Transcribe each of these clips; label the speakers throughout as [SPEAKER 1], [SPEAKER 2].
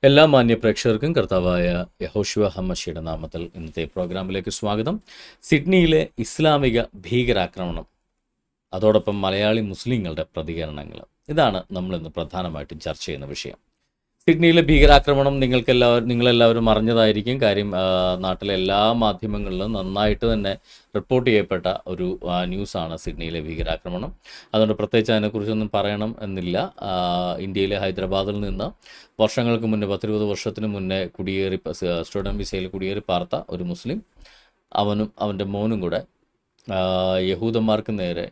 [SPEAKER 1] എല്ലാ മാന്യ പ്രേക്ഷകർക്കും കർത്താവായ യഹോശുവ ഹമ്മശിയുടെ നാമത്തിൽ ഇന്നത്തെ പ്രോഗ്രാമിലേക്ക് സ്വാഗതം. സിഡ്നിയിലെ ഇസ്ലാമിക ഭീകരാക്രമണം, അതോടൊപ്പം മലയാളി മുസ്ലിങ്ങളുടെ പ്രതികരണങ്ങൾ, ഇതാണ് നമ്മളിന്ന് പ്രധാനമായിട്ടും ചർച്ച ചെയ്യുന്ന വിഷയം. സിഡ്നിയിലെ ഭീകരാക്രമണം നിങ്ങളെല്ലാവരും അറിഞ്ഞതായിരിക്കും. കാര്യം നാട്ടിലെ എല്ലാ മാധ്യമങ്ങളിലും നന്നായിട്ട് തന്നെ റിപ്പോർട്ട് ചെയ്യപ്പെട്ട ഒരു ന്യൂസാണ് സിഡ്നിയിലെ ഭീകരാക്രമണം. അതുകൊണ്ട് പ്രത്യേകിച്ച് അതിനെക്കുറിച്ചൊന്നും പറയണം എന്നില്ല. ഇന്ത്യയിലെ ഹൈദരാബാദിൽ നിന്ന് വർഷങ്ങൾക്ക് മുന്നേ 10-20 വർഷത്തിന് മുന്നേ സ്റ്റുഡൻറ് വിസയിൽ കുടിയേറി പാർത്ത ഒരു മുസ്ലിം, അവനും അവൻ്റെ മോനും കൂടെ യഹൂദന്മാർക്ക് നേരെ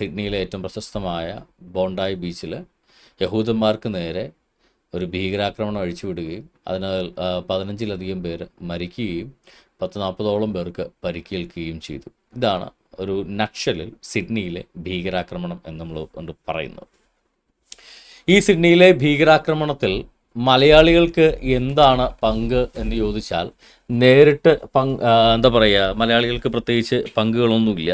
[SPEAKER 1] സിഡ്നിയിലെ ഏറ്റവും പ്രശസ്തമായ ബോണ്ടായി ബീച്ചിൽ യഹൂദന്മാർക്ക് നേരെ ഒരു ഭീകരാക്രമണം അഴിച്ചുവിടുകയും അതിനാൽ 15-ലധികം പേര് മരിക്കുകയും 40-40ഓളം പേർക്ക് പരിക്കേൽക്കുകയും ചെയ്തു. ഇതാണ് ഒരു നട്ഷലിൽ സിഡ്നിയിലെ ഭീകരാക്രമണം എന്ന് നമ്മൾ പറയുന്നത്. ഈ സിഡ്നിയിലെ ഭീകരാക്രമണത്തിൽ മലയാളികൾക്ക് എന്താണ് പങ്ക് എന്ന് ചോദിച്ചാൽ, നേരിട്ട് മലയാളികൾക്ക് പ്രത്യേകിച്ച് പങ്കുകളൊന്നുമില്ല.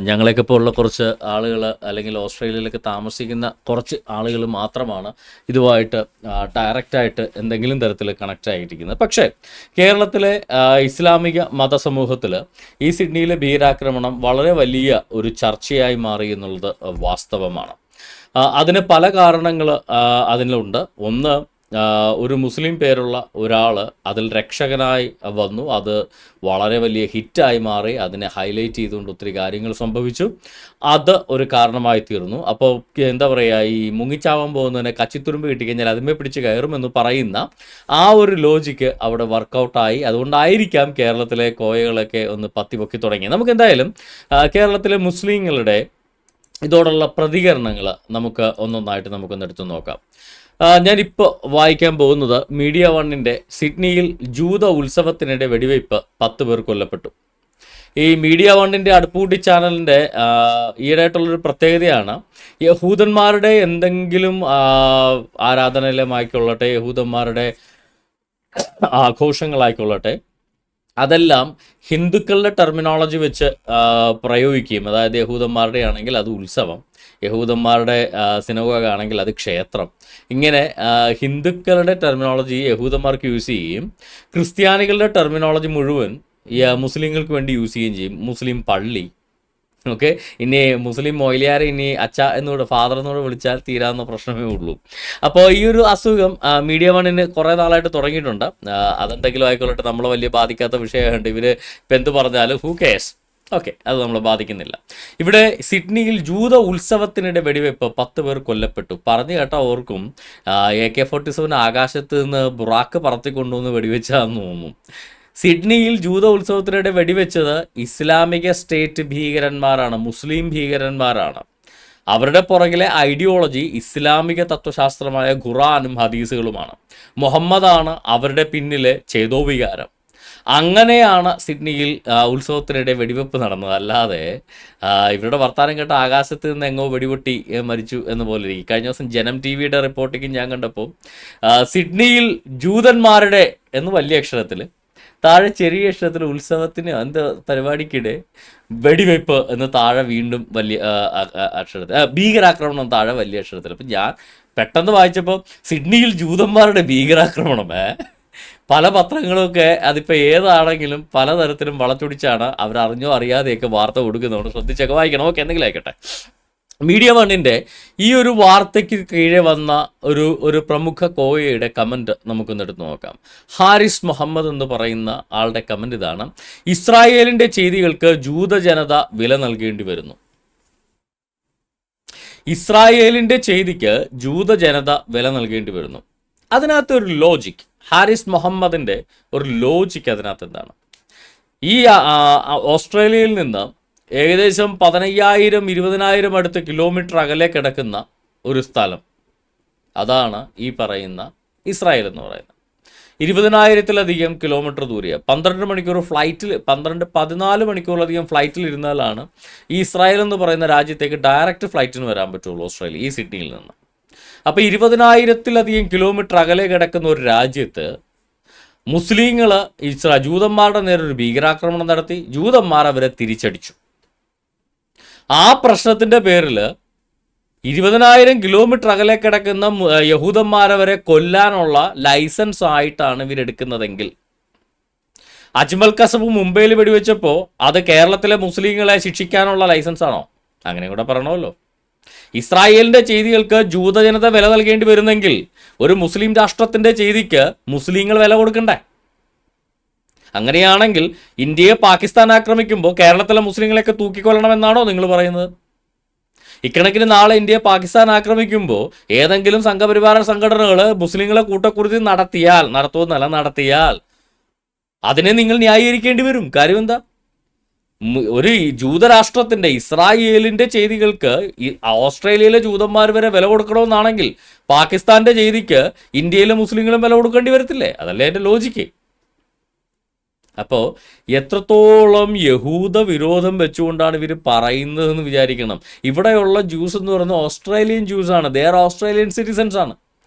[SPEAKER 1] ഞങ്ങളെയൊക്കെ പോലുള്ള കുറച്ച് ആളുകൾ, അല്ലെങ്കിൽ ഓസ്ട്രേലിയയിലൊക്കെ താമസിക്കുന്ന കുറച്ച് ആളുകൾ മാത്രമാണ് ഇതുമായിട്ട് ഡയറക്റ്റായിട്ട് എന്തെങ്കിലും തരത്തിൽ കണക്റ്റ് ആയിരിക്കുന്നത്. പക്ഷേ കേരളത്തിലെ ഇസ്ലാമിക മതസമൂഹത്തിൽ ഈ സിഡ്നിയിലെ ഭീകരാക്രമണം വളരെ വലിയ ഒരു ചർച്ചയായി മാറി എന്നുള്ളത് വാസ്തവമാണ്. അതിന് പല കാരണങ്ങൾ അതിലുണ്ട്. ഒന്ന്, ഒരു മുസ്ലിം പേരുള്ള ഒരാൾ അതിൽ രക്ഷകനായി വന്നു. അത് വളരെ വലിയ ഹിറ്റായി മാറി. അതിനെ ഹൈലൈറ്റ് ചെയ്തുകൊണ്ട് ഒത്തിരി കാര്യങ്ങൾ സംഭവിച്ചു. അത് ഒരു കാരണമായി തീർന്നു. അപ്പോൾ ഈ മുങ്ങിച്ചാവാൻ പോകുന്നതിനെ കച്ചിത്തുരുമ്പ് കിട്ടിക്കഴിഞ്ഞാൽ അതിന്മേൽ പിടിച്ച് കയറുമെന്ന് പറയുന്ന ആ ഒരു ലോജിക്ക് അവിടെ വർക്കൗട്ടായി. അതുകൊണ്ടായിരിക്കാം കേരളത്തിലെ കോയകളൊക്കെ ഒന്ന് പൊക്കി തുടങ്ങി. നമുക്ക് എന്തായാലും കേരളത്തിലെ മുസ്ലിങ്ങളുടെ ഇതോടുള്ള പ്രതികരണങ്ങൾ നമുക്ക് ഒന്നൊന്നായിട്ട് നമുക്കൊന്നെടുത്ത് നോക്കാം. ഞാനിപ്പോൾ വായിക്കാൻ പോകുന്നത് മീഡിയ വണ്ണിൻ്റെ സിഡ്നിയിൽ ജൂത ഉത്സവത്തിനിടെ വെടിവയ്പ് 10 പേർ കൊല്ലപ്പെട്ടു. ഈ മീഡിയ വണ്ണിൻ്റെ അടുപ്പൂട്ടി ചാനലിൻ്റെ ഈയിടെയായിട്ടുള്ളൊരു പ്രത്യേകതയാണ്, യഹൂദന്മാരുടെ എന്തെങ്കിലും ആരാധനാലയമായിക്കൊള്ളട്ടെ, യഹൂദന്മാരുടെ ആഘോഷങ്ങളായിക്കൊള്ളട്ടെ, അതെല്ലാം ഹിന്ദുക്കളുടെ ടെർമിനോളജി വെച്ച് പ്രയോഗിക്കുകയും, അതായത് യഹൂദന്മാരുടെ ആണെങ്കിൽ അത് ഉത്സവം, യഹൂദന്മാരുടെ സിനഗോഗ ആണെങ്കിൽ അത് ക്ഷേത്രം, ഇങ്ങനെ ഹിന്ദുക്കളുടെ ടെർമിനോളജി യഹൂദന്മാർക്ക് യൂസ് ചെയ്യുകയും ക്രിസ്ത്യാനികളുടെ ടെർമിനോളജി മുഴുവൻ മുസ്ലിങ്ങൾക്ക് വേണ്ടി യൂസ് ചെയ്യുകയും ചെയ്യും. മുസ്ലിം പള്ളി, ഓക്കെ, ഇനി മുസ്ലിം മൊയ്ലിയാരെ ഇനി അച്ഛ എന്നോട് ഫാദർ എന്നോട് വിളിച്ചാൽ തീരാവുന്ന പ്രശ്നമേ ഉള്ളൂ. അപ്പോൾ ഈ ഒരു അസുഖം മീഡിയ വണ്ണിന് കുറേ നാളായിട്ട് തുടങ്ങിയിട്ടുണ്ട്. അതെന്തെങ്കിലും ആയിക്കൊള്ളട്ടെ, നമ്മളെ വലിയ ബാധിക്കാത്ത വിഷയമുണ്ട്. ഇവർ ഇപ്പം എന്ത് പറഞ്ഞാലും ഹൂ കേസ്, ഓക്കെ, അത് നമ്മളെ ബാധിക്കുന്നില്ല. ഇവിടെ സിഡ്നിയിൽ ജൂത ഉത്സവത്തിനിടെ വെടിവെപ്പ് 10 പേർ കൊല്ലപ്പെട്ടു. പറഞ്ഞു കേട്ടാൽ ഓർക്കും AK-47 ആകാശത്ത് നിന്ന് ബുറാക്ക് പറത്തിക്കൊണ്ടുവന്ന് വെടിവെച്ചാന്ന് തോന്നും. സിഡ്നിയിൽ ജൂത ഉത്സവത്തിനിടെ വെടിവെച്ചത് ഇസ്ലാമിക സ്റ്റേറ്റ് ഭീകരന്മാരാണ്, മുസ്ലിം ഭീകരന്മാരാണ്. അവരുടെ പുറകിലെ ഐഡിയോളജി ഇസ്ലാമിക തത്വശാസ്ത്രമായ ഖുറാനും ഹദീസുകളുമാണ്. മുഹമ്മദാണ് അവരുടെ പിന്നിലെ ചേതോവികാരം. അങ്ങനെയാണ് സിഡ്നിയിൽ ഉത്സവത്തിനിടെ വെടിവെപ്പ് നടന്നത്. അല്ലാതെ ഇവരുടെ വർത്താനം കേട്ട ആകാശത്ത് നിന്ന് എങ്ങോ വെടിപൊട്ടി മരിച്ചു എന്ന് പോലെ ഇരിക്കും. കഴിഞ്ഞ ദിവസം ജനം TV-യുടെ റിപ്പോർട്ടിങ് ഞാൻ കണ്ടപ്പോൾ സിഡ്നിയിൽ ജൂതന്മാരുടെ എന്ന് വലിയ അക്ഷരത്തിൽ, താഴെ ചെറിയ അക്ഷരത്തിൽ ഉത്സവത്തിന് പരിപാടിക്കിടെ വെടിവെപ്പ് എന്ന് താഴെ വീണ്ടും വലിയ അക്ഷരത്തിൽ, ഭീകരാക്രമണം താഴെ വലിയ അക്ഷരത്തിൽ. അപ്പം ഞാൻ പെട്ടെന്ന് വായിച്ചപ്പോൾ സിഡ്നിയിൽ ജൂതന്മാരുടെ ഭീകരാക്രമണം, പല പത്രങ്ങളൊക്കെ അതിപ്പോൾ ഏതാണെങ്കിലും പലതരത്തിലും വളച്ചൊടിച്ചാണ് അവരറിഞ്ഞോ അറിയാതെയൊക്കെ വാർത്ത കൊടുക്കുന്നതുകൊണ്ട് ശ്രദ്ധിച്ചൊക്കെ വായിക്കണം. ഓക്കെ, എന്തെങ്കിലും ആയിക്കോട്ടെ. മീഡിയ വണ്ണിൻ്റെ ഈ ഒരു വാർത്തയ്ക്ക് കീഴെ വന്ന ഒരു പ്രമുഖ കോയയുടെ കമൻറ്റ് നമുക്കൊന്നെടുത്ത് നോക്കാം. ഹാരിസ് മുഹമ്മദ് എന്ന് പറയുന്ന ആളുടെ കമൻറ്റ് ഇതാണ്: ഇസ്രായേലിൻ്റെ ചെയ്തികൾക്ക് ജൂതജനത വില നൽകേണ്ടി വരുന്നു. ഇസ്രായേലിൻ്റെ ചെയ്തിക്ക് ജൂതജനത വില നൽകേണ്ടി വരുന്നു. അതിനകത്ത് ഒരു ലോജിക്, ഹാരിസ് മുഹമ്മദിൻ്റെ ഒരു ലോജിക്ക് അതിനകത്ത് എന്താണ്? ഈ ഓസ്ട്രേലിയയിൽ നിന്ന് ഏകദേശം 15,000-20,000 അടുത്ത് കിലോമീറ്റർ അകലെ കിടക്കുന്ന ഒരു സ്ഥലം, അതാണ് ഈ പറയുന്ന ഇസ്രായേൽ എന്ന് പറയുന്നത്. 20,000-ലധികം കിലോമീറ്റർ ദൂരെയാണ്. 12 മണിക്കൂർ ഫ്ലൈറ്റിൽ, 14 മണിക്കൂറിലധികം ഫ്ലൈറ്റിൽ ഇരുന്നാലാണ് ഈ ഇസ്രായേൽ എന്ന് പറയുന്ന രാജ്യത്തേക്ക് ഡയറക്റ്റ് ഫ്ലൈറ്റിന് വരാൻ പറ്റുള്ളൂ ഓസ്ട്രേലിയ, ഈ സിഡ്നിയിൽ നിന്ന്. അപ്പോൾ 20,000-ലധികം കിലോമീറ്റർ അകലെ കിടക്കുന്ന ഒരു രാജ്യത്ത് മുസ്ലിങ്ങൾ ജൂതന്മാരുടെ നേരെ ഒരു ഭീകരാക്രമണം നടത്തി. ജൂതന്മാർ അവരെ തിരിച്ചടിച്ചു. ആ പ്രശ്നത്തിൻ്റെ പേരിൽ 20,000 കിലോമീറ്റർ അകലെ കിടക്കുന്ന യഹൂദന്മാരെ വരെ കൊല്ലാനുള്ള ലൈസൻസ് ആയിട്ടാണ് ഇവരെടുക്കുന്നതെങ്കിൽ, അജ്മൽ കസബ് മുംബൈയിൽ വെടിവെച്ചപ്പോൾ അത് കേരളത്തിലെ മുസ്ലിങ്ങളെ ശിക്ഷിക്കാനുള്ള ലൈസൻസ് ആണോ? അങ്ങനെ കൂടെ പറയണമല്ലോ. ഇസ്രായേലിൻ്റെ ചെയ്തികൾക്ക് ജൂതജനത വില നൽകേണ്ടി വരുന്നെങ്കിൽ ഒരു മുസ്ലിം രാഷ്ട്രത്തിൻ്റെ ചെയ്തിക്ക് മുസ്ലിങ്ങൾ വില കൊടുക്കണ്ടേ? അങ്ങനെയാണെങ്കിൽ ഇന്ത്യയെ പാകിസ്ഥാൻ ആക്രമിക്കുമ്പോൾ കേരളത്തിലെ മുസ്ലിങ്ങളെയൊക്കെ തൂക്കിക്കൊല്ലണമെന്നാണോ നിങ്ങൾ പറയുന്നത്? ഇക്കണക്കിന് നാളെ ഇന്ത്യയെ പാകിസ്ഥാൻ ആക്രമിക്കുമ്പോൾ ഏതെങ്കിലും സംഘപരിവാര സംഘടനകൾ മുസ്ലിങ്ങളെ കൂട്ടക്കുരുതി നടത്തിയാൽ അതിനെ നിങ്ങൾ ന്യായീകരിക്കേണ്ടി വരും. കാര്യം എന്താ? ഒരു ജൂതരാഷ്ട്രത്തിൻ്റെ, ഇസ്രായേലിൻ്റെ ചെയ്തികൾക്ക് ഓസ്ട്രേലിയയിലെ ജൂതന്മാർ വരെ വില കൊടുക്കണമെന്നാണെങ്കിൽ പാകിസ്ഥാൻ്റെ ചെയ്തിക്ക് ഇന്ത്യയിലെ മുസ്ലിങ്ങളും വില കൊടുക്കേണ്ടി വരത്തില്ലേ? അതല്ലേ എൻ്റെ ലോജിക്ക്. അപ്പോൾ എത്രത്തോളം യഹൂദ വിരോധം വെച്ചുകൊണ്ടാണ് ഇവർ പറയുന്നതെന്ന് വിചാരിക്കണം. ഇവിടെയുള്ള ജ്യൂസ് എന്ന് പറയുന്നത് ഓസ്ട്രേലിയൻ ജ്യൂസാണ്. ദേ ആർ ഓസ്ട്രേലിയൻ സിറ്റിസൻസ് ആണ്.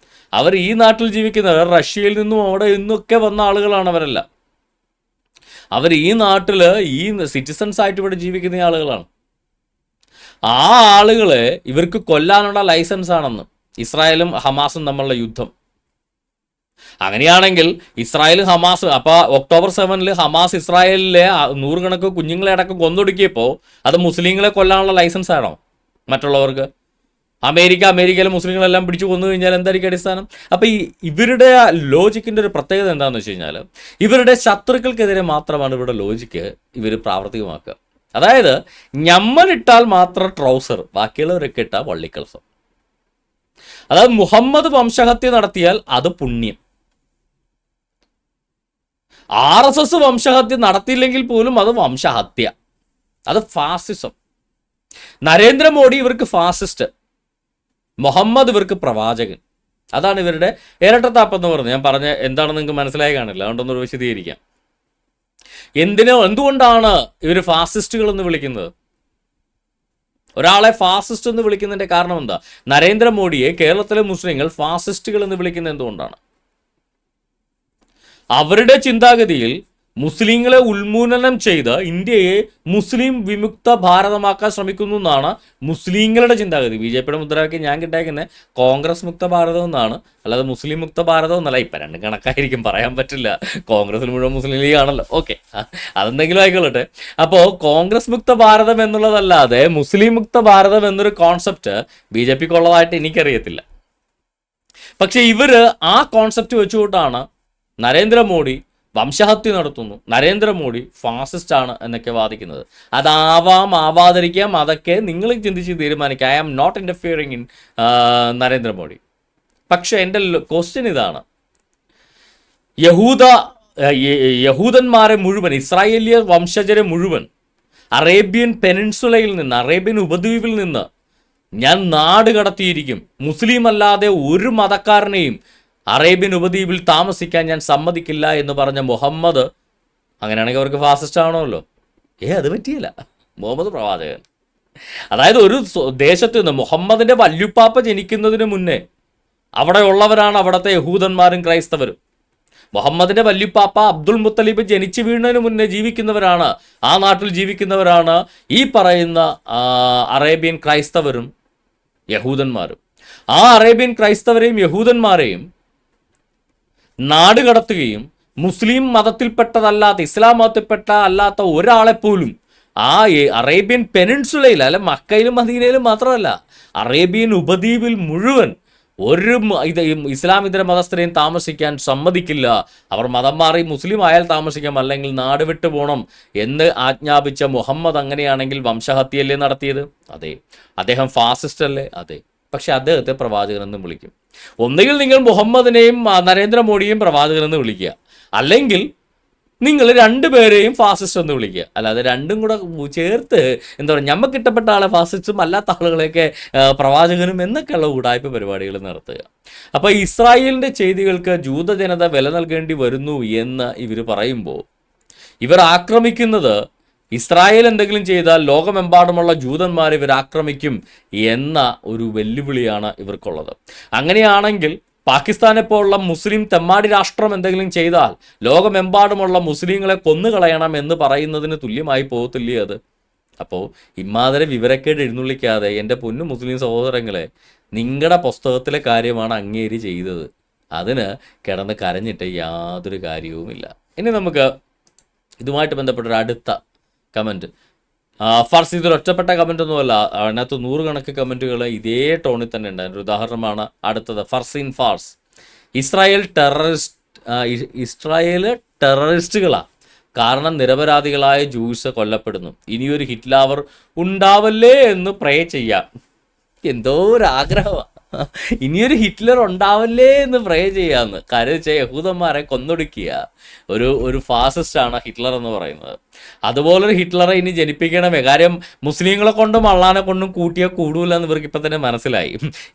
[SPEAKER 1] അവർ ഈ നാട്ടിൽ ജീവിക്കുന്നവർ, റഷ്യയിൽ നിന്നും അവിടെ നിന്നൊക്കെ വന്ന ആളുകളാണ് അവരെല്ലാം. അവർ ഈ നാട്ടിൽ ഈ സിറ്റിസൺസ് ആയിട്ട് ഇവിടെ ജീവിക്കുന്ന ആളുകളാണ്. ആ ആളുകളെ ഇവർക്ക് കൊല്ലാനുള്ള ലൈസൻസ് ആണെന്ന് ഇസ്രായേലും ഹമാസും തമ്മിലുള്ള യുദ്ധം. അങ്ങനെയാണെങ്കിൽ ഇസ്രായേലും ഹമാസ്, അപ്പോൾ ഒക്ടോബർ 7 ഹമാസ് ഇസ്രായേലിലെ 100 കണക്ക് കുഞ്ഞുങ്ങളെ അടക്കം കൊന്നൊടുക്കിയപ്പോൾ അത് മുസ്ലിങ്ങളെ കൊല്ലാനുള്ള ലൈസൻസ് ആണോ മറ്റുള്ളവർക്ക്? അമേരിക്കയിലെ മുസ്ലിങ്ങളെല്ലാം പിടിച്ചു കൊന്നു കഴിഞ്ഞാൽ എന്തായിരിക്കും അടിസ്ഥാനം? അപ്പോൾ ഇവരുടെ ലോജിക്കിൻ്റെ ഒരു പ്രത്യേകത എന്താണെന്ന് വെച്ച് കഴിഞ്ഞാൽ ഇവരുടെ ശത്രുക്കൾക്കെതിരെ മാത്രമാണ് ഇവരുടെ ലോജിക്ക് ഇവർ പ്രാവർത്തികമാക്കുക. അതായത് ഞമ്മലിട്ടാൽ മാത്രം ട്രൗസർ, ബാക്കിയുള്ളവരൊക്കെ ഇട്ടാൽ വള്ളിക്കൽസം. അതായത് മുഹമ്മദ് വംശഹത്യ നടത്തിയാൽ അത് പുണ്യം, RSS വംശഹത്യ നടത്തിയില്ലെങ്കിൽ പോലും അത് വംശഹത്യ, അത് ഫാസിസം. നരേന്ദ്രമോദി ഇവർക്ക് ഫാസിസ്റ്റ്, മുഹമ്മദ് ഇവർക്ക് പ്രവാചകൻ. അതാണ് ഇവരുടെ ഇരട്ടത്താപ്പെന്ന് പറഞ്ഞത്. ഞാൻ പറഞ്ഞ എന്താണെന്ന് നിങ്ങൾക്ക് മനസ്സിലായി കാണില്ല, അതുകൊണ്ടൊന്ന് വിശദീകരിക്കാം. എന്തുകൊണ്ടാണ് ഇവർ ഫാസിസ്റ്റുകൾ എന്ന് വിളിക്കുന്നത്? ഒരാളെ ഫാസിസ്റ്റ് എന്ന് വിളിക്കുന്നതിൻ്റെ കാരണം എന്താ? നരേന്ദ്രമോദിയെ കേരളത്തിലെ മുസ്ലിങ്ങൾ ഫാസിസ്റ്റുകൾ എന്ന് വിളിക്കുന്നത് എന്തുകൊണ്ടാണ്? അവരുടെ ചിന്താഗതിയിൽ മുസ്ലിങ്ങളെ ഉന്മൂലനം ചെയ്ത് ഇന്ത്യയെ മുസ്ലിം വിമുക്ത ഭാരതമാക്കാൻ ശ്രമിക്കുന്നു എന്നാണ് മുസ്ലിങ്ങളുടെ ചിന്താഗതി. BJPയുടെ മുദ്രാവാക്യം ഞാൻ കിട്ടാക്കുന്നത് കോൺഗ്രസ് മുക്ത ഭാരതം എന്നാണ്, അല്ലാതെ മുസ്ലിം മുക്ത ഭാരതം എന്നല്ല. ഇപ്പം രണ്ടും കണക്കായിരിക്കും, പറയാൻ പറ്റില്ല. കോൺഗ്രസിൽ മുഴുവൻ മുസ്ലിം ലീഗ് ആണല്ലോ. ഓക്കെ, അതെന്തെങ്കിലും ആയിക്കൊള്ളട്ടെ. അപ്പോൾ കോൺഗ്രസ് മുക്ത ഭാരതം എന്നുള്ളതല്ലാതെ മുസ്ലിം മുക്ത ഭാരതം എന്നൊരു കോൺസെപ്റ്റ് BJPക്ക് ഉള്ളതായിട്ട് എനിക്കറിയത്തില്ല. പക്ഷെ ഇവർ ആ കോൺസെപ്റ്റ് വെച്ചുകൊണ്ടാണ് നരേന്ദ്രമോദി വംശഹത്യ നടത്തുന്നു, നരേന്ദ്രമോദി ഫാസിസ്റ്റ് ആണ് എന്നൊക്കെ വാദിക്കുന്നത്. ആവാതിരിക്കാം, അതൊക്കെ നിങ്ങൾ ചിന്തിച്ച് തീരുമാനിക്കുക. I am not interfering in Narendra Modi. പക്ഷെ എൻ്റെ ക്വസ്റ്റ്യൻ ഇതാണ്, യഹൂദന്മാരെ മുഴുവൻ, ഇസ്രായേലിയ വംശജരെ മുഴുവൻ അറേബ്യൻ പെനിൻസുലയിൽ നിന്ന്, അറേബ്യൻ ഉപദ്വീപിൽ നിന്ന് ഞാൻ നാട് കടത്തിയിരിക്കും, മുസ്ലിം അല്ലാതെ ഒരു മതക്കാരനെയും അറേബ്യൻ ഉപദ്വീപിൽ താമസിക്കാൻ ഞാൻ സമ്മതിക്കില്ല എന്ന് പറഞ്ഞ മുഹമ്മദ്, അങ്ങനെയാണെങ്കിൽ അവർക്ക് ഫാസിസ്റ്റ് ആണല്ലോ. അത് പറ്റിയില്ല. മുഹമ്മദ് പ്രവാചകൻ. അതായത് ഒരു ദേശത്ത് നിന്ന് മുഹമ്മദിൻ്റെ വല്യുപ്പാപ്പ ജനിക്കുന്നതിന് മുന്നേ അവിടെ ഉള്ളവരാണ് അവിടുത്തെ യഹൂദന്മാരും ക്രൈസ്തവരും. മുഹമ്മദിൻ്റെ വല്യുപ്പാപ്പ അബ്ദുൽ മുത്തലിബ് ജനിച്ചു വീഴുന്നതിന് മുന്നേ ജീവിക്കുന്നവരാണ്, ആ നാട്ടിൽ ജീവിക്കുന്നവരാണ് ഈ പറയുന്ന അറേബ്യൻ ക്രൈസ്തവരും യഹൂദന്മാരും. ആ അറേബ്യൻ ക്രൈസ്തവരെയും യഹൂദന്മാരെയും നാട് കടത്തുകയും മുസ്ലിം മതത്തിൽപ്പെട്ടതല്ലാത്ത, ഇസ്ലാം മതത്തിൽപ്പെട്ട അല്ലാത്ത ഒരാളെപ്പോലും ആ അറേബ്യൻ പെനിൻസുലയിൽ, അല്ല മക്കയിലും മദീനയിലും മാത്രമല്ല അറേബ്യൻ ഉപദ്വീപിൽ മുഴുവൻ ഒരു ഇസ്ലാം ഇതര മതസ്ഥരെയും താമസിക്കാൻ സമ്മതിക്കില്ല. അവർ മതം മാറി മുസ്ലിം ആയാൽ താമസിക്കാം, അല്ലെങ്കിൽ നാട് വിട്ടു പോകണം എന്ന് ആജ്ഞാപിച്ച മുഹമ്മദ് അങ്ങനെയാണെങ്കിൽ വംശഹത്യയല്ലേ നടത്തിയത്? അതെ. അദ്ദേഹം ഫാസിസ്റ്റ് അല്ലേ? അതെ. പക്ഷെ അദ്ദേഹത്തെ പ്രവാചകനെന്ന് വിളിക്കും. ഒന്നുകിൽ നിങ്ങൾ മുഹമ്മദിനെയും നരേന്ദ്രമോദിയെയും പ്രവാചകനെന്ന് വിളിക്കുക, അല്ലെങ്കിൽ നിങ്ങൾ രണ്ടുപേരെയും ഫാസിസ്റ്റ് എന്ന് വിളിക്കുക. അല്ലാതെ രണ്ടും കൂടെ ചേർത്ത് എന്താ പറയുക, ഞമ്മക്ക് ഇഷ്ടപ്പെട്ട ആളെ ഫാസിസ്റ്റും അല്ലാത്ത ആളുകളെയൊക്കെ പ്രവാചകനും എന്നൊക്കെയുള്ള ഉടായ്പ പരിപാടികൾ നടത്തുക. അപ്പോൾ ഇസ്രായേലിൻ്റെ ചെയ്തികൾക്ക് ജൂതജനത വില നൽകേണ്ടി വരുന്നു എന്ന് ഇവർ പറയുമ്പോൾ, ഇവർ ആക്രമിക്കുന്നത് ഇസ്രായേൽ എന്തെങ്കിലും ചെയ്താൽ ലോകമെമ്പാടുമുള്ള ജൂതന്മാരെ ഇവർ ആക്രമിക്കും എന്ന ഒരു വെല്ലുവിളിയാണ് ഇവർക്കുള്ളത്. അങ്ങനെയാണെങ്കിൽ പാകിസ്ഥാനെ പോലുള്ള മുസ്ലിം തെമ്മാടി രാഷ്ട്രം എന്തെങ്കിലും ചെയ്താൽ ലോകമെമ്പാടുമുള്ള മുസ്ലിങ്ങളെ കൊന്നുകളയണം എന്ന് പറയുന്നതിന് തുല്യമായി പോകത്തില്ലേ അത്? അപ്പോൾ ഇമാതിരി വിവരക്കേട് എഴുന്നള്ളിക്കാതെ എൻ്റെ പൊന്നു മുസ്ലിം സഹോദരങ്ങളെ, നിങ്ങളുടെ പുസ്തകത്തിലെ കാര്യമാണ് അങ്ങേര് ചെയ്തത്, അതിന് കിടന്ന് കരഞ്ഞിട്ട് യാതൊരു കാര്യവുമില്ല. ഇനി നമുക്ക് ഇതുമായിട്ട് ബന്ധപ്പെട്ടൊരു അടുത്ത കമൻറ്റ്. ഫർസ് ഇതൊരു ഒറ്റപ്പെട്ട കമൻറ്റൊന്നുമല്ല, അതിനകത്ത് 100 കണക്ക് കമൻറ്റുകൾ ഇതേ ടോണിൽ തന്നെ ഉണ്ട്. അതിൻ്റെ ഉദാഹരണമാണ് അടുത്തത്. ഫർസിൻ ഫാർസ്: ഇസ്രായേൽ ടെററിസ്റ്റുകളാണ്, കാരണം നിരപരാധികളായ ജൂസ് കൊല്ലപ്പെടുന്നു. ഇനിയൊരു ഹിറ്റ്ലർ ഉണ്ടാവല്ലേ എന്ന് പ്രേ ചെയ്യാം. എന്തോ ഒരു ആഗ്രഹമാണ്, ഇനിയൊരു ഹിറ്റ്ലർ ഉണ്ടാവല്ലേ എന്ന് പ്രേ ചെയ്യാമെന്ന്. കരുതിച്ച യഹൂദന്മാരെ കൊന്നൊടുക്കിയ ഒരു ഫാസിസ്റ്റാണ് ഹിറ്റ്ലർ എന്ന് പറയുന്നത്. അതുപോലൊരു ഹിറ്റ്ലറെ ഇനി ജനിപ്പിക്കണമേ. കാര്യം മുസ്ലിങ്ങളെ കൊണ്ടും അള്ളാനെ കൊണ്ടും കൂട്ടിയാൽ കൂടൂല എന്ന് ഇവർക്ക് ഇപ്പം തന്നെ മനസ്സിലായി.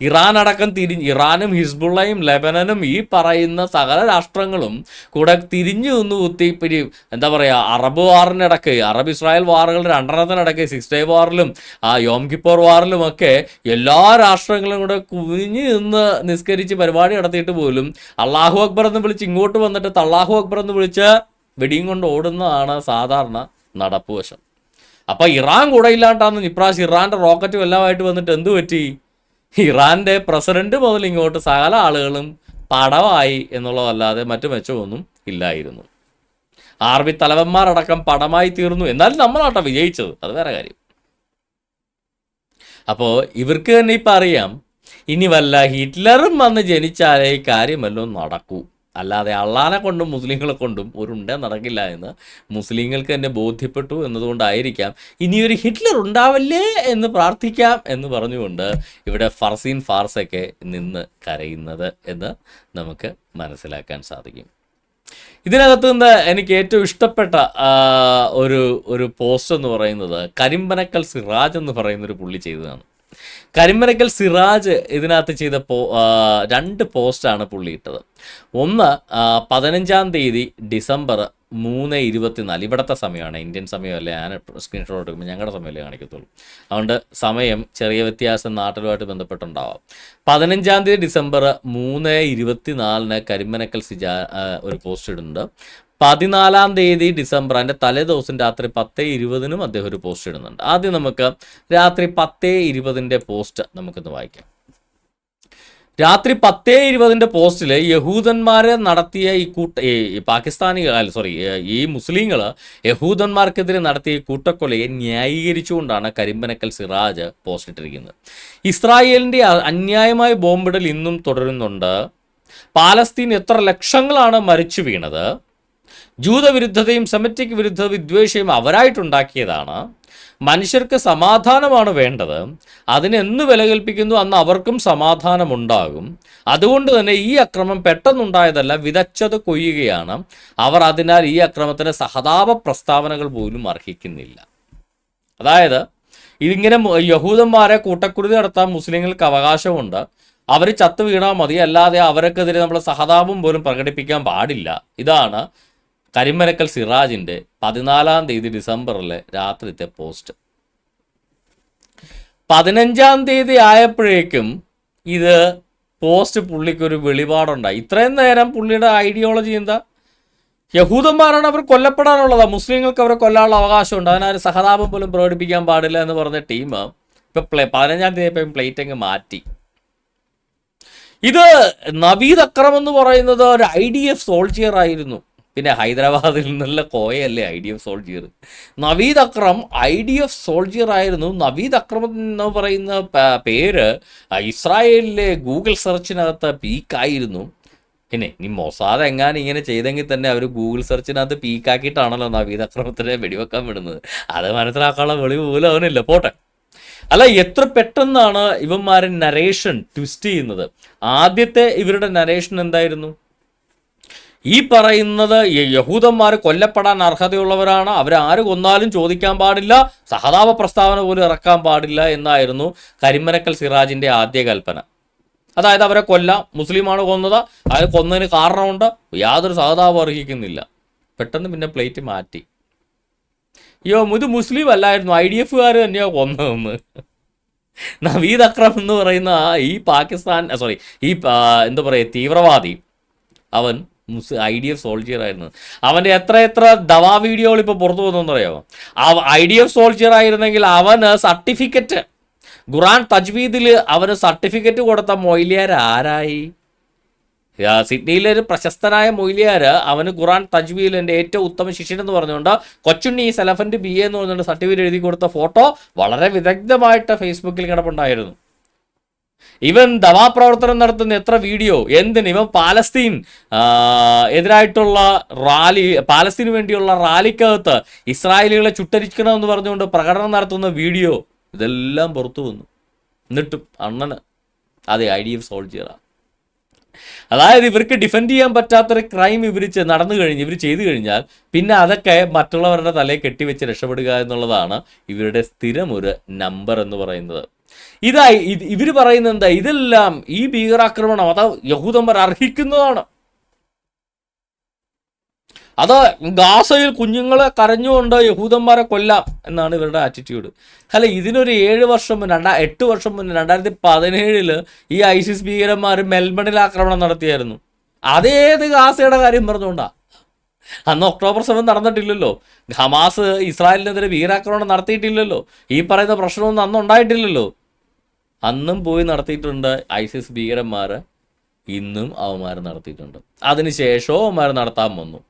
[SPEAKER 1] ഇറാൻ അടക്കം ഇറാനും ഹിസ്ബുള്ളയും ലെബനനും ഈ പറയുന്ന സകല രാഷ്ട്രങ്ങളും കൂടെ തിരിഞ്ഞു നിന്ന് കുത്തി എന്താ പറയുക, അറബ് വാറിനിടയ്ക്ക്, അറബ് ഇസ്രായേൽ വാറുകളുടെ 2 6 ഡേ വാറിലും യോം കിപ്പോർ വാറിലുമൊക്കെ എല്ലാ രാഷ്ട്രങ്ങളും കൂടെ കുനിഞ്ഞ് നിന്ന് നിസ്കരിച്ച് പരിപാടി നടത്തിയിട്ട് പോലും അള്ളാഹു അക്ബർ എന്ന് വിളിച്ച് ഇങ്ങോട്ട് വന്നിട്ട് തള്ളാഹു അക്ബർ എന്ന് വിളിച്ച് വെടിയും കൊണ്ട് ഓടുന്നതാണ് സാധാരണ നടപ്പുവശം. അപ്പം ഇറാൻ കൂടെ ഇല്ലാണ്ടാന്ന് ഇപ്രാവശ്യം ഇറാൻ്റെ റോക്കറ്റും എല്ലാമായിട്ട് വന്നിട്ട് എന്തു പറ്റി? ഇറാൻ്റെ പ്രസിഡന്റ് മുതൽ ഇങ്ങോട്ട് സകല ആളുകളും പടമായി എന്നുള്ളതല്ലാതെ മറ്റു മെച്ചമൊന്നും ഇല്ലായിരുന്നു. ആർമി തലവന്മാരടക്കം പടമായി തീർന്നു. എന്നാലും നമ്മളാട്ടോ വിജയിച്ചത്, അത് വേറെ കാര്യം. അപ്പോൾ ഇവർക്ക് തന്നെ ഇപ്പം അറിയാം, ഇനി വല്ല ഹിറ്റ്ലറും വന്ന് ജനിച്ചാലേ കാര്യമല്ലോ നടക്കൂ, അല്ലാതെ അള്ളാനെ കൊണ്ടും മുസ്ലിങ്ങളെ കൊണ്ടും ഒരുണ്ടേ നടക്കില്ല എന്ന് മുസ്ലിങ്ങൾക്ക് തന്നെ ബോധ്യപ്പെട്ടു എന്നതുകൊണ്ടായിരിക്കാം ഇനിയൊരു ഹിറ്റ്ലർ ഉണ്ടാവല്ലേ എന്ന് പ്രാർത്ഥിക്കാം എന്ന് പറഞ്ഞുകൊണ്ട് ഇവിടെ ഫർസീൻ ഫാർസൊക്കെ നിന്ന് കരയുന്നത് എന്ന് നമുക്ക് മനസ്സിലാക്കാൻ സാധിക്കും. ഇതിനകത്ത് നിന്ന് എനിക്ക് ഏറ്റവും ഇഷ്ടപ്പെട്ട ഒരു പോസ്റ്റ് എന്ന് പറയുന്നത് കരിമ്പനക്കൽ സിറാജ് എന്ന് പറയുന്നൊരു പുള്ളി ചെയ്തതാണ്. കരിമ്പനക്കൽ സിറാജ് ഇതിനകത്ത് ചെയ്ത 2 പോസ്റ്റാണ് പുള്ളി ഇട്ടത്. ഒന്ന് 15 തീയതി ഡിസംബർ 3:24, ഇവിടുത്തെ സമയമാണ്, ഇന്ത്യൻ സമയമല്ലേ. ഞാൻ സ്ക്രീൻഷോട്ട് എടുക്കുമ്പോൾ ഞങ്ങളുടെ സമയമല്ലേ കാണിക്കത്തുള്ളൂ, അതുകൊണ്ട് സമയം ചെറിയ വ്യത്യാസം നാട്ടിലുമായിട്ട് ബന്ധപ്പെട്ടുണ്ടാവാം. 15 തീയതി ഡിസംബർ 3:24 കരിമ്പനക്കൽ ഒരു പോസ്റ്റ് ഇടുന്നുണ്ട്. 14 തീയതി ഡിസംബർ അതിൻ്റെ തലേ ദിവസം രാത്രി 10:20 അദ്ദേഹം ഒരു പോസ്റ്റ് ഇടുന്നുണ്ട്. ആദ്യം നമുക്ക് രാത്രി 10:20 പോസ്റ്റ് നമുക്കൊന്ന് വായിക്കാം. രാത്രി 10:20 പോസ്റ്റിൽ യഹൂദന്മാരെ നടത്തിയ ഈ മുസ്ലിങ്ങൾ യഹൂദന്മാർക്കെതിരെ നടത്തിയ ഈ കൂട്ടക്കൊലയെ ന്യായീകരിച്ചുകൊണ്ടാണ് കരിമ്പനക്കൽ സിറാജ് പോസ്റ്റ് ഇട്ടിരിക്കുന്നത്. ഇസ്രായേലിൻ്റെ അന്യായമായ ബോംബിടൽ ഇന്നും തുടരുന്നുണ്ട്. പാലസ്തീൻ എത്ര ലക്ഷങ്ങളാണ് മരിച്ചു വീണത്. ജൂതവിരുദ്ധതയും സെമറ്റിക് വിരുദ്ധ വിദ്വേഷയും അവരായിട്ടുണ്ടാക്കിയതാണ്. മനുഷ്യർക്ക് സമാധാനമാണ് വേണ്ടത്. അതിനെന്ന് വില കൽപ്പിക്കുന്നു അന്ന് അവർക്കും സമാധാനമുണ്ടാകും. അതുകൊണ്ട് തന്നെ ഈ അക്രമം പെട്ടെന്നുണ്ടായതല്ല, വിതച്ചത് കൊയ്യുകയാണ് അവർ. അതിനാൽ ഈ അക്രമത്തിന് സഹതാപ പ്രസ്താവനകൾ പോലും അർഹിക്കുന്നില്ല. അതായത് ഇതിങ്ങനെ യഹൂദന്മാരെ കൂട്ടക്കുരുതി നടത്താൻ മുസ്ലിങ്ങൾക്ക് അവകാശമുണ്ട്. അവർ ചത്തു വീണാൽ മതി, അല്ലാതെ അവർക്കെതിരെ നമ്മൾ സഹതാപം പോലും പ്രകടിപ്പിക്കാൻ പാടില്ല. ഇതാണ് കരിമ്പനക്കൽ സിറാജിൻ്റെ 14 തീയതി ഡിസംബറിലെ രാത്രിത്തെ പോസ്റ്റ്. 15 തീയതി ആയപ്പോഴേക്കും ഇത് പോസ്റ്റ് പുള്ളിക്കൊരു വെളിപാടുണ്ടായി. ഇത്രയും നേരം പുള്ളിയുടെ ഐഡിയോളജി എന്താ? യഹൂദന്മാരാണ് അവർ കൊല്ലപ്പെടാനുള്ളതാണ്, മുസ്ലിങ്ങൾക്ക് അവരെ കൊല്ലാനുള്ള അവകാശമുണ്ട്, അതിനാരും സഹതാപം പോലും പ്രകടിപ്പിക്കാൻ പാടില്ല എന്ന് പറഞ്ഞ ടീം ഇപ്പം 15 തീയതി ആയപ്പോൾ പ്ലേറ്റ് അങ്ങ് മാറ്റി. ഇത് നവീദ് അക്രം എന്ന് പറയുന്നത് ഒരു IDF സോൾജിയർ ആയിരുന്നു. പിന്നെ ഹൈദരാബാദിൽ നിന്നുള്ള കോയല്ലേ IDF soldier. Naveed Akram IDF soldier ആയിരുന്നു. നവീദ് അക്രം എന്ന് പറയുന്ന പേര് ഇസ്രായേലിലെ ഗൂഗിൾ സെർച്ചിനകത്ത് പീക്കായിരുന്നു. പിന്നെ ഇനി മൊസാദ് എങ്ങാനും ഇങ്ങനെ ചെയ്തെങ്കിൽ തന്നെ അവർ ഗൂഗിൾ സെർച്ചിനകത്ത് പീക്കാക്കിയിട്ടാണല്ലോ നവീദ് അക്രമത്തിനെ വെടിവെക്കാൻ വിടുന്നത്. അത് മനസ്സിലാക്കാനുള്ള വെളിവ് പോലും അവനില്ല. പോട്ടെ, അല്ല എത്ര പെട്ടെന്നാണ് ഇവന്മാരെ നരേഷൻ ട്വിസ്റ്റ് ചെയ്യുന്നത്. ആദ്യത്തെ ഇവരുടെ നരേഷൻ എന്തായിരുന്നു? ഈ പറയുന്നത് യഹൂദന്മാർ കൊല്ലപ്പെടാൻ അർഹതയുള്ളവരാണ്, അവരാര് കൊന്നാലും ചോദിക്കാൻ പാടില്ല, സഹതാപ പ്രസ്താവന പോലും ഇറക്കാൻ പാടില്ല എന്നായിരുന്നു കരിമ്പനക്കൽ സിറാജിൻ്റെ ആദ്യ കൽപ്പന. അതായത് അവരെ കൊല്ലാം, മുസ്ലിമാണ് കൊന്നത്, അവർ കൊന്നതിന് കാരണമുണ്ട്, യാതൊരു സഹതാപം അർഹിക്കുന്നില്ല. പെട്ടെന്ന് പിന്നെ പ്ലേറ്റ് മാറ്റി. ഇത് മുസ്ലിം അല്ലായിരുന്നു, IDFകാർ തന്നെയാണ് കൊന്നതെന്ന്. നവീദ് അക്രം എന്ന് പറയുന്ന ഈ എന്താ പറയുക തീവ്രവാദി, അവൻ IDF സോൾജിയർ ആയിരുന്നു. അവൻ്റെ എത്ര ദവാ വീഡിയോകൾ ഇപ്പോൾ പുറത്തു വന്നറിയാമോ? IDF സോൾജിയർ ആയിരുന്നെങ്കിൽ അവന് സർട്ടിഫിക്കറ്റ്, ഖുറാൻ തജ്വീദിൽ അവന് സർട്ടിഫിക്കറ്റ് കൊടുത്ത മൊയ്ലിയാർ ആരായി? സിഡ്നിയിലെ ഒരു പ്രശസ്തനായ മൊയ്ലിയാർ അവന് ഖുറാൻ തജ്വീൽ എൻ്റെ ഏറ്റവും ഉത്തമ ശിഷ്യൻ എന്ന് പറഞ്ഞുകൊണ്ട് കൊച്ചുണ്ണി സെലഫൻ്റ് BA എന്ന് പറഞ്ഞുകൊണ്ട് സർട്ടിഫിക്കറ്റ് എഴുതി കൊടുത്ത ഫോട്ടോ വളരെ വിദഗ്ധമായിട്ട് ഫേസ്ബുക്കിൽ കിടപ്പുണ്ടായിരുന്നു. ഇവൻ ദവാപ്രവർത്തനം നടത്തുന്ന എത്ര വീഡിയോ, എന്തിന് ഇവൻ പാലസ്തീൻ എതിരായിട്ടുള്ള റാലി, പാലസ്തീന് വേണ്ടിയുള്ള റാലിക്കകത്ത് ഇസ്രായേലികളെ ചുട്ടരിക്കണമെന്ന് പറഞ്ഞുകൊണ്ട് പ്രകടനം നടത്തുന്ന വീഡിയോ, ഇതെല്ലാം പുറത്തു വന്നു. എന്നിട്ടും അണ്ണന് അതെ IDF സോൾജിയറാണ്. അതായത് ഇവർക്ക് ഡിഫെൻഡ് ചെയ്യാൻ പറ്റാത്തൊരു ക്രൈം ഇവർ ചെയ്തു കഴിഞ്ഞാൽ പിന്നെ അതൊക്കെ മറ്റുള്ളവരുടെ തലയിൽ കെട്ടിവെച്ച് രക്ഷപ്പെടുക എന്നുള്ളതാണ് ഇവരുടെ സ്ഥിരം ഒരു നമ്പർ എന്ന് പറയുന്നത്. ഇവർ പറയുന്നത് എന്താ? ഇതെല്ലാം ഈ ഭീകരാക്രമണം അത് യഹൂദന്മാർ അർഹിക്കുന്നതാണ്. അത് ഗാസയിൽ കുഞ്ഞുങ്ങളെ കരഞ്ഞുകൊണ്ട് യഹൂദന്മാരെ കൊല്ലാം എന്നാണ് ഇവരുടെ ആറ്റിറ്റ്യൂഡ്. അല്ല, ഇതിനൊരു 8 വർഷം മുന്നേ 2017 ഈ ISIS ഭീകരന്മാർ മെൽബണിൽ ആക്രമണം നടത്തിയായിരുന്നു. അതേത് ഗാസയുടെ കാര്യം പറഞ്ഞുകൊണ്ടാ? അന്ന് October 7 നടന്നിട്ടില്ലല്ലോ. ഹമാസ് ഇസ്രായേലിനെതിരെ ഭീകരാക്രമണം നടത്തിയിട്ടില്ലല്ലോ. ഈ പറയുന്ന പ്രശ്നമൊന്നും അന്ന് ഉണ്ടായിട്ടില്ലല്ലോ. അന്നും പോയി നടത്തിയിട്ടുണ്ട് ISIS ഭീകരന്മാർ, ഇന്നും അവന്മാർ നടത്തിയിട്ടുണ്ട്. അതിനുശേഷവും അവന്മാർ നടത്താൻ വന്നു.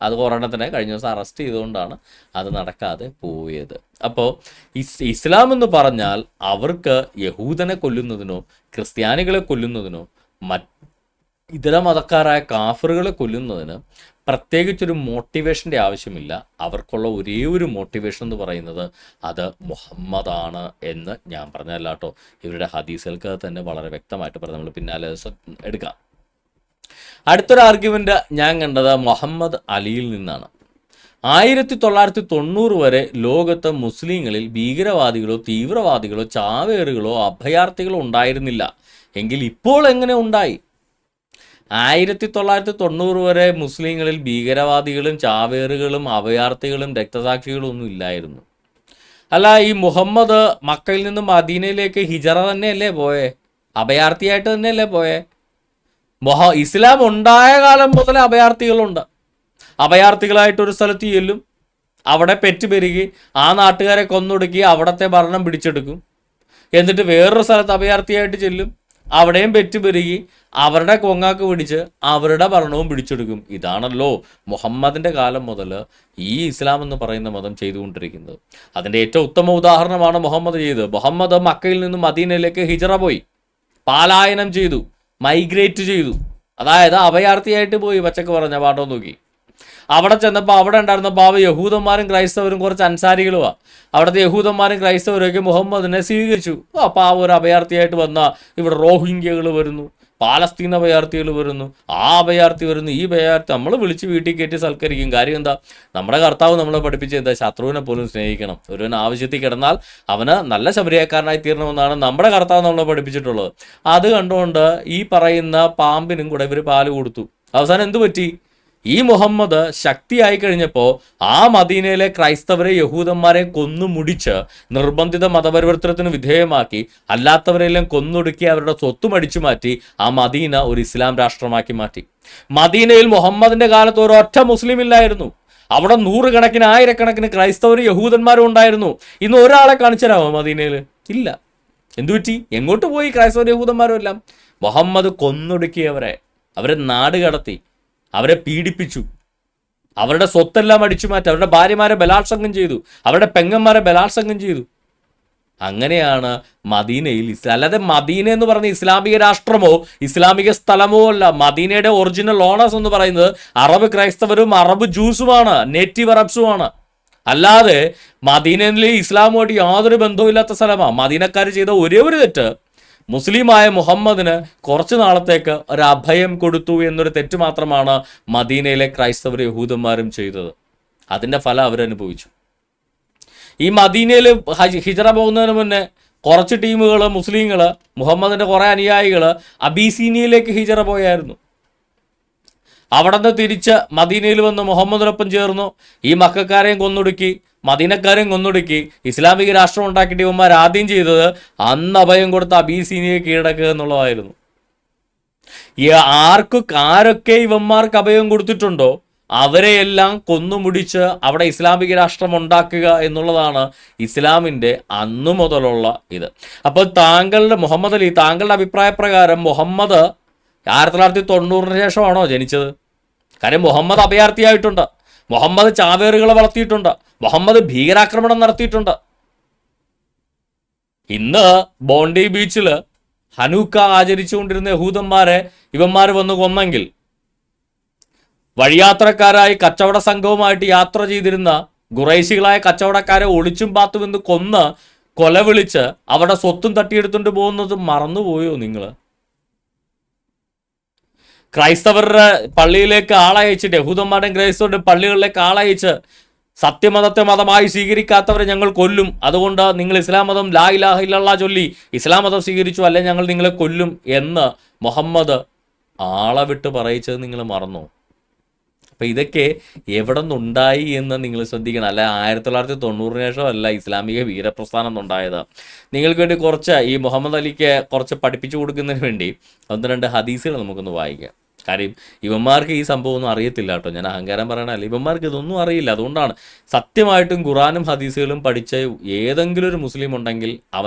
[SPEAKER 1] അത് കൊറോണത്തിനെ കഴിഞ്ഞ ദിവസം അറസ്റ്റ് ചെയ്തുകൊണ്ടാണ് അത് നടക്കാതെ പോയത്. അപ്പോൾ ഇസ്ലാം എന്ന് പറഞ്ഞാൽ അവർക്ക് യഹൂദനെ കൊല്ലുന്നതിനോ ക്രിസ്ത്യാനികളെ കൊല്ലുന്നതിനോ ഇതര മതക്കാരായ കാഫറുകളെ കൊല്ലുന്നതിന് പ്രത്യേകിച്ചൊരു മോട്ടിവേഷൻ്റെ ആവശ്യമില്ല. അവർക്കുള്ള ഒരേ ഒരു മോട്ടിവേഷൻ എന്ന് പറയുന്നത് അത് മുഹമ്മദാണ് എന്ന് ഞാൻ പറഞ്ഞല്ല കേട്ടോ. ഇവരുടെ ഹദീസുകൾക്ക് തന്നെ വളരെ വ്യക്തമായിട്ട് പറഞ്ഞ് നമ്മൾ പിന്നാലെ എടുക്കാം. അടുത്തൊരു ആർഗ്യുമെൻ്റ് ഞാൻ കണ്ടത് മുഹമ്മദ് അലിയിൽ നിന്നാണ്. 1990 വരെ ലോകത്ത് മുസ്ലിങ്ങളിൽ ഭീകരവാദികളോ തീവ്രവാദികളോ ചാവേറുകളോ അഭയാർത്ഥികളോ ഉണ്ടായിരുന്നില്ല എങ്കിൽ ഇപ്പോൾ എങ്ങനെ ഉണ്ടായി? 1990 വരെ മുസ്ലിങ്ങളിൽ ഭീകരവാദികളും ചാവേറുകളും അഭയാർത്ഥികളും രക്തസാക്ഷികളും ഒന്നും ഇല്ലായിരുന്നു. അല്ല, ഈ മുഹമ്മദ് മക്കയിൽ നിന്ന് മദീനയിലേക്ക് ഹിജറ തന്നെയല്ലേ പോയേ? അഭയാർത്ഥിയായിട്ട് തന്നെയല്ലേ പോയേ? ഇസ്ലാം ഉണ്ടായ കാലം മുതൽ അഭയാർത്ഥികളുണ്ട്. അഭയാർത്ഥികളായിട്ടൊരു സ്ഥലത്ത് ചെല്ലും, അവിടെ പെറ്റുപെരുകി ആ നാട്ടുകാരെ കൊന്നൊടുക്കി അവിടത്തെ ഭരണം പിടിച്ചെടുക്കും. എന്നിട്ട് വേറൊരു സ്ഥലത്ത് അഭയാർത്ഥിയായിട്ട് ചെല്ലും, അവിടെയും പെറ്റുപെരുകി അവരുടെ കൊങ്ങാക്ക് പിടിച്ച് അവരുടെ ഭരണവും പിടിച്ചെടുക്കും. ഇതാണല്ലോ മുഹമ്മദിൻ്റെ കാലം മുതൽ ഈ ഇസ്ലാം എന്ന് പറയുന്ന മതം ചെയ്തുകൊണ്ടിരിക്കുന്നത്. അതിൻ്റെ ഏറ്റവും ഉത്തമ ഉദാഹരണമാണ് മുഹമ്മദ് ചെയ്തത്. മുഹമ്മദ് മക്കയിൽ നിന്നും മദീനയിലേക്ക് ഹിജറ പോയി, പാലായനം ചെയ്തു, മൈഗ്രേറ്റ് ചെയ്തു. അതായത് അഭയാർത്ഥിയായിട്ട് പോയി, പച്ചക്ക് പറഞ്ഞ പാട്ടോ നോക്കി. അവിടെ ചെന്നപ്പോൾ അവിടെ ഉണ്ടായിരുന്നപ്പോൾ യഹൂദന്മാരും ക്രൈസ്തവരും കുറച്ച് അൻസാരികളുമാണ്. അവിടുത്തെ യഹൂദന്മാരും ക്രൈസ്തവരൊക്കെ മുഹമ്മദിനെ സ്വീകരിച്ചു. അപ്പോൾ ആ ഒരു അഭയാർത്ഥിയായിട്ട് വന്ന ഇവിടെ റോഹിംഗ്യകൾ വരുന്നു, പാലസ്തീൻ അഭയാർത്ഥികൾ വരുന്നു, ആ അഭയാർത്ഥി വരുന്നു, ഈ അഭയാർത്ഥി നമ്മൾ വിളിച്ച് വീട്ടിൽ കയറ്റി സൽക്കരിക്കും. കാര്യം എന്താ? നമ്മുടെ കർത്താവ് നമ്മളെ പഠിപ്പിച്ച എന്താ? ശത്രുവിനെ പോലും സ്നേഹിക്കണം. ഒരുവൻ ആവശ്യത്തിൽ കിടന്നാൽ അവന് നല്ല ശബരിയാക്കാരനായി തീരണമെന്നാണ് നമ്മുടെ കർത്താവ് നമ്മളെ പഠിപ്പിച്ചിട്ടുള്ളത്. അത് കണ്ടുകൊണ്ട് ഈ പറയുന്ന പാമ്പിനും കൂടെ ഇവർ പാല് കൊടുത്തു. അവസാനം എന്തു പറ്റി? ഈ മുഹമ്മദ് ശക്തിയായി കഴിഞ്ഞപ്പോൾ ആ മദീനയിലെ ക്രൈസ്തവരെ യഹൂദന്മാരെ കൊന്നു മുടിച്ച് നിർബന്ധിത മതപരിവർത്തനത്തിന് വിധേയമാക്കി അല്ലാത്തവരെല്ലാം കൊന്നൊടുക്കി അവരുടെ സ്വത്തും അടിച്ചു മാറ്റി ആ മദീന ഒരു ഇസ്ലാം രാഷ്ട്രമാക്കി മാറ്റി. മദീനയിൽ മുഹമ്മദിന്റെ കാലത്ത് ഒരൊറ്റ മുസ്ലിം ഇല്ലായിരുന്നു. അവിടെ 100 കണക്കിന് 1000 ക്രൈസ്തവരും യഹൂദന്മാരും ഉണ്ടായിരുന്നു. ഇന്ന് ഒരാളെ കാണിച്ചുതരാമോ മദീനയിൽ? ഇല്ല. എന്തുപറ്റി? എങ്ങോട്ട് പോയി ക്രൈസ്തവ യഹൂദന്മാരും എല്ലാം? മുഹമ്മദ് കൊന്നൊടുക്കിയവരെ, അവരെ നാട് കടത്തി, അവരെ പീഡിപ്പിച്ചു, അവരുടെ സ്വത്തെല്ലാം അടിച്ചു മാറ്റി, അവരുടെ ഭാര്യമാരെ ബലാത്സംഗം ചെയ്തു, അവരുടെ പെങ്ങന്മാരെ ബലാത്സംഗം ചെയ്തു. അങ്ങനെയാണ് മദീനയിൽ അല്ലാതെ മദീന എന്ന് പറഞ്ഞ ഇസ്ലാമിക രാഷ്ട്രമോ ഇസ്ലാമിക സ്ഥലമോ അല്ല. മദീനയുടെ ഒറിജിനൽ ഓണേഴ്സ് എന്ന് പറയുന്നത് അറബ് ക്രൈസ്തവരും അറബ് ജൂസുമാണ്, നേറ്റീവ് അറബ്സുമാണ്. അല്ലാതെ മദീനയിൽ ഇസ്ലാമുമായിട്ട് യാതൊരു ബന്ധവുമില്ലാത്ത സ്ഥലമാണ്. മദീനക്കാർ ചെയ്ത ഒരേ ഒരു തെറ്റ് മുസ്ലിമായ മുഹമ്മദിന് കുറച്ച് നാളത്തേക്ക് ഒരു അഭയം കൊടുത്തു എന്നൊരു തെറ്റ് മാത്രമാണ് മദീനയിലെ ക്രൈസ്തവർ യഹൂദന്മാരും ചെയ്തത്. അതിൻ്റെ ഫലം അവരനുഭവിച്ചു. ഈ മദീനയിൽ ഹിജറ പോകുന്നതിന് മുന്നേ കുറച്ച് ടീമുകൾ മുസ്ലിങ്ങൾ, മുഹമ്മദിൻ്റെ കുറേ അനുയായികൾ അബീസീനിയയിലേക്ക് ഹിജറ പോയായിരുന്നു. അവിടെ നിന്ന് തിരിച്ച് മദീനയിൽ വന്ന് മുഹമ്മദിനൊപ്പം ചേർന്നു. ഈ മക്കാരെയും കൊന്നൊടുക്കി, മദീനക്കാരെയും കൊന്നൊടുക്കി ഇസ്ലാമിക രാഷ്ട്രം ഉണ്ടാക്കിയിട്ട് ഇവന്മാർ ആദ്യം ചെയ്തത് അന്ന് അഭയം കൊടുത്ത അബീസീനിയെ കീഴടക്കുക എന്നുള്ളതായിരുന്നു. ആരൊക്കെ ഇവന്മാർക്ക് അഭയം കൊടുത്തിട്ടുണ്ടോ അവരെയെല്ലാം കൊന്നുമുടിച്ച് അവിടെ ഇസ്ലാമിക രാഷ്ട്രം ഉണ്ടാക്കുക എന്നുള്ളതാണ് ഇസ്ലാമിൻ്റെ അന്നു മുതലുള്ള ഇത്. അപ്പോൾ മുഹമ്മദ് അലി, താങ്കളുടെ അഭിപ്രായ പ്രകാരം മുഹമ്മദ് 1990 ശേഷമാണോ ജനിച്ചത്? കാര്യം മുഹമ്മദ് അഭയാർത്ഥിയായിട്ടുണ്ട്, മുഹമ്മദ് ചാവേറുകളെ വളർത്തിയിട്ടുണ്ട്, മുഹമ്മദ് ഭീകരാക്രമണം നടത്തിയിട്ടുണ്ട്. ഇന്ന് ബോണ്ടി ബീച്ചിൽ ഹനൂക്ക ആചരിച്ചുകൊണ്ടിരുന്ന യഹൂദന്മാരെ ഇവന്മാർ വന്ന് കൊന്നെങ്കിൽ, വഴിയാത്രക്കാരായി കച്ചവട സംഘവുമായിട്ട് യാത്ര ചെയ്തിരുന്ന ഖുറൈശികളായ കച്ചവടക്കാരെ ഒളിച്ചും പാത്തുമെന്ന് കൊന്ന് കൊല വിളിച്ച് അവിടെ സ്വത്തും തട്ടിയെടുത്തുകൊണ്ട് പോകുന്നത് മറന്നുപോയോ നിങ്ങൾ? ക്രൈസ്തവരുടെ പള്ളിയിലേക്ക് ആളയച്ചിട്ട്, യഹൂദന്മാരുടെയും ക്രൈസ്തവരുടെ പള്ളികളിലേക്ക് ആളയച്ച് സത്യമതത്തെ മതമായി സ്വീകരിക്കാത്തവരെ ഞങ്ങൾ കൊല്ലും, അതുകൊണ്ട് നിങ്ങൾ ഇസ്ലാം മതം ലാ ഇലാഹ ഇല്ലല്ലാഹ് ചൊല്ലി ഇസ്ലാം മതം സ്വീകരിച്ചു, അല്ലെ ഞങ്ങൾ നിങ്ങളെ കൊല്ലും എന്ന് മുഹമ്മദ് ആളെ വിട്ട് പറയിച്ചത് നിങ്ങൾ മറന്നു? അപ്പം ഇതൊക്കെ എവിടെ നിന്നുണ്ടായി എന്ന് നിങ്ങൾ ശ്രദ്ധിക്കണം. അല്ല 1990 ശേഷമല്ല ഇസ്ലാമിക വീരപ്രസ്ഥാനം ഉണ്ടായത്. നിങ്ങൾക്ക് വേണ്ടി കുറച്ച് ഈ മുഹമ്മദ് അലിക്ക് കുറച്ച് പഠിപ്പിച്ചു കൊടുക്കുന്നതിന് വേണ്ടി 1-2 ഹദീസുകൾ നമുക്കൊന്ന് വായിക്കാം. കാര്യം ഇവന്മാർക്ക് ഈ സംഭവം ഒന്നും അറിയത്തില്ല കേട്ടോ, ഞാൻ അഹങ്കാരം പറയണല്ല, ഇവന്മാർക്ക് ഇതൊന്നും അറിയില്ല. അതുകൊണ്ടാണ് സത്യമായിട്ടും ഖുറാനും ഹദീസുകളും പഠിച്ച ഏതെങ്കിലും ഒരു മുസ്ലിം ഉണ്ടെങ്കിൽ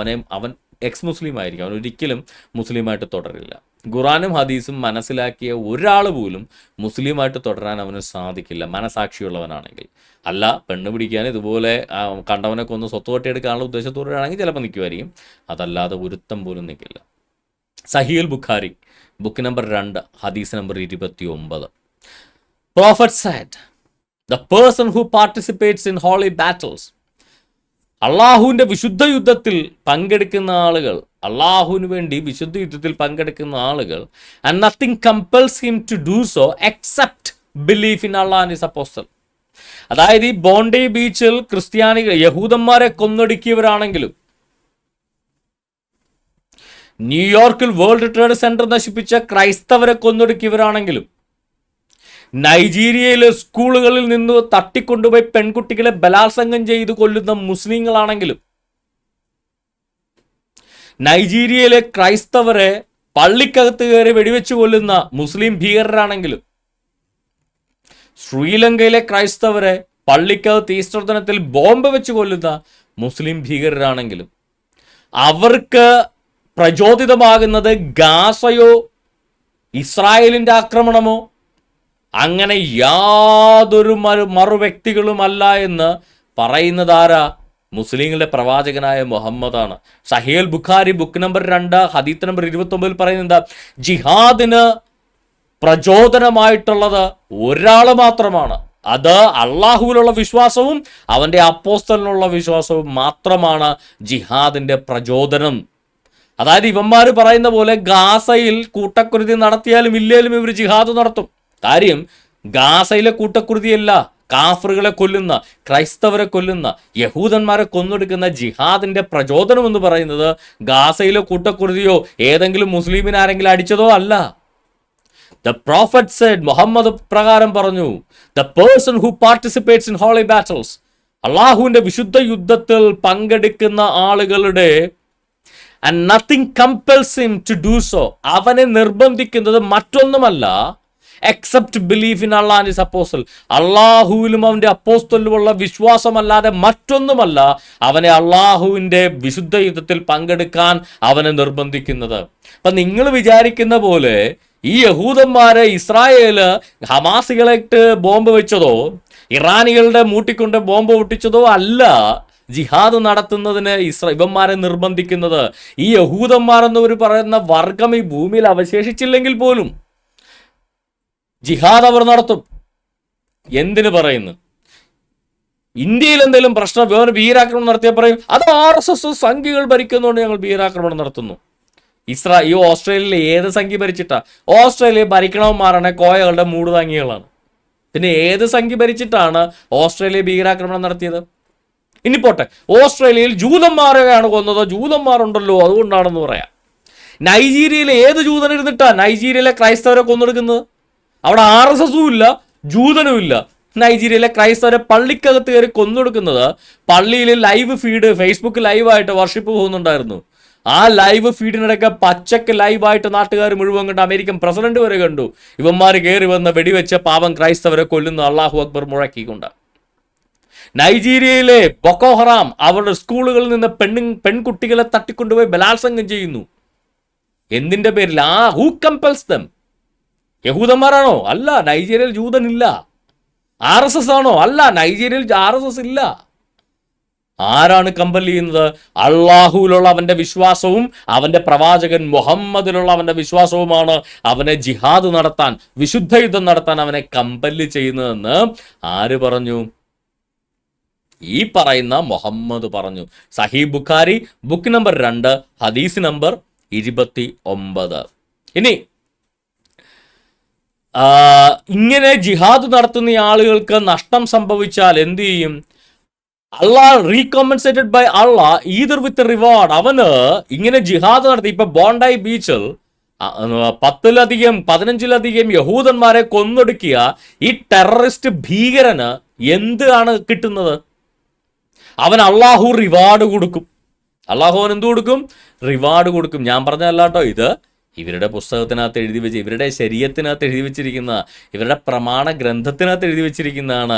[SPEAKER 1] അവൻ എക്സ് മുസ്ലിം ആയിരിക്കും, അവൻ ഒരിക്കലും മുസ്ലിമായിട്ട് തുടരില്ല. ഖുറാനും ഹദീസും മനസ്സിലാക്കിയ ഒരാൾ പോലും മുസ്ലിമായിട്ട് തുടരാൻ അവന് സാധിക്കില്ല, മനസാക്ഷിയുള്ളവനാണെങ്കിൽ. അല്ല പെണ്ണ് പിടിക്കാൻ ഇതുപോലെ കണ്ടവനൊക്കെ ഒന്ന് സ്വത്ത് തട്ടിയെടുക്കാനുള്ള ഉദ്ദേശത്തോടെയാണെങ്കിൽ ചിലപ്പോൾ നിൽക്കുമായിരിക്കും, അതല്ലാതെ ഒരുത്തം പോലും നിൽക്കില്ല. സഹീൽ ബുഖാരി ബുക്ക് നമ്പർ 2 ഹദീസ് number 29. Prophet said, the person who participates in holy battles, അള്ളാഹുവിൻ്റെ വിശുദ്ധ യുദ്ധത്തിൽ പങ്കെടുക്കുന്ന ആളുകൾ, അള്ളാഹുവിന് വേണ്ടി വിശുദ്ധ യുദ്ധത്തിൽ പങ്കെടുക്കുന്ന ആളുകൾ, and nothing compels him to do so except belief in Allah and his apostle. അതായത് ഈ ബോണ്ടി ബീച്ചിൽ യഹൂദന്മാരെ കൊന്നൊടുക്കിയവരാണെങ്കിലും, ന്യൂയോർക്കിൽ വേൾഡ് ട്രേഡ് സെന്റർ നശിപ്പിച്ച ക്രൈസ്തവരെ കൊന്നൊടുക്കിയവരാണെങ്കിലും, നൈജീരിയയിലെ സ്കൂളുകളിൽ നിന്ന് തട്ടിക്കൊണ്ടുപോയി പെൺകുട്ടികളെ ബലാത്സംഗം ചെയ്ത് കൊല്ലുന്ന മുസ്ലിങ്ങളാണെങ്കിലും, നൈജീരിയയിലെ ക്രൈസ്തവരെ പള്ളിക്കകത്ത് കയറി വെടിവെച്ച് കൊല്ലുന്ന മുസ്ലിം ഭീകരരാണെങ്കിലും, ശ്രീലങ്കയിലെ ക്രൈസ്തവരെ പള്ളിക്കകത്ത് ഈസ്റ്റർ ദിനത്തിൽ ബോംബ് വെച്ച് കൊല്ലുന്ന മുസ്ലിം ഭീകരരാണെങ്കിലും, അവർക്ക് പ്രചോദിതമാകുന്നത് ഗാസയോ ഇസ്രായേലിൻ്റെ ആക്രമണമോ അങ്ങനെ യാതൊരു മറുവ്യക്തികളുമല്ല എന്ന് പറയുന്നതാരാ? മുസ്ലിങ്ങളുടെ പ്രവാചകനായ മുഹമ്മദാണ്. സഹീൽ ബുഖാരി ബുക്ക് നമ്പർ 2 ഹദീസ് നമ്പർ 29 പറയുന്നത്, ജിഹാദിന് പ്രചോദനമായിട്ടുള്ളത് ഒരാൾ മാത്രമാണ്, അത് അള്ളാഹുവിലുള്ള വിശ്വാസവും അവൻ്റെ അപ്പോസ്തലനുള്ള വിശ്വാസവും മാത്രമാണ് ജിഹാദിൻ്റെ പ്രചോദനം. അതായത് ഇവന്മാർ പറയുന്ന പോലെ ഗാസയിൽ കൂട്ടക്കുരുതി നടത്തിയാലും ഇല്ലേലും ഇവർ ജിഹാദ് നടത്തും. കാര്യം ഗാസയിലെ കൂട്ടക്കുരുതിയല്ല, കാഫറുകളെ കൊല്ലുന്ന, ക്രൈസ്തവരെ കൊല്ലുന്ന, യഹൂദന്മാരെ കൊന്നൊടുക്കുന്ന ജിഹാദിന്റെ പ്രചോദനം എന്ന് പറയുന്നത് ഗാസയിലെ കൂട്ടക്കുരുതിയോ ഏതെങ്കിലും മുസ്ലിമിനെ ആരെങ്കിലും അടിച്ചതോ അല്ല. The prophet said, മുഹമ്മദ് പ്രകാരം പറഞ്ഞു, the person who participates in holy battles, അള്ളാഹുവിന്റെ വിശുദ്ധ യുദ്ധത്തിൽ പങ്കെടുക്കുന്ന ആളുകളുടെ and nothing compels him to do so, അവനെ നിർബന്ധിക്കുന്നത് മറ്റൊന്നുമല്ല except belief in Allah and his apostle, അള്ളാഹുവിലും അവൻ്റെ അപ്പോസ്തലിലുമുള്ള വിശ്വാസമല്ലാതെ മറ്റൊന്നുമല്ല അവനെ അള്ളാഹുവിൻ്റെ വിശുദ്ധ യുദ്ധത്തിൽ പങ്കെടുക്കാൻ അവനെ നിർബന്ധിക്കുന്നത്. അപ്പം നിങ്ങൾ വിചാരിക്കുന്ന പോലെ ഈ യഹൂദന്മാരെ ഇസ്രായേല് ഹമാസികളായിട്ട് ബോംബ് വെച്ചതോ ഇറാനികളുടെ മൂട്ടിക്കൊണ്ട് ബോംബ് പൊട്ടിച്ചതോ അല്ല ജിഹാദ് നടത്തുന്നതിന് ഇവന്മാരെ നിർബന്ധിക്കുന്നത്. ഈ യഹൂദന്മാരെന്നവർ പറയുന്ന വർഗം ഈ ഭൂമിയിൽ അവശേഷിച്ചില്ലെങ്കിൽ പോലും ജിഹാദ് അവർ നടത്തും. എന്തിനു പറയുന്നു? ഇന്ത്യയിൽ എന്തെങ്കിലും പ്രശ്നം വേറെ ഭീകരാക്രമണം നടത്തിയാൽ പറയും അത് RSS സംഖ്യകൾ ഭരിക്കുന്നതുകൊണ്ട് ഞങ്ങൾ ഭീകരാക്രമണം നടത്തുന്നു. ഈ ഓസ്ട്രേലിയയിലെ ഏത് സംഖ്യ ഭരിച്ചിട്ടാ? ഓസ്ട്രേലിയ ഭരിക്കണവന്മാരാണ് കോയകളുടെ മൂടുതാങ്ങികളാണ്. പിന്നെ ഏത് സംഖ്യ ഭരിച്ചിട്ടാണ് ഓസ്ട്രേലിയ ഭീകരാക്രമണം നടത്തിയത്? ഇനി പോട്ടെ, ഓസ്ട്രേലിയയിൽ ജൂതന്മാരെയാണ് കൊന്നത്, ജൂതന്മാരുണ്ടല്ലോ അതുകൊണ്ടാണെന്ന് പറയാം. നൈജീരിയയിലെ ഏത് ജൂതനിരുന്നിട്ടാ നൈജീരിയയിലെ ക്രൈസ്തവരെ കൊന്നെടുക്കുന്നത്? അവിടെ RSSഉം ഇല്ല, ജൂതനും ഇല്ല. നൈജീരിയയിലെ ക്രൈസ്തവരെ പള്ളിക്കകത്ത് കയറി കൊന്നൊടുക്കുന്നത് പള്ളിയിൽ ലൈവ് ഫീഡ്, ഫേസ്ബുക്ക് ലൈവായിട്ട് വർഷിപ്പ് പോകുന്നുണ്ടായിരുന്നു. ആ ലൈവ് ഫീഡിനിടയ്ക്ക് പച്ചക്ക് ലൈവായിട്ട് നാട്ടുകാർ മുഴുവൻ കണ്ട്, അമേരിക്കൻ പ്രസിഡന്റ് വരെ കണ്ടു. ഇവന്മാർ കയറി വന്ന് വെടിവെച്ച പാവം ക്രൈസ്തവരെ കൊല്ലുന്ന അല്ലാഹു അക്ബർ മുഴക്കിക്കൊണ്ട്. നൈജീരിയയിലെ ബൊക്കോ ഹറാം അവരുടെ സ്കൂളുകളിൽ നിന്ന് പെൺകുട്ടികളെ തട്ടിക്കൊണ്ടുപോയി ബലാത്സംഗം ചെയ്യുന്നു. എന്തിന്റെ പേരിൽ? Who compels them? യഹൂദന്മാരാണോ? അല്ല. നൈജീരിയയിൽ ജൂതനില്ല. RSS ആണോ? അല്ല. നൈജീരിയയിൽ RSS ഇല്ല. ആരാണ് കമ്പൽ ചെയ്യുന്നത്? അള്ളാഹുവിലുള്ള അവന്റെ വിശ്വാസവും അവന്റെ പ്രവാചകൻ മുഹമ്മദിലുള്ള അവന്റെ വിശ്വാസവുമാണ് അവനെ ജിഹാദ് നടത്താൻ, വിശുദ്ധ യുദ്ധം നടത്താൻ അവനെ കമ്പല് ചെയ്യുന്നതെന്ന് ആര് പറഞ്ഞു? ഈ പറയുന്ന മുഹമ്മദ് പറഞ്ഞു. സഹീഹ് ബുഖാരി ബുക്ക് നമ്പർ 2 ഹദീസ് നമ്പർ 29. ഇനി ഇങ്ങനെ ജിഹാദ് നടത്തുന്ന ആളുകൾക്ക് നഷ്ടം സംഭവിച്ചാൽ എന്ത് ചെയ്യും? Allah recompensed by Allah either with reward. അവന് ഇങ്ങനെ ജിഹാദ് നടത്തി, ഇപ്പൊ ബോണ്ടായി ബീച്ചിൽ 15-ലധികം യഹൂദന്മാരെ കൊന്നൊടുക്കിയ ഈ ടെററിസ്റ്റ് ഭീകരന് എന്താണ് കിട്ടുന്നത്? അവൻ അള്ളാഹു റിവാർഡ് കൊടുക്കും. അള്ളാഹു അവൻ എന്ത് കൊടുക്കും? റിവാർഡ് കൊടുക്കും. ഞാൻ പറഞ്ഞതല്ല കേട്ടോ, ഇത് ഇവരുടെ പുസ്തകത്തിനകത്ത് എഴുതി വെച്ച്, ഇവരുടെ ശരീഅത്തിനകത്ത് എഴുതി വെച്ചിരിക്കുന്ന, ഇവരുടെ പ്രമാണ ഗ്രന്ഥത്തിനകത്ത് എഴുതി വെച്ചിരിക്കുന്നതാണ്.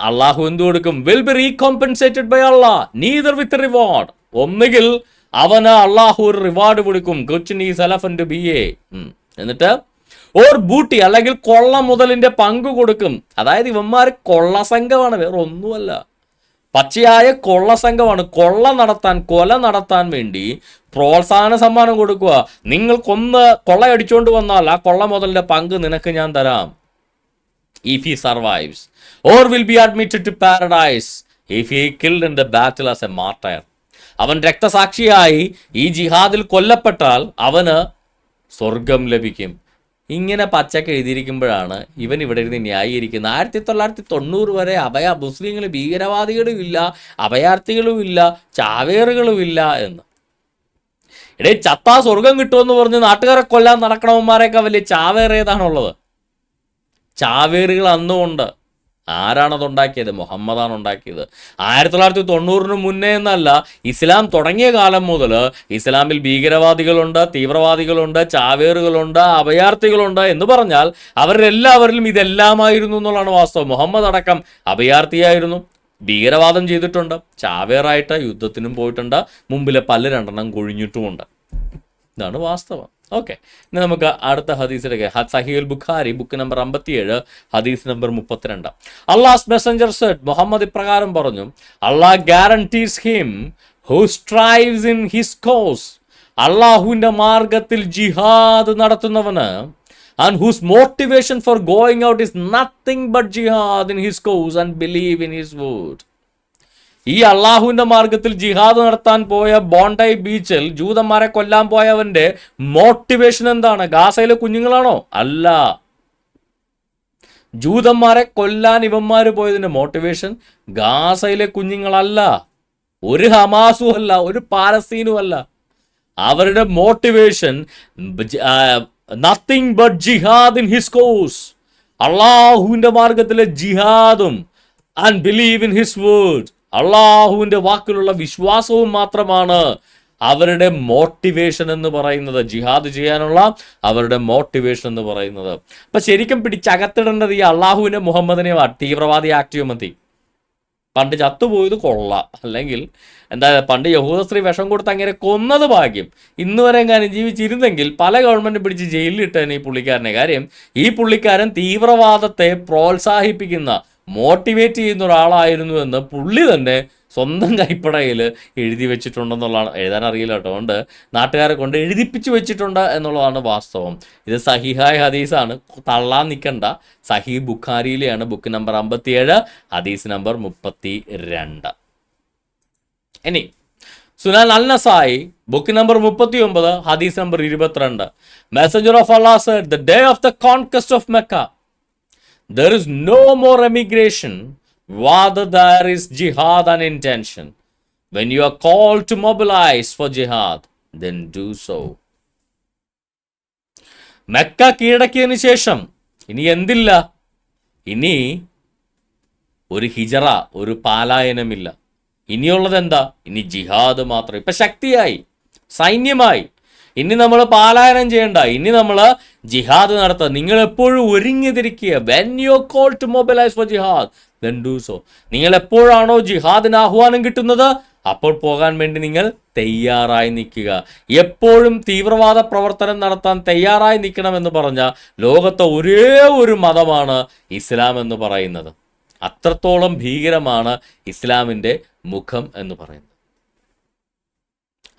[SPEAKER 1] അള്ളാഹു എന്ത് കൊടുക്കും? Will be recompensed by Allah neither with reward. ഒന്നുകിൽ അവന് അള്ളാഹു ഒരു റിവാർഡ് കൊടുക്കും, എന്നിട്ട് ഓർ ബൂട്ടി, അല്ലെങ്കിൽ കൊള്ള മുതലിന്റെ പങ്ക് കൊടുക്കും. അതായത് ഇവന്മാർ കൊള്ള സംഘമാണ്, വേറെ ഒന്നുമല്ല. പച്ചയായ കൊള്ള സംഘമാണ്. കൊല നടത്താൻ വേണ്ടി പ്രോത്സാഹന സമ്മാനം കൊടുക്കുക. നിങ്ങൾ കൊള്ളയടിച്ചുകൊണ്ട് വന്നാൽ ആ കൊള്ള മുതലിന്റെ പങ്ക് നിനക്ക് ഞാൻ തരാം. If he survives or will be admitted to paradise if he killed in the battle as a martyr. അവൻ രക്തസാക്ഷിയായി ഈ ജിഹാദിൽ കൊല്ലപ്പെട്ടാൽ അവന് സ്വർഗം ലഭിക്കും. ഇങ്ങനെ പച്ചക്ക് എഴുതിയിരിക്കുമ്പോഴാണ് ഇവൻ ഇവിടെ ഇരുന്ന് ന്യായീകരിക്കുന്നത്. 1990 വരെ മുസ്ലിങ്ങൾ ഭീകരവാദികളും ഇല്ല, അഭയാർത്ഥികളും ഇല്ല, ചാവേറുകളും ഇല്ല എന്ന്. ചത്താ സ്വർഗം കിട്ടുമെന്ന് പറഞ്ഞ് നാട്ടുകാരെ കൊല്ലാൻ നടക്കണവന്മാരെയൊക്കെ വലിയ ചാവേർ ഏതാണുള്ളത്? ചാവേറുകൾ അന്നുമുണ്ട്. ആരാണത് ഉണ്ടാക്കിയത്? മുഹമ്മദാണ് ഉണ്ടാക്കിയത്. 1990 മുന്നേ എന്നല്ല, ഇസ്ലാം തുടങ്ങിയ കാലം മുതൽ ഇസ്ലാമിൽ ഭീകരവാദികളുണ്ട്, തീവ്രവാദികളുണ്ട്, ചാവേറുകളുണ്ട്, അഭയാർത്ഥികളുണ്ട് എന്ന് പറഞ്ഞാൽ അവരെല്ലാവരിലും ഇതെല്ലാമായിരുന്നു എന്നുള്ളതാണ് വാസ്തവം. മുഹമ്മദ് അടക്കം അഭയാർത്ഥിയായിരുന്നു, ഭീകരവാദം ചെയ്തിട്ടുണ്ട്, ചാവേറായിട്ട് യുദ്ധത്തിനും പോയിട്ടുണ്ട്, മുമ്പിലെ പല്ല് 2 കൊഴിഞ്ഞിട്ടുമുണ്ട്. ഇതാണ് വാസ്തവം. ഓക്കെ, ഇനി നമുക്ക് അടുത്ത ഹദീസിലേക്ക്. സഹീഹുൽ Bukhari book number 57 hadith number 32. Allah's messenger said, Muhammad ഇപ്രകാരം പറഞ്ഞു, Allah guarantees him who strives in his cause. അള്ളാഹുവിന്റെ മാർഗത്തിൽ ജിഹാദ് നടത്തുന്നവന്, and whose motivation for going out is nothing but jihad in his cause and believe in his word. ഈ അള്ളാഹുവിന്റെ മാർഗത്തിൽ ജിഹാദ് നടത്താൻ പോയ ബോണ്ടായി ബീച്ചിൽ ജൂതന്മാരെ കൊല്ലാൻ പോയവന്റെ മോട്ടിവേഷൻ എന്താണ്? ഗാസയിലെ കുഞ്ഞുങ്ങളാണോ? അല്ല. ജൂതന്മാരെ കൊല്ലാൻ ഇവന്മാര് പോയതിന്റെ മോട്ടിവേഷൻ ഗാസയിലെ കുഞ്ഞുങ്ങളല്ല, ഒരു ഹമാസും അല്ല, ഒരു പാലസ്തീനും അല്ല. അവരുടെ motivation nothing but jihad in his cause. അള്ളാഹുവിന്റെ മാർഗത്തിലെ ജിഹാദും and believe in his word, അള്ളാഹുവിന്റെ വാക്കിലുള്ള വിശ്വാസവും മാത്രമാണ് അവരുടെ മോട്ടിവേഷൻ എന്ന് പറയുന്നത്, ജിഹാദ് ചെയ്യാനുള്ള അവരുടെ മോട്ടിവേഷൻ എന്ന് പറയുന്നത്. അപ്പൊ ശരിക്കും പിടിച്ചകത്തിടേണ്ടത് ഈ അള്ളാഹുവിനെ മുഹമ്മദിനെ തീവ്രവാദി ആക്ട് മതി. പണ്ട് ചത്തുപോയത് കൊള്ളാം, അല്ലെങ്കിൽ പണ്ട് യഹൂദ സ്ത്രീ വിഷം കൊടുത്ത് അങ്ങനെ കൊന്നത് ഭാഗ്യം. ഇന്ന് വരെ എങ്ങാനും ജീവിച്ചിരുന്നെങ്കിൽ പല ഗവൺമെന്റ് പിടിച്ച് ജയിലിലിട്ടേനെ ഈ പുള്ളിക്കാരനെ. കാര്യം ഈ പുള്ളിക്കാരൻ തീവ്രവാദത്തെ പ്രോത്സാഹിപ്പിക്കുന്ന, മോട്ടിവേറ്റ് ചെയ്യുന്ന ഒരാളായിരുന്നു എന്ന് പുള്ളി തന്നെ സ്വന്തം കൈപ്പടയിൽ എഴുതി വെച്ചിട്ടുണ്ടെന്നുള്ളതാണ്. എഴുതാൻ അറിയില്ല കേട്ടോ, അതുകൊണ്ട് നാട്ടുകാരെ കൊണ്ട് എഴുതിപ്പിച്ച് വെച്ചിട്ടുണ്ട് എന്നുള്ളതാണ് വാസ്തവം. ഇത് സഹിഹായ ഹദീസാണ്, തള്ളാൻ നിൽക്കണ്ട. സഹീഹ് ബുഖാരിയിലെയാണ്, ബുക്ക് നമ്പർ 57 ഹദീസ് നമ്പർ 32. ഇനി Sunan al Nasai book number 39 ഹദീസ് number 22. Messenger of Allah said, the day of the conquest of Mecca there is no more emigration, rather there is jihad and intention. When you are called to mobilize for jihad, then do so. Mecca കീഴടക്കിയതിന് ശേഷം ഇനി എന്തില്ല? ഇനി ഒരു ഹിജറ, ഒരു പാലായനമില്ല. ഇനിയുള്ളത് എന്താ? ഇനി ജിഹാദ് മാത്രം. ഇപ്പൊ ശക്തിയായി, സൈന്യമായി. ഇനി നമ്മൾ പാലായനം ചെയ്യണ്ട, ഇനി നമ്മൾ ജിഹാദ് നടത്തുക. നിങ്ങൾ എപ്പോഴും ഒരുങ്ങിതിരിക്കുക. When you call to mobilise for jihad then do so. നിങ്ങൾ എപ്പോഴാണോ ജിഹാദിന് ആഹ്വാനം കിട്ടുന്നത് അപ്പോൾ പോകാൻ വേണ്ടി നിങ്ങൾ തയ്യാറായി നിൽക്കുക. എപ്പോഴും തീവ്രവാദ പ്രവർത്തനം നടത്താൻ തയ്യാറായി നിൽക്കണമെന്ന് പറഞ്ഞ ലോകത്തെ ഒരേ ഒരു മതമാണ് ഇസ്ലാം എന്ന് പറയുന്നത്. അത്രത്തോളം ഭീകരമാണ് ഇസ്ലാമിൻ്റെ മുഖം എന്ന് പറയുന്നത്.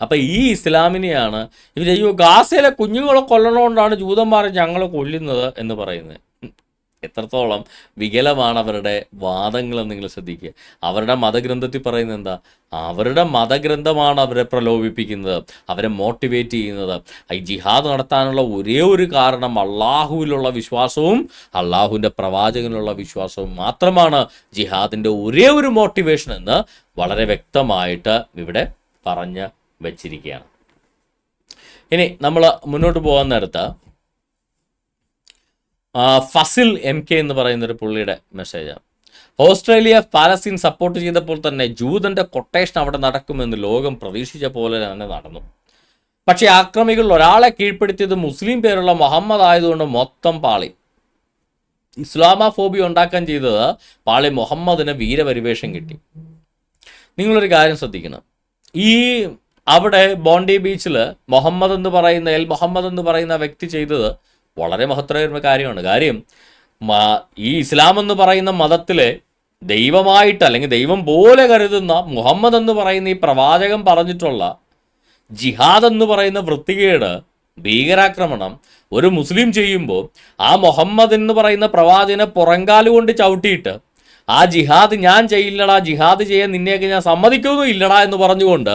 [SPEAKER 1] അപ്പം ഈ ഇസ്ലാമിനെയാണ് ഇവർ അയ്യോ ഗാസയിലെ കുഞ്ഞുങ്ങളെ കൊല്ലണോണ്ടാണ് ജൂതന്മാരെ ഞങ്ങൾ കൊല്ലുന്നത് എന്ന് പറയുന്നത്. എത്രത്തോളം വികലമാണ് അവരുടെ വാദങ്ങളെന്ന് നിങ്ങൾ ശ്രദ്ധിക്കുക. അവരുടെ മതഗ്രന്ഥത്തിൽ പറയുന്നത് എന്താ? അവരുടെ മതഗ്രന്ഥമാണ് അവരെ പ്രലോഭിപ്പിക്കുന്നത്, അവരെ മോട്ടിവേറ്റ് ചെയ്യുന്നത്. ഈ ജിഹാദ് നടത്താനുള്ള ഒരേ ഒരു കാരണം അള്ളാഹുവിലുള്ള വിശ്വാസവും അള്ളാഹുവിൻ്റെ പ്രവാചകനുള്ള വിശ്വാസവും മാത്രമാണ് ജിഹാദിൻ്റെ ഒരേ ഒരു മോട്ടിവേഷൻ എന്ന് വളരെ വ്യക്തമായിട്ട് ഇവിടെ പറഞ്ഞ് വെച്ചിരിക്കുകയാണ്. ഇനി നമ്മൾ മുന്നോട്ട് പോകാൻ നേരത്ത് ഫസിൽ MK എന്ന് പറയുന്നൊരു പുള്ളിയുടെ മെസ്സേജാണ്. ഓസ്ട്രേലിയ പാലസ്തീൻ സപ്പോർട്ട് ചെയ്തപ്പോൾ തന്നെ ജൂതൻ്റെ കൊട്ടേഷൻ അവിടെ നടക്കുമെന്ന് ലോകം പ്രതീക്ഷിച്ച പോലെ തന്നെ നടന്നു. പക്ഷേ ആക്രമികളിൽ ഒരാളെ കീഴ്പ്പെടുത്തിയത് മുസ്ലിം പേരുള്ള മുഹമ്മദ് ആയതുകൊണ്ട് മൊത്തം പാളി. ഇസ്ലാമോഫോബിയ ഉണ്ടാക്കാൻ ചെയ്തത് പാളി. മുഹമ്മദിന് വീരപരിവേഷം കിട്ടി. നിങ്ങളൊരു കാര്യം ശ്രദ്ധിക്കണം. ഈ അവിടെ ബോണ്ടി ബീച്ചിൽ മുഹമ്മദ് എന്ന് പറയുന്ന വ്യക്തി ചെയ്തത് വളരെ മഹത്തരമായ കാര്യമാണ്. കാര്യം ഈ ഇസ്ലാം എന്ന് പറയുന്ന മതത്തിലെ ദൈവമായിട്ട് അല്ലെങ്കിൽ ദൈവം പോലെ കരുതുന്ന മുഹമ്മദ് എന്ന് പറയുന്ന ഈ പ്രവാചകൻ പറഞ്ഞിട്ടുള്ള ജിഹാദ് എന്ന് പറയുന്ന വൃത്തികേട്, ഭീകരാക്രമണം ഒരു മുസ്ലിം ചെയ്യുമ്പോൾ ആ മുഹമ്മദ് എന്ന് പറയുന്ന പ്രവാചകനെ പുറങ്കാലുകൊണ്ട് ചവിട്ടിയിട്ട് ആ ജിഹാദ് ഞാൻ ചെയ്യില്ലടാ, ജിഹാദ് ചെയ്യാൻ നിന്നെയൊക്കെ ഞാൻ സമ്മതിക്കുന്നു ഇല്ലടാ എന്ന് പറഞ്ഞുകൊണ്ട്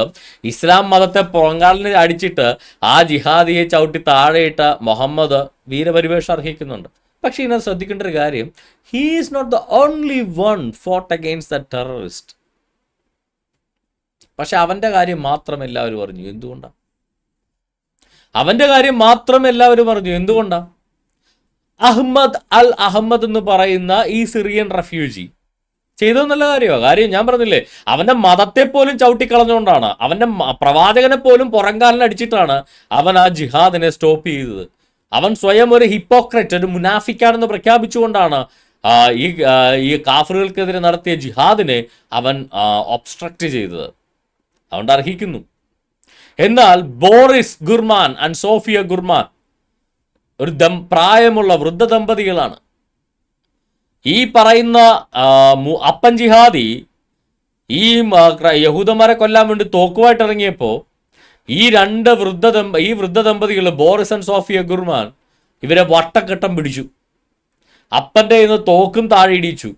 [SPEAKER 1] ഇസ്ലാം മതത്തെ പുറങ്കാലിന് അടിച്ചിട്ട് ആ ജിഹാദിയെ ചവിട്ടി താഴെയിട്ട മുഹമ്മദ് വീരപരിവേഷം അർഹിക്കുന്നുണ്ട്. പക്ഷേ ഇതിനകത്ത് ശ്രദ്ധിക്കേണ്ട ഒരു കാര്യം, he is not the only one fought against the terrorist. പക്ഷെ അവൻ്റെ കാര്യം മാത്രം എല്ലാവരും പറഞ്ഞു. എന്തുകൊണ്ടാണ്? അവൻ്റെ കാര്യം മാത്രം എല്ലാവരും പറഞ്ഞു. എന്തുകൊണ്ടാണ്? അഹ്മദ് അൽ അഹമ്മദ് എന്ന് പറയുന്ന ഈ സിറിയൻ റെഫ്യൂജി ചെയ്തത് നല്ല കാര്യമാണ്. കാര്യം ഞാൻ പറഞ്ഞില്ലേ, അവൻ്റെ മതത്തെ പോലും ചവിട്ടിക്കളഞ്ഞുകൊണ്ടാണ്, അവൻ്റെ പ്രവാചകനെ പോലും പുറംകാലിനടിച്ചിട്ടാണ് അവൻ ആ ജിഹാദിനെ സ്റ്റോപ്പ് ചെയ്തത്. അവൻ സ്വയം ഒരു ഹിപ്പോക്രറ്റ്, ഒരു മുനാഫിക്കാണെന്ന് പ്രഖ്യാപിച്ചുകൊണ്ടാണ് ഈ കാഫറുകൾക്കെതിരെ നടത്തിയ ജിഹാദിനെ അവൻ ഒബ്സ്ട്രക്റ്റ് ചെയ്തത്. അതുകൊണ്ട് അർഹിക്കുന്നു. എന്നാൽ Boris Gurman and Sofia Gurman ഒരു പ്രായമുള്ള വൃദ്ധ ദമ്പതികളാണ്. ഈ പറയുന്ന അപ്പൻ ജിഹാദി ഈ യഹൂദന്മാരെ കൊല്ലാൻ വേണ്ടി തോക്കുമായിട്ട് ഇറങ്ങിയപ്പോൾ ഈ വൃദ്ധ ദമ്പതികൾ ബോറിസ് ആൻഡ് സോഫിയ ഗുർമാൻ ഇവരെ വട്ടക്കെട്ടം പിടിച്ചു. അപ്പൻ്റെ ഇന്ന് തോക്കും താഴെ ഇടിച്ചു.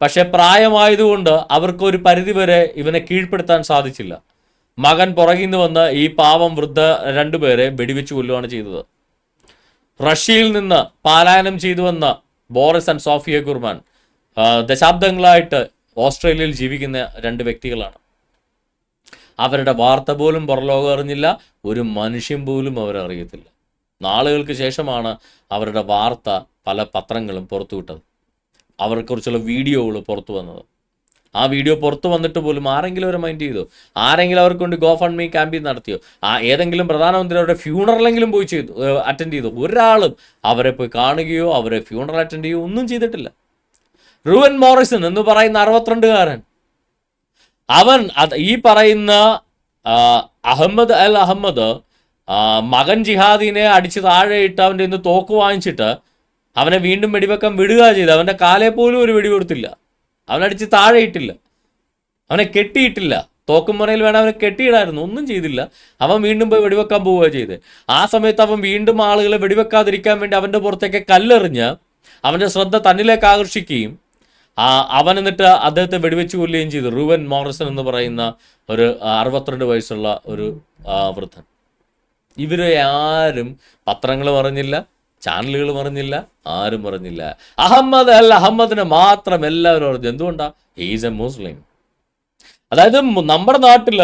[SPEAKER 1] പക്ഷെ പ്രായമായതുകൊണ്ട് അവർക്ക് ഒരു പരിധിവരെ ഇവനെ കീഴ്പ്പെടുത്താൻ സാധിച്ചില്ല. മകൻ പുറകിൽ നിന്ന് വന്ന് ഈ പാവം വൃദ്ധ രണ്ടുപേരെ വെടിവെച്ച് കൊല്ലുകയാണ് ചെയ്തത്. റഷ്യയിൽ നിന്ന് പലായനം ചെയ്തു വന്ന ബോറിസ് ആൻഡ് സോഫിയ ഗുർമാൻ ദശാബ്ദങ്ങളായിട്ട് ഓസ്ട്രേലിയയിൽ ജീവിക്കുന്ന രണ്ട് വ്യക്തികളാണ്. അവരുടെ വാർത്ത പോലും പുറലോകം അറിഞ്ഞില്ല, ഒരു മനുഷ്യൻ പോലും അവരറിയത്തില്ല. നാളുകൾക്ക് ശേഷമാണ് അവരുടെ വാർത്ത പല പത്രങ്ങളും പുറത്തുവിട്ടത്. അവരെക്കുറിച്ചുള്ള വീഡിയോകൾ പുറത്തു വന്നത്. ആ വീഡിയോ പുറത്തു വന്നിട്ട് പോലും ആരെങ്കിലും അവരെ മൈൻഡ് ചെയ്തോ? ആരെങ്കിലും അവർക്ക് കൊണ്ട് ഗോ ഫണ്ട് മീ ക്യാമ്പയിൻ നടത്തിയോ? ഏതെങ്കിലും പ്രധാനമന്ത്രി അവരുടെ ഫ്യൂണറലെങ്കിലും പോയി അറ്റൻഡ് ചെയ്തു? ഒരാളും അവരെ പോയി കാണുകയോ അവരെ ഫ്യൂണറൽ അറ്റൻഡ് ചെയ്യുകയോ ഒന്നും ചെയ്തിട്ടില്ല. റൂവൻ മോറിസൺ എന്ന് പറയുന്ന 62-കാരൻ, അവൻ ഈ പറയുന്ന അഹമ്മദ് അൽ അഹമ്മദ് മകൻ ജിഹാദിനെ അടിച്ച് താഴെയിട്ട് അവൻ്റെ ഇന്ന് തോക്ക് വാങ്ങിച്ചിട്ട് അവനെ വീണ്ടും വെടിവെക്കാൻ വിടുക ചെയ്ത്. അവൻ്റെ കാലേ പോലും ഒരു വെടി കൊടുത്തില്ല, അവനടിച്ച് താഴെയിട്ടില്ല, അവനെ കെട്ടിയിട്ടില്ല. തോക്കും മുനയിൽ വേണം അവനെ കെട്ടിയിടായിരുന്നു, ഒന്നും ചെയ്തില്ല. അവൻ വീണ്ടും പോയി വെടിവെക്കാൻ പോവുക ചെയ്ത്. ആ സമയത്ത് അവൻ വീണ്ടും ആളുകളെ വെടിവെക്കാതിരിക്കാൻ വേണ്ടി അവൻ്റെ പുറത്തേക്ക് കല്ലെറിഞ്ഞ് അവൻ്റെ ശ്രദ്ധ തന്നിലേക്ക് ആകർഷിക്കുകയും അവൻ എന്നിട്ട് അദ്ദേഹത്തെ വെടിവെച്ച് കൊല്ലുകയും ചെയ്തു. റൂവൻ മോറിസൺ എന്ന് പറയുന്ന ഒരു 62 വയസ്സുള്ള ഒരു വൃദ്ധൻ. ഇവരെ ആരും പത്രങ്ങൾ പറഞ്ഞില്ല, ചാനലുകൾ പറഞ്ഞില്ല, ആരും പറഞ്ഞില്ല. അഹമ്മദ് അൽ അഹമ്മദിനെ മാത്രം എല്ലാവരും പറഞ്ഞു. എന്തുകൊണ്ടാണ്? He's a Muslim. അതായത് നമ്മുടെ നാട്ടിൽ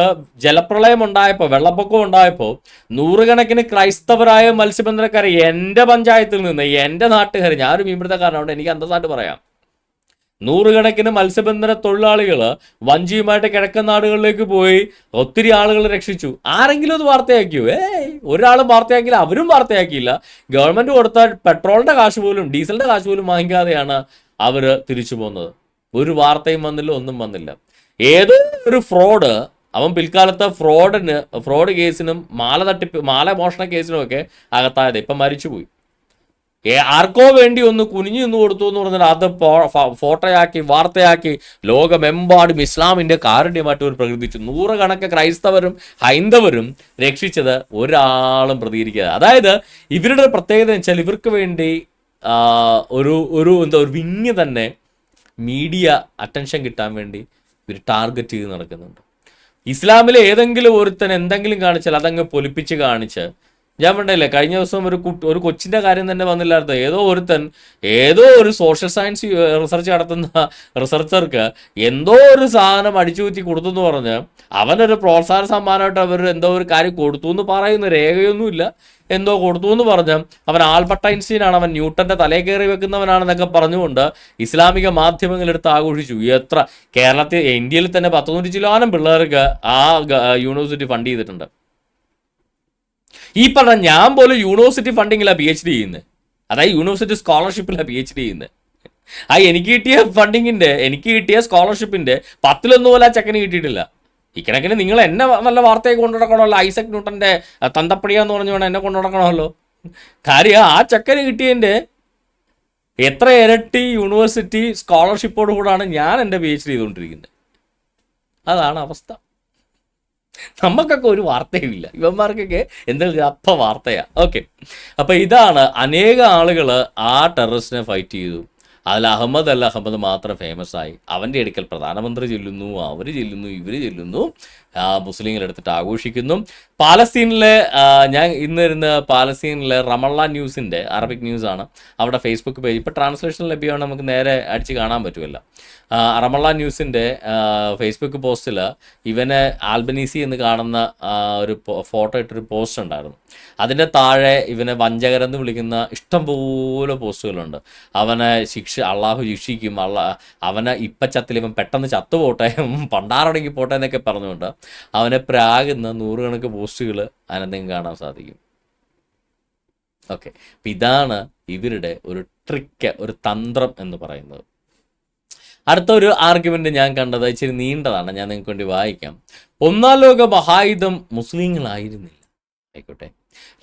[SPEAKER 1] ജലപ്രളയം ഉണ്ടായപ്പോൾ, വെള്ളപ്പൊക്കം ഉണ്ടായപ്പോൾ നൂറുകണക്കിന് ക്രൈസ്തവരായ മത്സ്യബന്ധനക്കാരെ എൻ്റെ പഞ്ചായത്തിൽ നിന്ന്, എൻ്റെ നാട്ടുകാർ, ഞാനൊരു മീൻപിടുത്തക്കാരനാണ്, എനിക്ക് അന്തസ്സായിട്ട് പറയാം, നൂറുകണക്കിന് മത്സ്യബന്ധന തൊഴിലാളികൾ വഞ്ചിയുമായിട്ട് കിഴക്കൻ നാടുകളിലേക്ക് പോയി ഒത്തിരി ആളുകൾ രക്ഷിച്ചു. ആരെങ്കിലും അത് വാർത്തയാക്കിയോ? ഒരാളും വാർത്തയാക്കിയില്ല, അവരും വാർത്തയാക്കിയില്ല. ഗവൺമെൻറ് കൊടുത്ത പെട്രോളിൻ്റെ കാശ് പോലും ഡീസലിൻ്റെ കാശ് പോലും വാങ്ങിക്കാതെയാണ് അവർ തിരിച്ചു പോകുന്നത്. ഒരു വാർത്തയും വന്നില്ല, ഒന്നും വന്നില്ല. ഏതോ ഒരു ഫ്രോഡ്, അവൻ പിൽക്കാലത്ത് ഫ്രോഡ് കേസിനും മാല മോഷണ കേസിനും ഒക്കെ അകത്തായത്, ഇപ്പം മരിച്ചുപോയി. ആർക്കോ വേണ്ടി ഒന്ന് കുനിഞ്ഞു നിന്ന് കൊടുത്തു എന്ന് പറഞ്ഞാൽ അത് ഫോട്ടോയാക്കി വാർത്തയാക്കി ലോകമെമ്പാടും ഇസ്ലാമിൻ്റെ കാരുണ്യമായിട്ട് ഒരു പ്രകടിപ്പിച്ചു. നൂറുകണക്ക് ക്രൈസ്തവരും ഹൈന്ദവരും രക്ഷിച്ചത് ഒരാളും പ്രതികരിക്കുക. അതായത് ഇവരുടെ പ്രത്യേകത എന്ന് വെച്ചാൽ ഇവർക്ക് വേണ്ടി ഒരു വിങ് തന്നെ മീഡിയ അറ്റൻഷൻ കിട്ടാൻ വേണ്ടി ഇവർ ടാർഗറ്റ് ചെയ്ത് നടക്കുന്നുണ്ട്. ഇസ്ലാമിലെ ഏതെങ്കിലും ഒരുത്തൻ എന്തെങ്കിലും കാണിച്ചാൽ അതങ്ങ് പൊലിപ്പിച്ച് കാണിച്ച്, ഞാൻ പറഞ്ഞില്ലേ കഴിഞ്ഞ ദിവസം ഒരു കൊച്ചിൻ്റെ കാര്യം തന്നെ വന്നില്ലായിരുന്നു. ഏതോ ഒരു സോഷ്യൽ സയൻസ് റിസർച്ച് നടത്തുന്ന റിസർച്ചർക്ക് എന്തോ ഒരു സാധനം അടിച്ചുകുത്തി കൊടുത്തു എന്ന് പറഞ്ഞ് അവനൊരു പ്രോത്സാഹന സമ്മാനമായിട്ട് അവർ എന്തോ ഒരു കാര്യം കൊടുത്തു എന്ന് പറയുന്ന രേഖയൊന്നുമില്ല. എന്തോ കൊടുത്തു എന്ന് പറഞ്ഞ് അവൻ ആൽബർട്ട് ഐൻസ്റ്റീനാണ്, അവൻ ന്യൂട്ടൻ്റെ തലയിൽ കയറി വെക്കുന്നവനാണെന്നൊക്കെ പറഞ്ഞുകൊണ്ട് ഇസ്ലാമിക മാധ്യമങ്ങളെടുത്ത് ആഘോഷിച്ചു. ഇന്ത്യയിൽ തന്നെ 100 ചില്ലോനം പിള്ളേർക്ക് ആ യൂണിവേഴ്സിറ്റി ഫണ്ട് ചെയ്തിട്ടുണ്ട്. ഈ പറഞ്ഞ ഞാൻ പോലും യൂണിവേഴ്സിറ്റി ഫണ്ടിങ്ങിലാണ് PhD ചെയ്യുന്നത്, അതായത് യൂണിവേഴ്സിറ്റി സ്കോളർഷിപ്പിലാണ് PhD ചെയ്യുന്നത്. എനിക്ക് കിട്ടിയ സ്കോളർഷിപ്പിൻ്റെ 10 പോലും ആ ചെക്കന് കിട്ടിയിട്ടില്ല. ഇക്കണക്കിന് നിങ്ങൾ എന്നെ നല്ല വാർത്തയൊക്കെ കൊണ്ടു നടക്കണമല്ലോ, ഐസക് ന്യൂട്ടൻ്റെ തന്തപ്പടിയാന്ന് പറഞ്ഞു വേണം എന്നെ കൊണ്ടു നടക്കണമല്ലോ. കാര്യം ആ ചെക്കന് കിട്ടിയതിൻ്റെ എത്ര ഇരട്ടി യൂണിവേഴ്സിറ്റി സ്കോളർഷിപ്പോട് കൂടാണ് ഞാൻ എൻ്റെ PhD ചെയ്തുകൊണ്ടിരിക്കുന്നത്. അതാണ് അവസ്ഥ. നമുക്കൊക്കെ ഒരു വാർത്തയുമില്ല, ഇവന്മാർക്കൊക്കെ എന്തെങ്കിലും അപ്പ വാർത്തയാണ്. ഓക്കെ, അപ്പോൾ ഇതാണ് അനേക ആളുകൾ ആ ടെററിസ്റ്റിനെ ഫൈറ്റ് ചെയ്തു. അതിൽ അഹമ്മദ് മാത്രം ഫേമസ് ആയി. അവൻ്റെ അടുക്കൽ പ്രധാനമന്ത്രി ചെല്ലുന്നു, അവർ ചെല്ലുന്നു, ഇവർ ചെല്ലുന്നു, മുസ്ലിങ്ങളെടുത്തിട്ട് ആഘോഷിക്കുന്നു. പാലസ്തീനിലെ ഞാൻ ഇന്നിരുന്ന് പാലസ്തീനിലെ റമള്ള ന്യൂസിൻ്റെ അറബിക് ന്യൂസാണ്, അവിടെ ഫേസ്ബുക്ക് പേജ് ഇപ്പോൾ ട്രാൻസ്ലേഷൻ ലഭ്യമാണ്, നമുക്ക് നേരെ അടിച്ച് കാണാൻ പറ്റുമല്ലോ. റമള്ള ന്യൂസിൻ്റെ ഫേസ്ബുക്ക് പോസ്റ്റിൽ ഇവനെ ആൽബനീസി എന്ന് കാണുന്ന ഒരു ഫോട്ടോ ഇട്ടൊരു പോസ്റ്റ് ഉണ്ടായിരുന്നു. അതിൻ്റെ താഴെ ഇവനെ വഞ്ചകരെന്ന് വിളിക്കുന്ന ഇഷ്ടംപോലെ പോസ്റ്റുകളുണ്ട്. അവനെ അള്ളാഹു ശിക്ഷിക്കും, അവനെ ഇപ്പം ചത്തിൽ ഇവൻ പെട്ടെന്ന് ചത്തുപോട്ടെ, പണ്ടാറടങ്ങി പോട്ടെ എന്നൊക്കെ പറഞ്ഞുകൊണ്ട് അവനെ പ്രാകുന്ന നൂറുകണക്ക് പോസ്റ്റുകൾ അതിനെന്തെങ്കിലും കാണാൻ സാധിക്കും. ഓക്കെ, അപ്പം ഇതാണ് ഇവരുടെ ഒരു ട്രിക്ക്, ഒരു തന്ത്രം എന്ന് പറയുന്നത്. അടുത്ത ഒരു ആർഗ്യുമെൻ്റ് ഞാൻ കണ്ടത് ഇച്ചിരി നീണ്ടതാണ്, ഞാൻ നിങ്ങൾക്ക് വേണ്ടി വായിക്കാം. 1-ാം ലോക മഹായുദ്ധം മുസ്ലിങ്ങളായിരുന്നില്ല, ആയിക്കോട്ടെ.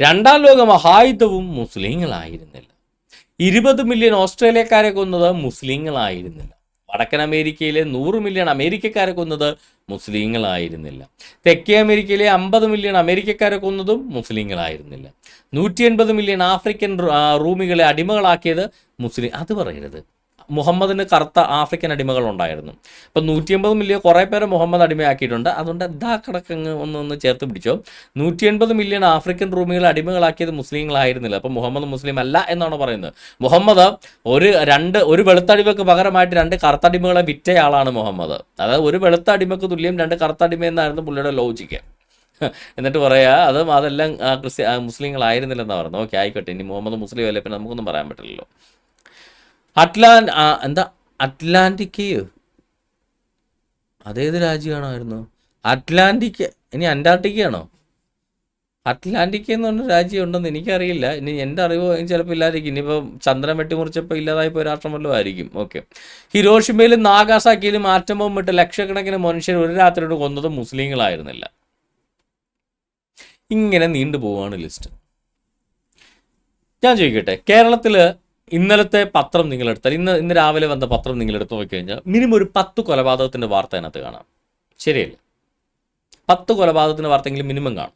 [SPEAKER 1] 2-ാം ലോക മഹായുദ്ധവും മുസ്ലിങ്ങളായിരുന്നില്ല. 20 മില്യൺ ഓസ്ട്രേലിയക്കാരെ കൊന്നത് മുസ്ലിങ്ങളായിരുന്നില്ല. വടക്കൻ അമേരിക്കയിലെ 100 മില്യൺ അമേരിക്കക്കാരെ കൊന്നത് മുസ്ലിങ്ങളായിരുന്നില്ല. തെക്കേ അമേരിക്കയിലെ 50 മില്യൺ അമേരിക്കക്കാരെ കൊന്നതും മുസ്ലിങ്ങളായിരുന്നില്ല. 180 മില്യൺ ആഫ്രിക്കൻ റൂമികളെ അടിമകളാക്കിയത് അത് പറയരുത്. മുഹമ്മദിന് കറുത്ത ആഫ്രിക്കൻ അടിമകളുണ്ടായിരുന്നു. അപ്പം 180 മില്യൺ കുറേ പേരെ മുഹമ്മദ് അടിമയാക്കിയിട്ടുണ്ട്. അതുകൊണ്ട് എന്താ കിടക്കങ്ങ് ഒന്ന് ചേർത്ത് പിടിച്ചോ. 180 മില്യൺ ആഫ്രിക്കൻ റൂമികളെ അടിമകളാക്കിയത് മുസ്ലിങ്ങളായിരുന്നില്ല. അപ്പം മുഹമ്മദ് മുസ്ലിം അല്ല എന്നാണ് പറയുന്നത്. മുഹമ്മദ് ഒരു വെളുത്തടിമക്ക് പകരമായിട്ട് 2 കറുത്തടിമകളെ വിറ്റയാളാണ് മുഹമ്മദ്. അതായത് ഒരു വെളുത്ത അടിമക്ക് തുല്യം 2 കറുത്തടിമ എന്നായിരുന്നു പുള്ളിയുടെ ലോജിക്ക്. എന്നിട്ട് പറയാ അതെല്ലാം മുസ്ലിങ്ങളായിരുന്നില്ലെന്നാണ് പറയുന്നത്. ഓക്കെ, ആയിക്കോട്ടെ, ഇനി മുഹമ്മദ് മുസ്ലിം അല്ലേ, പിന്നെ നമുക്കൊന്നും പറയാൻ പറ്റില്ലല്ലോ. അറ്റ്ലാന്റിക് അതേത് രാജ്യമാണോ? അറ്റ്ലാന്റിക്, ഇനി അന്റാർട്ടിക്കയാണോ? അറ്റ്ലാന്റിക് എന്ന് പറഞ്ഞ രാജ്യം ഉണ്ടെന്ന് എനിക്കറിയില്ല. ഇനി എൻ്റെ അറിവ് ചിലപ്പോൾ ഇല്ലായിരിക്കും. ഇനിയിപ്പോൾ ചന്ദ്രൻ വെട്ടിമുറിച്ചപ്പോൾ ഇല്ലാതായിപ്പോൾ രാഷ്ട്രം വല്ലതും ആയിരിക്കും. ഓക്കെ, ഹിരോഷിമയിലും നാഗാസാക്കിയിലും ആറ്റം ബോംബ് ഇട്ട് ലക്ഷക്കണക്കിന് മനുഷ്യർ ഒരു രാത്രിയോട് കൊന്നത് മുസ്ലിങ്ങളായിരുന്നില്ല. ഇങ്ങനെ നീണ്ടുപോവാണ് ലിസ്റ്റ്. ഞാൻ ചോദിക്കട്ടെ, കേരളത്തിൽ ഇന്നലത്തെ പത്രം നിങ്ങളെടുത്താൽ, ഇന്ന് രാവിലെ വന്ന പത്രം നിങ്ങളെടുത്ത് നോക്കിക്കഴിഞ്ഞാൽ മിനിമം ഒരു 10 കൊലപാതകത്തിൻ്റെ വാർത്ത അതിനകത്ത് കാണാം. ശരിയല്ല? 10 കൊലപാതകത്തിൻ്റെ വാർത്തയെങ്കിലും മിനിമം കാണും.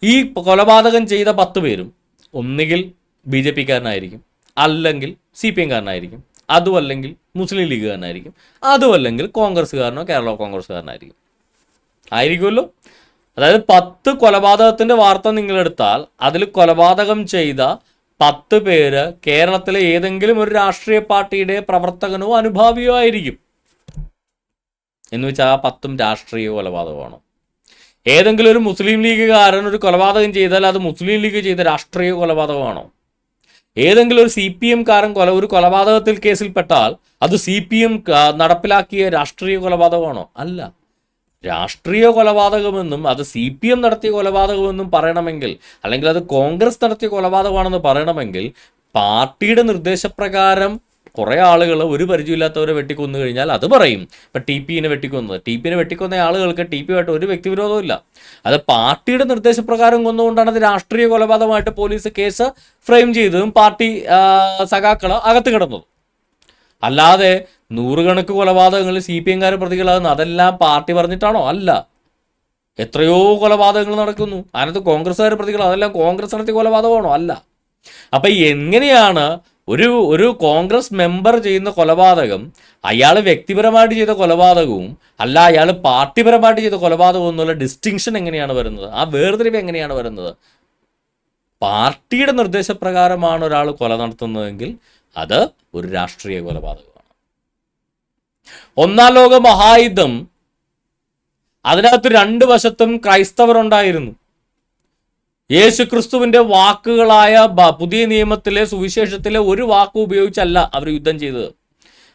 [SPEAKER 1] ഈ കൊലപാതകം ചെയ്ത 10 പേരും ഒന്നുകിൽ BJP കാരനായിരിക്കും, അല്ലെങ്കിൽ CPM കാരനായിരിക്കും, അതുമല്ലെങ്കിൽ മുസ്ലിം ലീഗുകാരനായിരിക്കും, അതുമല്ലെങ്കിൽ കോൺഗ്രസ്സുകാരനോ കേരള കോൺഗ്രസ്സുകാരനായിരിക്കും. ആയിരിക്കുമല്ലോ. അതായത് 10 കൊലപാതകത്തിൻ്റെ വാർത്ത നിങ്ങളെടുത്താൽ അതിൽ കൊലപാതകം ചെയ്ത 10 പേര് കേരളത്തിലെ ഏതെങ്കിലും ഒരു രാഷ്ട്രീയ പാർട്ടിയുടെ പ്രവർത്തകനോ അനുഭാവിയോ ആയിരിക്കും. എന്ന് വെച്ചാൽ ആ 10ഉം രാഷ്ട്രീയ കൊലപാതകമാണോ? ഏതെങ്കിലും ഒരു മുസ്ലിം ലീഗുകാരൻ ഒരു കൊലപാതകം ചെയ്താൽ അത് മുസ്ലിം ലീഗ് ചെയ്ത രാഷ്ട്രീയ കൊലപാതകമാണോ? ഏതെങ്കിലും ഒരു CPM കാരൻ ഒരു കൊലപാതകത്തിൽ കേസിൽപ്പെട്ടാൽ അത് CPM നടപ്പിലാക്കിയ രാഷ്ട്രീയ കൊലപാതകമാണോ? അല്ല. രാഷ്ട്രീയ കൊലപാതകമെന്നും അത് CPM നടത്തിയ കൊലപാതകമെന്നും പറയണമെങ്കിൽ, അല്ലെങ്കിൽ അത് കോൺഗ്രസ് നടത്തിയ കൊലപാതകമാണെന്ന് പറയണമെങ്കിൽ, പാർട്ടിയുടെ നിർദ്ദേശപ്രകാരം കുറേ ആളുകൾ ഒരു പരിചയമില്ലാത്തവരെ വെട്ടിക്കൊന്നു കഴിഞ്ഞാൽ അത് പറയും. ഇപ്പം TPനെ വെട്ടിക്കൊന്ന ആളുകൾക്ക് TPയുമായിട്ട് ഒരു വ്യക്തിവിരോധവും ഇല്ല. അത് പാർട്ടിയുടെ നിർദ്ദേശപ്രകാരം കൊന്നുകൊണ്ടാണ് അത് രാഷ്ട്രീയ കൊലപാതകമായിട്ട് പോലീസ് കേസ് ഫ്രെയിം ചെയ്തതും പാർട്ടി സഖാക്കൾ അകത്ത് കിടന്നതും. അല്ലാതെ നൂറുകണക്ക് കൊലപാതകങ്ങളിൽ CPMകാർ പ്രതികളാകുന്നു, അതെല്ലാം പാർട്ടി പറഞ്ഞിട്ടാണോ? അല്ല. എത്രയോ കൊലപാതകങ്ങൾ നടക്കുന്നു, അതിനകത്ത് കോൺഗ്രസ്സുകാർ പ്രതികൾ, അതെല്ലാം കോൺഗ്രസ് നടത്തിയ കൊലപാതകമാണോ? അല്ല. അപ്പം എങ്ങനെയാണ് ഒരു കോൺഗ്രസ് മെമ്പർ ചെയ്യുന്ന കൊലപാതകം അയാൾ വ്യക്തിപരമായിട്ട് ചെയ്ത കൊലപാതകവും അല്ല അയാൾ പാർട്ടിപരമായിട്ട് ചെയ്ത കൊലപാതകവും എന്നുള്ള ഡിസ്റ്റിങ്ഷൻ എങ്ങനെയാണ് വരുന്നത്? ആ വേർതിരിവ് എങ്ങനെയാണ് വരുന്നത്? പാർട്ടിയുടെ നിർദ്ദേശപ്രകാരമാണ് ഒരാൾ കൊല നടത്തുന്നതെങ്കിൽ അത് ഒരു രാഷ്ട്രീയ കൊലപാതകമാണ്. ഒന്നാം ലോക മഹായുദ്ധം, അതിനകത്ത് രണ്ട് വശത്തും ക്രൈസ്തവരുണ്ടായിരുന്നു. യേശുക്രിസ്തുവിന്റെ വാക്കുകളായ പുതിയ നിയമത്തിലെ സുവിശേഷത്തിലെ ഒരു വാക്കും ഉപയോഗിച്ചല്ല അവർ യുദ്ധം ചെയ്തത്.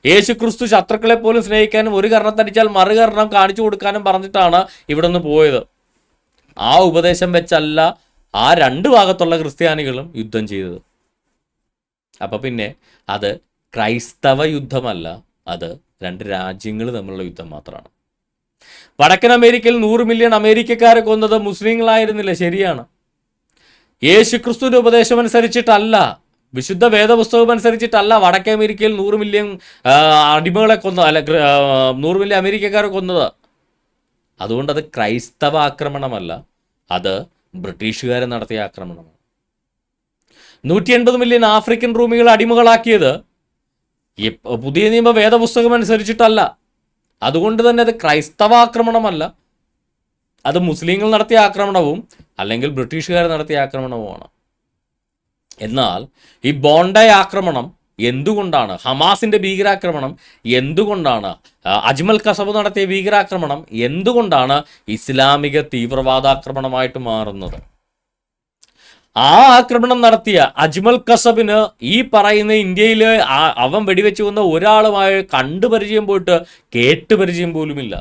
[SPEAKER 1] യേശുക്രിസ്തു ശത്രുക്കളെ പോലും സ്നേഹിക്കാനും ഒരു കർണത്തടിച്ചാൽ മറുകർണം കാണിച്ചു കൊടുക്കാനും പറഞ്ഞിട്ടാണ് ഇവിടെ നിന്ന് പോയത്. ആ ഉപദേശം വെച്ചല്ല ആ രണ്ട് ഭാഗത്തുള്ള ക്രിസ്ത്യാനികളും യുദ്ധം ചെയ്തത്. അപ്പം പിന്നെ അത് ക്രൈസ്തവ യുദ്ധമല്ല, അത് രണ്ട് രാജ്യങ്ങൾ തമ്മിലുള്ള യുദ്ധം മാത്രമാണ്. വടക്കൻ അമേരിക്കയിൽ 100 മില്യൺ അമേരിക്കക്കാരെ കൊന്നത് മുസ്ലിങ്ങളായിരുന്നില്ല, ശരിയാണ്. യേശുക്രിസ്തുവിന്റെ ഉപദേശം അനുസരിച്ചിട്ടല്ല, വിശുദ്ധ വേദപുസ്തകം അനുസരിച്ചിട്ടല്ല വടക്കേ അമേരിക്കയിൽ 100 മില്യൺ അടിമകളെ അല്ല 100 മില്യൺ അമേരിക്കക്കാരെ കൊന്നത്. അതുകൊണ്ട് അത് ക്രൈസ്തവ ആക്രമണമല്ല, അത് ബ്രിട്ടീഷുകാരെ നടത്തിയ ആക്രമണമാണ്. 180 മില്യൺ ആഫ്രിക്കൻ റൂമികൾ അടിമകളാക്കിയത് ഈ പുതിയ നിയമ വേദപുസ്തകം അനുസരിച്ചിട്ടല്ല. അതുകൊണ്ട് തന്നെ അത് ക്രൈസ്തവാക്രമണമല്ല, അത് മുസ്ലിങ്ങൾ നടത്തിയ ആക്രമണവും അല്ലെങ്കിൽ ബ്രിട്ടീഷുകാർ നടത്തിയ ആക്രമണവുമാണ്. എന്നാൽ ഈ ബോണ്ടേ ആക്രമണം എന്തുകൊണ്ടാണ്, ഹമാസിന്റെ ഭീകരാക്രമണം എന്തുകൊണ്ടാണ്, അജ്മൽ കസബ് നടത്തിയ ഭീകരാക്രമണം എന്തുകൊണ്ടാണ് ഇസ്ലാമിക തീവ്രവാദാക്രമണമായിട്ട് മാറുന്നത്? ആ ആക്രമണം നടത്തിയ അജ്മൽ കസബിന് ഈ പറയുന്ന ഇന്ത്യയിൽ അവൻ വെടിവെച്ച് കൊന്ന ഒരാളുമായി കണ്ടുപരിചയം പോയിട്ട് കേട്ടുപരിചയം പോലുമില്ല.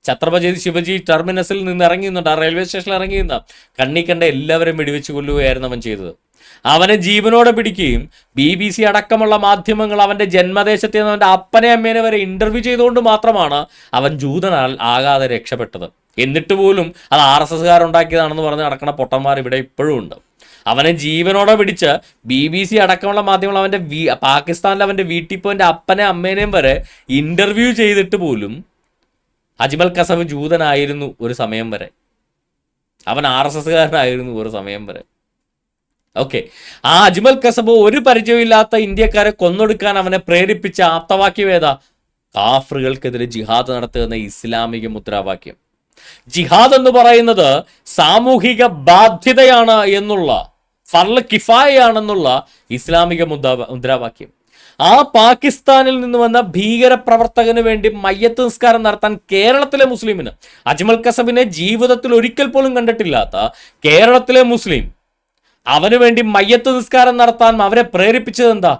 [SPEAKER 1] ഛത്രപതി ശിവജി ടെർമിനസിൽ നിന്ന് ഇറങ്ങിയുന്നുണ്ട്, ആ റെയിൽവേ സ്റ്റേഷനിൽ ഇറങ്ങിയുന്ന കണ്ണി കണ്ട എല്ലാവരും വെടിവെച്ച് കൊല്ലുകയായിരുന്നു അവൻ ചെയ്തത്. അവനെ ജീവനോടെ പിടിക്കുകയും BBC അടക്കമുള്ള മാധ്യമങ്ങൾ അവൻ്റെ ജന്മദേശത്ത് നിന്ന് അവൻ്റെ അപ്പനെ അമ്മേനെ വരെ ഇൻ്റർവ്യൂ ചെയ്തുകൊണ്ട് മാത്രമാണ് അവൻ ജൂതനാൽ ആകാതെ രക്ഷപ്പെട്ടത്. എന്നിട്ട് പോലും അത് RSSകാരുണ്ടാക്കിയതാണെന്ന് പറഞ്ഞ് നടക്കുന്ന പൊട്ടന്മാർ ഇവിടെ ഇപ്പോഴും ഉണ്ട്. അവനെ ജീവനോടെ പിടിച്ച് BBC അടക്കമുള്ള മാധ്യമങ്ങൾ അവൻ്റെ പാകിസ്ഥാനിൽ അവൻ്റെ വീട്ടിൽ പോയി എൻ്റെ അപ്പനെ അമ്മേനെയും വരെ ഇൻ്റർവ്യൂ ചെയ്തിട്ട് പോലും അജ്മൽ കസബ് ജൂതനായിരുന്നു ഒരു സമയം വരെ, അവൻ RSSകാരനായിരുന്നു ഒരു സമയം വരെ. ഓക്കെ, ആ അജ്മൽ കസബ് ഒരു പരിചയമില്ലാത്ത ഇന്ത്യക്കാരെ കൊന്നൊടുക്കാൻ അവനെ പ്രേരിപ്പിച്ച ആപ്തവാക്യം കാഫറുകൾക്കെതിരെ ജിഹാദ് നടത്തുന്ന ഇസ്ലാമിക മുദ്രാവാക്യം. ജിഹാദ് എന്ന് പറയുന്നത് സാമൂഹിക ബാധ്യതയാണ് എന്നുള്ള, ഫർള് കിഫായയാണെന്നുള്ള ഇസ്ലാമിക മുദ്രാവാക്യം. ആ പാകിസ്ഥാനിൽ നിന്ന് വന്ന ഭീകരപ്രവർത്തകന് വേണ്ടി മയ്യത്ത് നിസ്കാരം നടത്താൻ കേരളത്തിലെ മുസ്ലിമിന്, അജ്മൽ കസബിനെ ജീവിതത്തിൽ ഒരിക്കൽ പോലും കണ്ടിട്ടില്ലാത്ത കേരളത്തിലെ മുസ്ലിം, അവന് വേണ്ടി മയ്യത്ത് നിസ്കാരം നടത്താൻ അവരെ പ്രേരിപ്പിച്ചത് എന്താ?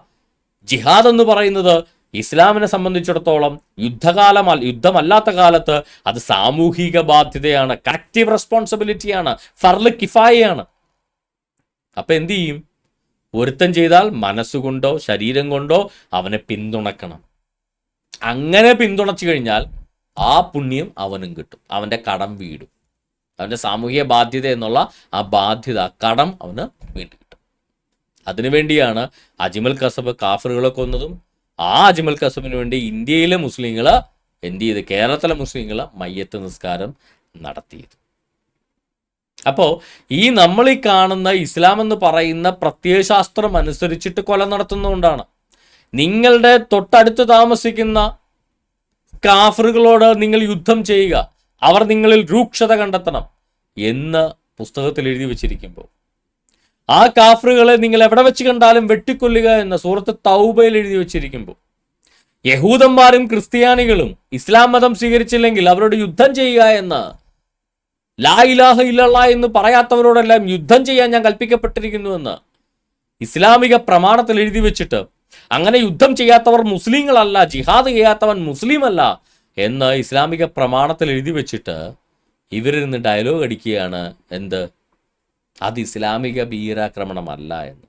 [SPEAKER 1] ജിഹാദ് എന്ന് പറയുന്നത് ഇസ്ലാമിനെ സംബന്ധിച്ചിടത്തോളം യുദ്ധമല്ലാത്ത കാലത്ത് അത് സാമൂഹിക ബാധ്യതയാണ്, കളക്റ്റീവ് റെസ്പോൺസിബിലിറ്റിയാണ്, ഫർള് കിഫായയാണ്. അപ്പൊ എന്ത് ചെയ്യും? ഒരുത്തൻ ചെയ്താൽ മനസ്സുകൊണ്ടോ ശരീരം കൊണ്ടോ അവനെ പിന്തുണക്കണം. അങ്ങനെ പിന്തുണച്ചു കഴിഞ്ഞാൽ ആ പുണ്യം അവനും കിട്ടും, അവൻ്റെ കടം വീടും. അവൻ്റെ സാമൂഹിക ബാധ്യത എന്നുള്ള ആ ബാധ്യത, കടം അവന് വീണ്ടും കിട്ടും. അതിനുവേണ്ടിയാണ് അജ്മൽ കസബ് കാഫറുകളെ കൊന്നതും ആ അജ്മൽ കസബിന് വേണ്ടി ഇന്ത്യയിലെ മുസ്ലിങ്ങൾ എന്ത് ചെയ്ത്, കേരളത്തിലെ മുസ്ലിങ്ങൾ മയ്യത്ത് നിസ്കാരം നടത്തിയത്. അപ്പോൾ നമ്മൾ ഈ കാണുന്ന ഇസ്ലാം എന്ന് പറയുന്ന പ്രത്യയശാസ്ത്രം അനുസരിച്ചിട്ട് കൊല നടത്തുന്നതുകൊണ്ടാണ്. നിങ്ങളുടെ തൊട്ടടുത്ത് താമസിക്കുന്ന കാഫറുകളോട് നിങ്ങൾ യുദ്ധം ചെയ്യുക, അവർ നിങ്ങളിൽ രൂക്ഷത കണ്ടെത്തണം എന്ന് പുസ്തകത്തിൽ എഴുതി വെച്ചിരിക്കുമ്പോൾ, ആ കാഫറുകളെ നിങ്ങൾ എവിടെ വെച്ച് കണ്ടാലും വെട്ടിക്കൊല്ലുക എന്ന് സൂറത്ത് തൗബയിൽ എഴുതി വെച്ചിരിക്കുമ്പോൾ, യഹൂദന്മാരും ക്രിസ്ത്യാനികളും ഇസ്ലാം മതം സ്വീകരിച്ചില്ലെങ്കിൽ അവരോട് യുദ്ധം ചെയ്യുക എന്ന്, ലാ ഇലാഹ ഇല്ലല്ലാഹ് എന്ന് പറയാത്തവരോടെല്ലാം യുദ്ധം ചെയ്യാൻ ഞാൻ കൽപ്പിക്കപ്പെട്ടിരിക്കുന്നുവെന്ന് ഇസ്ലാമിക പ്രമാണത്തിൽ എഴുതി വെച്ചിട്ട് അങ്ങനെ യുദ്ധം ചെയ്യാത്തവർ മുസ്ലിങ്ങളല്ല, ജിഹാദ് ചെയ്യാത്തവൻ മുസ്ലിം അല്ല എന്ന് ഇസ്ലാമിക പ്രമാണത്തിൽ എഴുതി വെച്ചിട്ട് ഇവരിന്ന് ഡയലോഗ് അടിക്കുകയാണ്. എന്ത്? അത് ഇസ്ലാമിക ഭീകരാക്രമണമല്ല എന്ന്.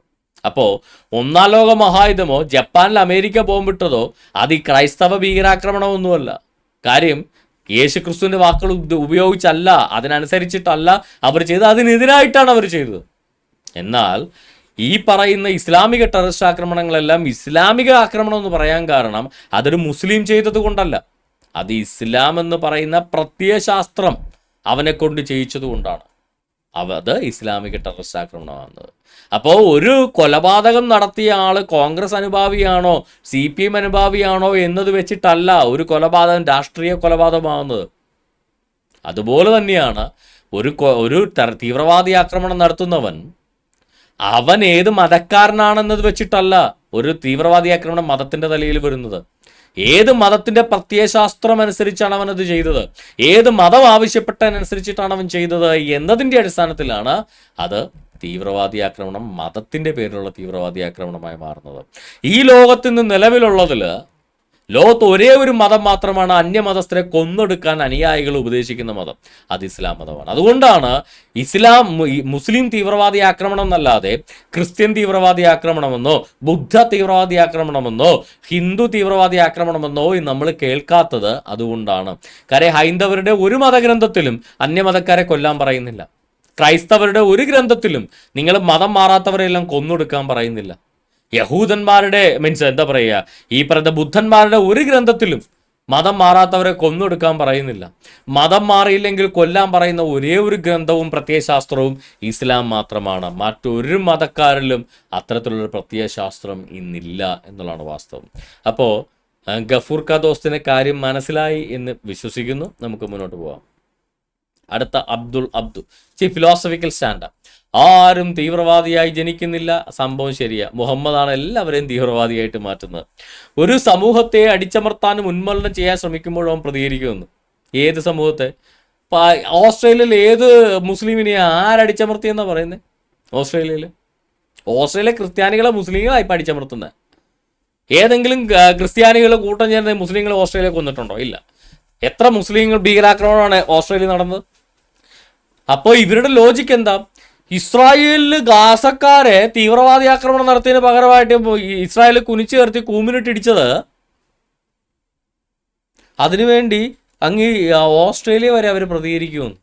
[SPEAKER 1] അപ്പോൾ ഒന്നാം ലോക മഹായുദ്ധമോ ജപ്പാനിൽ അമേരിക്ക ബോംബിട്ടതോ അത് ഈ ക്രൈസ്തവ ഭീകരാക്രമണമൊന്നുമല്ല. കാര്യം യേശു ക്രിസ്തുവിൻ്റെ വാക്കുകൾ ഉപയോഗിച്ചല്ല, അതിനനുസരിച്ചിട്ടല്ല അവർ ചെയ്തത്, അതിനെതിരായിട്ടാണ് അവർ ചെയ്തത്. എന്നാൽ ഈ പറയുന്ന ഇസ്ലാമിക ടെററിസ്റ്റ് ആക്രമണങ്ങളെല്ലാം ഇസ്ലാമിക ആക്രമണം എന്ന് പറയാൻ കാരണം അതൊരു മുസ്ലിം ചെയ്തത് കൊണ്ടല്ല, അത് ഇസ്ലാം എന്ന് പറയുന്ന പ്രത്യയശാസ്ത്രം അവനെ കൊണ്ട് ചെയ്യിച്ചത് കൊണ്ടാണ്. അത് ഇസ്ലാമിക ടെററിസ്റ്റ് ആക്രമണമാകുന്നത്. അപ്പോൾ ഒരു കൊലപാതകം നടത്തിയ ആൾ കോൺഗ്രസ് അനുഭാവിയാണോ CPM അനുഭാവിയാണോ എന്നത് വെച്ചിട്ടല്ല ഒരു കൊലപാതകം രാഷ്ട്രീയ കൊലപാതകമാകുന്നത്. അതുപോലെ തന്നെയാണ് ഒരു തീവ്രവാദി ആക്രമണം നടത്തുന്നവൻ അവൻ ഏത് മതക്കാരനാണെന്നത് വെച്ചിട്ടല്ല ഒരു തീവ്രവാദി ആക്രമണം മതത്തിൻ്റെ തലയിൽ വരുന്നത്. ഏത് മതത്തിൻ്റെ പ്രത്യയശാസ്ത്രം അനുസരിച്ചാണ് അവനത് ചെയ്തത്, ഏത് മതം ആവശ്യപ്പെട്ടതിനനുസരിച്ചിട്ടാണ് അവൻ ചെയ്തത് എന്നതിൻ്റെ അടിസ്ഥാനത്തിലാണ് അത് തീവ്രവാദി ആക്രമണം, മതത്തിൻ്റെ പേരിലുള്ള തീവ്രവാദി ആക്രമണമായി മാറുന്നത്. ഈ ലോകത്ത് നിന്ന് നിലവിലുള്ളതിൽ ലോകത്ത് ഒരേ ഒരു മതം മാത്രമാണ് അന്യമതസ്ഥരെ കൊന്നൊടുക്കാൻ അനുയായികൾ ഉപദേശിക്കുന്ന മതം, അത് ഇസ്ലാം മതമാണ്. അതുകൊണ്ടാണ് മുസ്ലിം തീവ്രവാദി ആക്രമണം എന്നല്ലാതെ ക്രിസ്ത്യൻ തീവ്രവാദി ആക്രമണമെന്നോ ബുദ്ധ തീവ്രവാദി ആക്രമണമെന്നോ ഹിന്ദു തീവ്രവാദി ആക്രമണമെന്നോ നമ്മൾ കേൾക്കാത്തത് അതുകൊണ്ടാണ്. കാര്യം ഹൈന്ദവരുടെ ഒരു മതഗ്രന്ഥത്തിലും അന്യമതക്കാരെ കൊല്ലാൻ പറയുന്നില്ല. ക്രൈസ്തവരുടെ ഒരു ഗ്രന്ഥത്തിലും നിങ്ങൾ മതം മാറാത്തവരെല്ലാം കൊന്നൊടുക്കാൻ പറയുന്നില്ല. യഹൂദന്മാരുടെ എന്താ പറയുക, ഈ പറയുന്ന ബുദ്ധന്മാരുടെ ഒരു ഗ്രന്ഥത്തിലും മതം മാറാത്തവരെ കൊന്നൊടുക്കാൻ പറയുന്നില്ല. മതം മാറിയില്ലെങ്കിൽ കൊല്ലാൻ പറയുന്ന ഒരേ ഒരു ഗ്രന്ഥവും പ്രത്യയശാസ്ത്രവും ഇസ്ലാം മാത്രമാണ്. മറ്റൊരു മതക്കാരിലും അത്തരത്തിലുള്ളൊരു പ്രത്യയശാസ്ത്രം ഇന്നില്ല എന്നുള്ളതാണ് വാസ്തവം. അപ്പോൾ ഗഫൂർ ഖാ ദോസ്തിൻ്റെ കാര്യം മനസ്സിലായി എന്ന് വിശ്വസിക്കുന്നു. നമുക്ക് മുന്നോട്ട് പോകാം. അടുത്ത അബ്ദു ഫിലോസഫിക്കൽ സ്റ്റാൻഡ്. ആരും തീവ്രവാദിയായി ജനിക്കുന്നില്ല, സംഭവം ശരിയാ. മുഹമ്മദാണ് എല്ലാവരെയും തീവ്രവാദിയായിട്ട് മാറ്റുന്നത്. ഒരു സമൂഹത്തെ അടിച്ചമർത്താനും ഉന്മൂലനം ചെയ്യാൻ ശ്രമിക്കുമ്പോഴും അവൻ പ്രതികരിക്കുമെന്ന്. ഏത് സമൂഹത്തെ? ഓസ്ട്രേലിയയിൽ ഏത് മുസ്ലിമിനെ ആരടിച്ചമർത്തിയെന്നാണ് പറയുന്നത്? ഓസ്ട്രേലിയ ക്രിസ്ത്യാനികളെ മുസ്ലിങ്ങളായി അടിച്ചമർത്തുന്നത്. ഏതെങ്കിലും ക്രിസ്ത്യാനികൾ കൂട്ടം ചേർന്ന് മുസ്ലിങ്ങൾ ഓസ്ട്രേലിയ കൊന്നിട്ടുണ്ടോ? ഇല്ല. എത്ര മുസ്ലിങ്ങൾ ഭീകരാക്രമണമാണ് ഓസ്ട്രേലിയ നടന്നത്? അപ്പോൾ ഇവരുടെ ലോജിക്ക് എന്താ? ഇസ്രായേലിൽ ഗാസക്കാരെ തീവ്രവാദി ആക്രമണം നടത്തിയതിന് പകരമായിട്ട് ഇസ്രായേൽ കുനിച്ചു ചേർത്തി കൂമിനിട്ടിടിച്ചത്, അതിനുവേണ്ടി അങ്ങ് ഓസ്ട്രേലിയ വരെ അവർ പ്രതികരിക്കുമെന്ന്.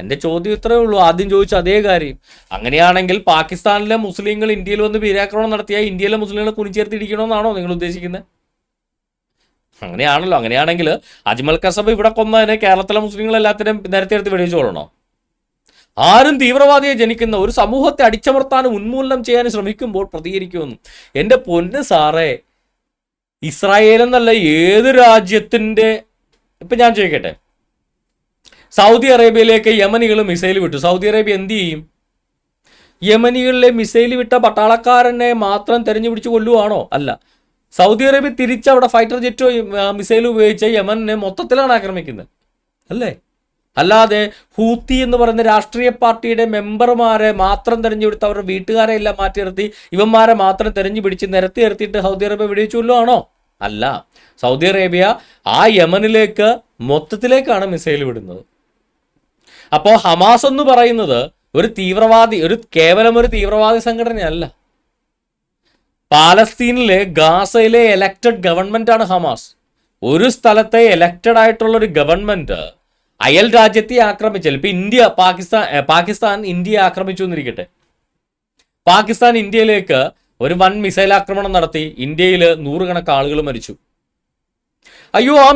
[SPEAKER 1] എൻ്റെ ചോദ്യം ഇത്രയേ ഉള്ളൂ, ആദ്യം ചോദിച്ച അതേ കാര്യം. അങ്ങനെയാണെങ്കിൽ പാകിസ്ഥാനിലെ മുസ്ലിങ്ങൾ ഇന്ത്യയിൽ വന്ന് ഭീകരാക്രമണം നടത്തിയാൽ ഇന്ത്യയിലെ മുസ്ലിങ്ങളെ കുനിച്ചേർത്തിരിക്കണമെന്നാണോ നിങ്ങൾ ഉദ്ദേശിക്കുന്നത്? അങ്ങനെയാണല്ലോ. അങ്ങനെയാണെങ്കിൽ അജ്മൽ കസബ് ഇവിടെ കൊന്നതിനെ കേരളത്തിലെ മുസ്ലിങ്ങൾ എല്ലാത്തിനും നിരത്തിയെടുത്ത് വെടിവെച്ചോളണോ? ആരും തീവ്രവാദിയെ ജനിക്കുന്ന ഒരു സമൂഹത്തെ അടിച്ചമർത്താനും ഉന്മൂലനം ചെയ്യാനും ശ്രമിക്കുമ്പോൾ പ്രതികരിക്കുമെന്ന്. എൻ്റെ പൊന്ന് സാറേ, ഇസ്രായേൽ എന്നല്ല ഏത് രാജ്യത്തിൻ്റെ, ഇപ്പം ഞാൻ ചോദിക്കട്ടെ, സൗദി അറേബ്യയിലേക്ക് യമനികൾ മിസൈൽ വിട്ടു. സൗദി അറേബ്യ എന്ത് ചെയ്യും? യമനികളിലെ മിസൈൽ വിട്ട പട്ടാളക്കാരനെ മാത്രം തെരഞ്ഞു പിടിച്ച് കൊല്ലുവാണോ? അല്ല. സൗദി അറേബ്യ തിരിച്ച് അവിടെ ഫൈറ്റർ ജെറ്റോ മിസൈൽ ഉപയോഗിച്ച് യമനെ മൊത്തത്തിലാണ് ആക്രമിക്കുന്നത്, അല്ലേ? അല്ലാതെ ഹൂത്തി എന്ന് പറയുന്ന രാഷ്ട്രീയ പാർട്ടിയുടെ മെമ്പർമാരെ മാത്രം തെരഞ്ഞെടുത്ത് അവരുടെ വീട്ടുകാരെ എല്ലാം മാറ്റി നിർത്തി ഇവന്മാരെ മാത്രം തെരഞ്ഞു പിടിച്ച് നിരത്തി നിർത്തിയിട്ട് സൗദി അറേബ്യ വെടിവെച്ചു കൊല്ലുവാണോ? അല്ല. സൗദി അറേബ്യ ആ യമനിലേക്ക് മൊത്തത്തിലേക്കാണ് മിസൈൽ വിടുന്നത്. അപ്പോൾ ഹമാസ് എന്ന് പറയുന്നത് കേവലം ഒരു തീവ്രവാദി സംഘടനയല്ല. പാലസ്തീനിലെ ഗാസയിലെ എലക്റ്റഡ് ഗവൺമെന്റ് ആണ് ഹമാസ്. ഒരു സ്ഥലത്തെ എലക്റ്റഡ് ആയിട്ടുള്ള ഒരു ഗവൺമെന്റ് അയൽ രാജ്യത്തെ ആക്രമിച്ചാൽ, ഇപ്പൊ പാകിസ്ഥാൻ ഇന്ത്യയെ ആക്രമിച്ചു എന്നിരിക്കട്ടെ. പാകിസ്ഥാൻ ഇന്ത്യയിലേക്ക് ഒരു വൻ മിസൈൽ ആക്രമണം നടത്തി. ഇന്ത്യയിൽ 100 ആളുകൾ മരിച്ചു. അയ്യോ, ആ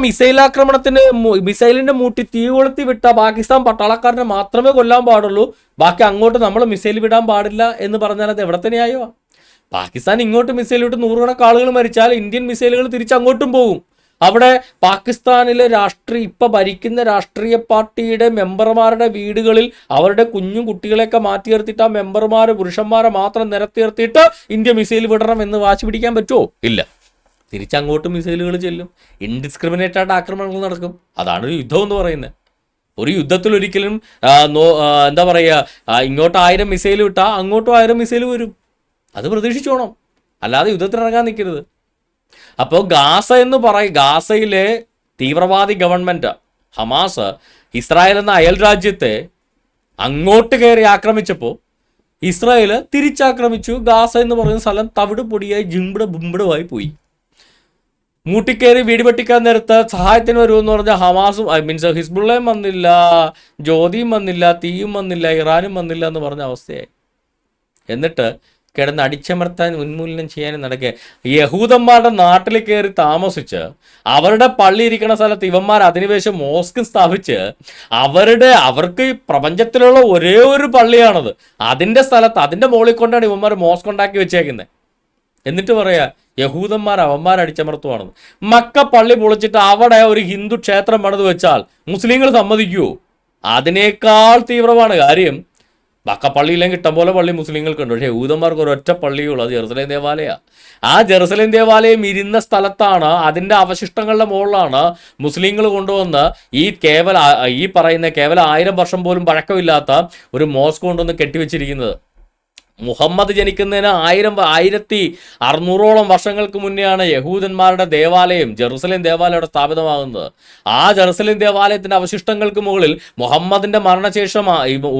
[SPEAKER 1] മിസൈലിന്റെ മൂട്ടി തീ കൊളുത്തി വിട്ട പാകിസ്ഥാൻ പട്ടാളക്കാരനെ മാത്രമേ കൊല്ലാൻ പാടുള്ളൂ, ബാക്കി അങ്ങോട്ട് നമ്മൾ മിസൈൽ വിടാൻ പാടില്ല എന്ന് പറഞ്ഞാൽ അത് എവിടെ തന്നെയായോ? പാകിസ്ഥാൻ ഇങ്ങോട്ട് മിസൈൽ വിട്ട് 100 ആളുകൾ മരിച്ചാൽ ഇന്ത്യൻ മിസൈലുകൾ തിരിച്ചങ്ങോട്ടും പോകും. അവിടെ പാകിസ്ഥാനിലെ ഇപ്പൊ ഭരിക്കുന്ന രാഷ്ട്രീയ പാർട്ടിയുടെ മെമ്പർമാരുടെ വീടുകളിൽ അവരുടെ കുട്ടികളെയൊക്കെ മാറ്റി നിർത്തിയിട്ട് ആ മെമ്പർമാരെ പുരുഷന്മാരെ മാത്രം നിരത്തിർത്തിയിട്ട് ഇന്ത്യ മിസൈൽ വിടണം എന്ന് വാശി പിടിക്കാൻ പറ്റുമോ? ഇല്ല. തിരിച്ചങ്ങോട്ട് മിസൈലുകൾ ചെല്ലും. ഇൻഡിസ്ക്രിമിനേറ്റ് ആയിട്ട് ആക്രമണങ്ങൾ നടക്കും. അതാണ് ഒരു യുദ്ധം എന്ന് പറയുന്നത്. ഒരു യുദ്ധത്തിൽ ഒരിക്കലും എന്താ പറയുക, ഇങ്ങോട്ട് 1000 മിസൈൽ വിട്ടാൽ അങ്ങോട്ടും 1000 മിസൈൽ വരും. അത് പ്രതീക്ഷിച്ചോണം, അല്ലാതെ യുദ്ധത്തിനിറങ്ങാൻ നിൽക്കരുത്. അപ്പോൾ ഗാസയിലെ തീവ്രവാദി ഗവൺമെൻറ് ഹമാസ് ഇസ്രായേൽ എന്ന അയൽ രാജ്യത്തെ അങ്ങോട്ട് കയറി ആക്രമിച്ചപ്പോൾ ഇസ്രായേൽ തിരിച്ചാക്രമിച്ചു. ഗാസ എന്ന് പറയുന്ന സ്ഥലം തവിട് പൊടിയായി ബുംബിടമായി പോയി. മൂട്ടിക്കയറി വീട് വെട്ടിക്കാൻ നേരത്ത് സഹായത്തിന് വരുമെന്ന് പറഞ്ഞാൽ ഹമാസും ഹിസ്ബുള്ളയും വന്നില്ല, ജ്യോതിയും വന്നില്ല, തീയും വന്നില്ല, ഇറാനും വന്നില്ല എന്ന് പറഞ്ഞ അവസ്ഥയായി. എന്നിട്ട് കിടന്ന് അടിച്ചമർത്താൻ ഉന്മൂലനം ചെയ്യാനും നടക്കുക. യഹൂദന്മാരുടെ നാട്ടിൽ കയറി താമസിച്ച് അവരുടെ പള്ളി ഇരിക്കുന്ന സ്ഥലത്ത് ഇവന്മാർ അധിനിവേശം മോസ്ക് സ്ഥാപിച്ച് അവർക്ക് ഈ പ്രപഞ്ചത്തിലുള്ള ഒരേ ഒരു പള്ളിയാണത്. അതിൻ്റെ സ്ഥലത്ത് അതിൻ്റെ മുകളിൽ കൊണ്ടാണ് ഇവന്മാർ മോസ്ക് ഉണ്ടാക്കി വെച്ചേക്കുന്നത്. എന്നിട്ട് പറയാ യഹൂദന്മാർ അടിച്ചമർത്തുവാണെന്ന്. മക്ക പള്ളി പൊളിച്ചിട്ട് അവിടെ ഒരു ഹിന്ദു ക്ഷേത്രം പണിത് വെച്ചാൽ മുസ്ലിങ്ങൾ സമ്മതിക്കുമോ? അതിനേക്കാൾ തീവ്രമാണ് കാര്യം. മക്ക പള്ളിയില്ലെങ്കിൽ ഇഷ്ടം പോലെ പള്ളി മുസ്ലിങ്ങൾക്കുണ്ട്. പക്ഷേ യഹൂദന്മാർക്ക് ഒരൊറ്റ പള്ളിയുള്ളൂ, അത് ജെറുസലേം ദേവാലയമാണ്. ആ ജെറുസലേം ദേവാലയം ഇരുന്ന സ്ഥലത്താണ്, അതിൻ്റെ അവശിഷ്ടങ്ങളുടെ മുകളിലാണ് മുസ്ലിങ്ങൾ കൊണ്ടുവന്ന് ഈ പറയുന്ന കേവലം 1000 വർഷം പോലും പഴക്കമില്ലാത്ത ഒരു മോസ്ക് കൊണ്ടുവന്ന് കെട്ടിവെച്ചിരിക്കുന്നത്. മുഹമ്മദ് ജനിക്കുന്നതിന് 1600ഓളം വർഷങ്ങൾക്ക് മുന്നെയാണ് യഹൂദന്മാരുടെ ദേവാലയം, ജെറുസലേം ദേവാലയം അവിടെ സ്ഥാപിതമാകുന്നത്. ആ ജെറുസലേം ദേവാലയത്തിൻ്റെ അവശിഷ്ടങ്ങൾക്ക് മുകളിൽ മുഹമ്മദിൻ്റെ മരണശേഷം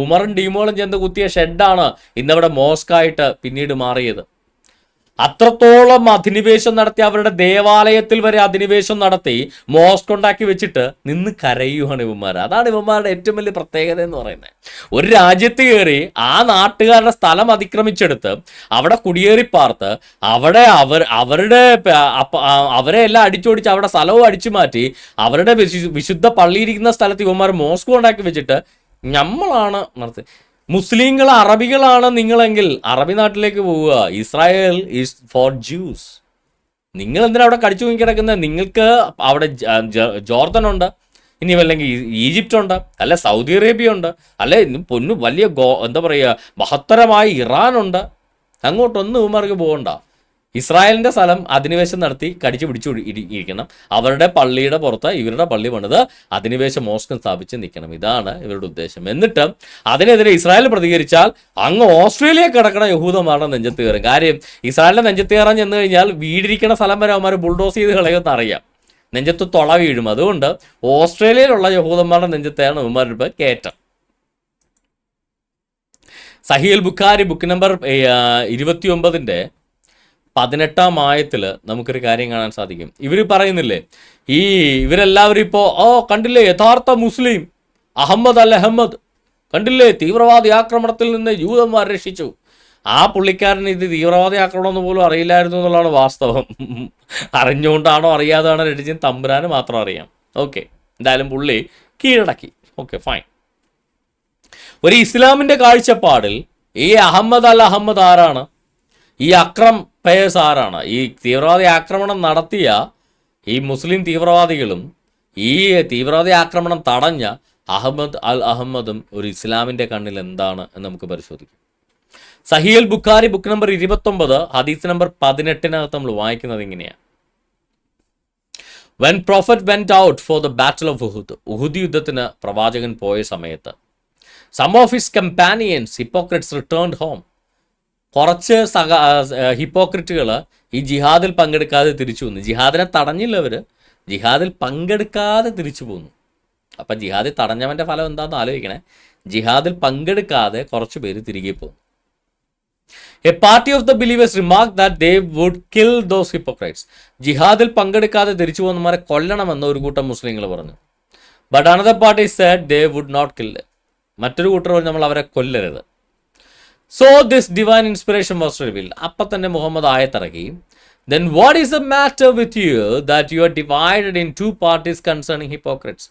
[SPEAKER 1] ഉമറും ഡീമോളും ചെന്ന് കുത്തിയ ഷെഡാണ് ഇന്നവിടെ മോസ്കായിട്ട് പിന്നീട് മാറിയത്. അത്രത്തോളം അധിനിവേശം നടത്തി, അവരുടെ ദേവാലയത്തിൽ വരെ അധിനിവേശം നടത്തി മോസ്ക് ഉണ്ടാക്കി വെച്ചിട്ട് നിന്ന് കരയുവാണ് ഇവന്മാർ. അതാണ് ഇവന്മാരുടെ ഏറ്റവും വലിയ പ്രത്യേകത എന്ന് പറയുന്നത്. ഒരു രാജ്യത്ത് കയറി ആ നാട്ടുകാരുടെ സ്ഥലം അതിക്രമിച്ചെടുത്ത് അവിടെ കുടിയേറി പാർത്ത് അവരെ എല്ലാം അടിച്ചോടിച്ച് അവിടെ സ്ഥലവും അടിച്ചു മാറ്റി അവരുടെ വിശുദ്ധ പള്ളിയിരിക്കുന്ന സ്ഥലത്ത് ഇവന്മാർ മോസ്ക് ഉണ്ടാക്കി വെച്ചിട്ട് നമ്മളാണ് നടത്തി. മുസ്ലിങ്ങൾ അറബികളാണ് നിങ്ങളെങ്കിൽ അറബി നാട്ടിലേക്ക് പോവുക. Israel is for Jews. നിങ്ങൾ എന്തിനാ അവിടെ കടിച്ചു തൂങ്ങി കിടക്കുന്നത്? നിങ്ങൾക്ക് അവിടെ ജോർദൻ ഉണ്ട്, ഇനി അല്ലെങ്കിൽ ഈജിപ്റ്റ് ഉണ്ട്, അല്ലെ സൗദി അറേബ്യ ഉണ്ട്, അല്ലെ വലിയ എന്താ പറയുക മഹത്തരമായ ഇറാനുണ്ട്. അങ്ങോട്ടൊന്നും ഇവന്മാർക്ക് പോകണ്ട. ഇസ്രായേലിൻ്റെ സ്ഥലം അധിനിവേശം നടത്തി കടിച്ചു പിടിച്ചു ഇരിക്കണം. അവരുടെ പള്ളിയുടെ പുറത്ത് ഇവരുടെ പള്ളി പണിത് അധിനിവേശ മോസ്ക് സ്ഥാപിച്ച് നിൽക്കണം. ഇതാണ് ഇവരുടെ ഉദ്ദേശം. എന്നിട്ട് അതിനെതിരെ ഇസ്രായേൽ പ്രതികരിച്ചാൽ അങ്ങ് ഓസ്ട്രേലിയ കിടക്കണ യഹൂദന്മാരുടെ നെഞ്ചത്ത് കയറും. കാര്യം ഇസ്രായേലിൻ്റെ നെഞ്ചത്ത് കയറാൻ ചെന്ന് കഴിഞ്ഞാൽ വീടിരിക്കുന്ന സ്ഥലം വരെ അവന്മാർ ബുൾഡോസ് ചെയ്ത് കളയുമെന്ന് അറിയാം. നെഞ്ചത്ത് തൊള വീഴും. അതുകൊണ്ട് ഓസ്ട്രേലിയയിലുള്ള യഹൂദന്മാരുടെ നെഞ്ചത്താണ് ഇവന്മാരുടെ ഇപ്പോൾ കയറ്റം. സഹീൽ ബുഖാരി ബുക്ക് നമ്പർ 29 18-ാം ആയത്തിൽ നമുക്കൊരു കാര്യം കാണാൻ സാധിക്കും. ഇവർ പറയുന്നില്ലേ, ഇവരെല്ലാവരും ഇപ്പോൾ കണ്ടില്ലേ യഥാർത്ഥ മുസ്ലിം അഹമ്മദ് അൽ അഹമ്മദ് കണ്ടില്ലേ തീവ്രവാദി ആക്രമണത്തിൽ നിന്ന് യൂതന്മാർ രക്ഷിച്ചു. ആ പുള്ളിക്കാരൻ ഇത് തീവ്രവാദി ആക്രമണം എന്ന് പോലും അറിയില്ലായിരുന്നു എന്നുള്ളതാണ് വാസ്തവം. അറിഞ്ഞുകൊണ്ടാണോ അറിയാതാണോ രക്ഷിച്ചത് തമ്പുരാന് മാത്രം അറിയാം. ഓക്കെ, എന്തായാലും പുള്ളി കീഴടക്കി. Okay, fine. ഒരു ഇസ്ലാമിൻ്റെ കാഴ്ചപ്പാടിൽ ഈ അഹമ്മദ് അൽ അഹമ്മദ് ആരാണ്? ഈ അക്രം പേഴ്സ് ആരാണ്? ഈ തീവ്രവാദി ആക്രമണം നടത്തിയ ഈ മുസ്ലിം തീവ്രവാദികളും ഈ തീവ്രവാദി ആക്രമണം തടഞ്ഞ അഹമ്മദ് അൽ അഹമ്മദും ഒരു ഇസ്ലാമിൻ്റെ കണ്ണിൽ എന്താണ് എന്ന് നമുക്ക് പരിശോധിക്കാം. സഹീൽ ബുഖാരി ബുക്ക് നമ്പർ 29 ഹദീസ് നമ്പർ 18 നമ്മൾ വായിക്കുന്നത് ഇങ്ങനെയാണ്. When prophet went out for the battle of Uhud, Uhud യുദ്ധത്തിന് പ്രവാചകൻ പോയ സമയത്ത് some of his companions hypocrites returned home. കുറച്ച് ഹിപ്പോക്രിറ്റുകൾ ഈ ജിഹാദിൽ പങ്കെടുക്കാതെ തിരിച്ചു പോന്നു. ജിഹാദിനെ തടഞ്ഞില്ല അവർ, ജിഹാദിൽ പങ്കെടുക്കാതെ തിരിച്ചു പോന്നു. അപ്പം ജിഹാദിൽ തടഞ്ഞവൻ്റെ ഫലം എന്താണെന്ന് ആലോചിക്കണേ. ജിഹാദിൽ പങ്കെടുക്കാതെ കുറച്ച് പേര് തിരികെ പോന്നു. A party of the believers remark that they would kill those hypocrites. ജിഹാദിൽ പങ്കെടുക്കാതെ തിരിച്ചു പോകുന്നവരെ കൊല്ലണമെന്ന് ഒരു കൂട്ടം മുസ്ലിങ്ങൾ പറഞ്ഞു. But another party said they would not kill. മറ്റൊരു കൂട്ടർ പറഞ്ഞു നമ്മൾ അവരെ കൊല്ലരുത്. So this divine inspiration was revealed. അപ്പം തന്നെ Muhammad ആയത്തിറക്കി. Then what is the matter with you that you are divided in 2 parties concerning hypocrites?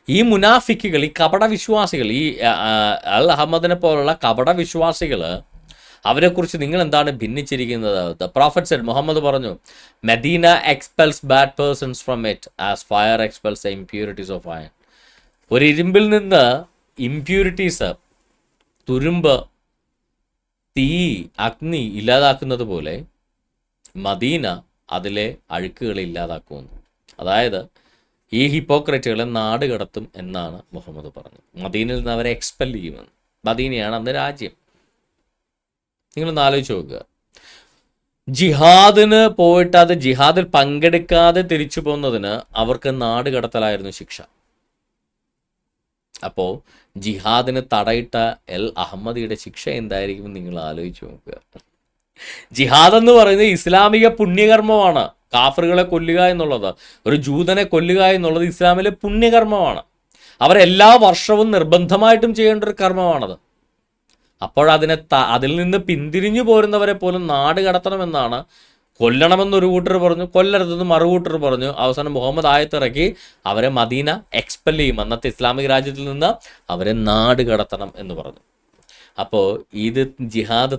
[SPEAKER 1] ഈ മുനാഫിക്കുകൾ, ഈ കപടവിശ്വാസികൾ, ഈ അൽ അഹമ്മദിനെ പോലുള്ള കപടവിശ്വാസികൾ, അവരെക്കുറിച്ച് നിങ്ങൾ എന്താണ് ഭിന്നിച്ചിരിക്കുന്നത്? The prophet said, മുഹമ്മദ് പറഞ്ഞു, Medina expels bad persons from it as fire expels the impurities of iron. ഒരു ഇരുമ്പിൽ നിന്ന് ഇംപ്യൂരിറ്റീസ്, തുരുമ്പ്, തീ, അഗ്നി ഇല്ലാതാക്കുന്നത് പോലെ മദീന അതിലെ അഴുക്കുകളെ ഇല്ലാതാക്കുമെന്ന്. അതായത് ഈ ഹിപ്പോക്രറ്റുകളെ നാട് കടത്തും എന്നാണ് മുഹമ്മദ് പറഞ്ഞത്. മദീനയിൽ നിന്ന് അവരെ എക്സ്പെൽ ചെയ്യുമെന്ന്. മദീനയാണ് അന്ന് രാജ്യം. നിങ്ങളൊന്ന് ആലോചിച്ച് നോക്കുക. ജിഹാദിന് പോയിട്ട് അത് ജിഹാദിൽ പങ്കെടുക്കാതെ തിരിച്ചു പോകുന്നതിന് അവർക്ക് നാട് കടത്തലായിരുന്നു ശിക്ഷ. അപ്പോൾ ജിഹാദിന് തടയിട്ട എൽ അഹമ്മദിയുടെ ശിക്ഷ എന്തായിരിക്കും നിങ്ങൾ ആലോചിച്ച് നോക്കുക. ജിഹാദ് എന്ന് പറയുന്നത് ഇസ്ലാമിക പുണ്യകർമ്മമാണ്. കാഫറുകളെ കൊല്ലുക എന്നുള്ളത്, ഒരു ജൂതനെ കൊല്ലുക എന്നുള്ളത് ഇസ്ലാമിലെ പുണ്യകർമ്മമാണ്. അവരെല്ലാ വർഷവും നിർബന്ധമായിട്ടും ചെയ്യേണ്ട ഒരു കർമ്മമാണത്. അപ്പോഴതിനെ അതിൽ നിന്ന് പിന്തിരിഞ്ഞു പോരുന്നവരെ പോലും നാട് കടത്തണമെന്നാണ്. കൊല്ലണമെന്നൊരു കൂട്ടർ പറഞ്ഞു, കൊല്ലരുതെന്ന് മറുകൂട്ടർ പറഞ്ഞു. അവസാനം മുഹമ്മദ് ആയത്തിറക്കി അവരെ മദീന എക്സ്പെൽ ചെയ്യും, അന്നത്തെ ഇസ്ലാമിക രാജ്യത്തിൽ നിന്ന് അവരെ നാട് കടത്തണം എന്ന് പറഞ്ഞു. അപ്പോൾ ഇത് ജിഹാദ്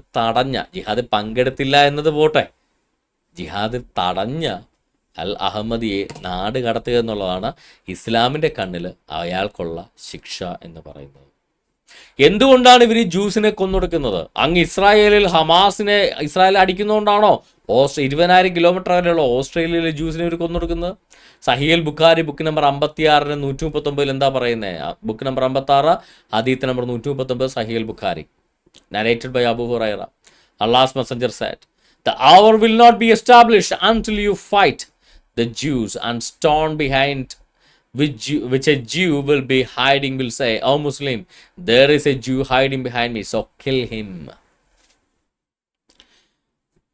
[SPEAKER 1] പങ്കെടുത്തില്ല എന്നത് പോട്ടെ, ജിഹാദ് തടഞ്ഞ അൽ അഹമ്മദിയെ നാട് കടത്തുക എന്നുള്ളതാണ് ഇസ്ലാമിൻ്റെ കണ്ണിൽ അയാൾക്കുള്ള ശിക്ഷ എന്ന് പറയുന്നത്. എന്തുകൊണ്ടാണ് ഇവർ ജ്യൂസിനെ കൊന്നൊടുക്കുന്നത്? അങ്ങ് ഇസ്രായേലിൽ ഇസ്രായേൽ അടിക്കുന്നതുകൊണ്ടാണോ 20,000 കിലോമീറ്റർ അകലെയുള്ള ഓസ്ട്രേലിയയിലെ ജ്യൂസിനെ ഇവർ കൊന്നൊടുക്കുന്നത്? സഹീൽ ബുഖാരി ബുക്ക് നമ്പർ 56 139 എന്താ പറയുന്നത്? Book number 56 hadith number 139 Sahih Bukhari, narrated by Abu Huraira. Allah's messenger said, "The hour will not be established until you fight the Jews and stone behind which a Jew will be hiding will say, oh Muslim, there is a Jew hiding behind me, so kill him."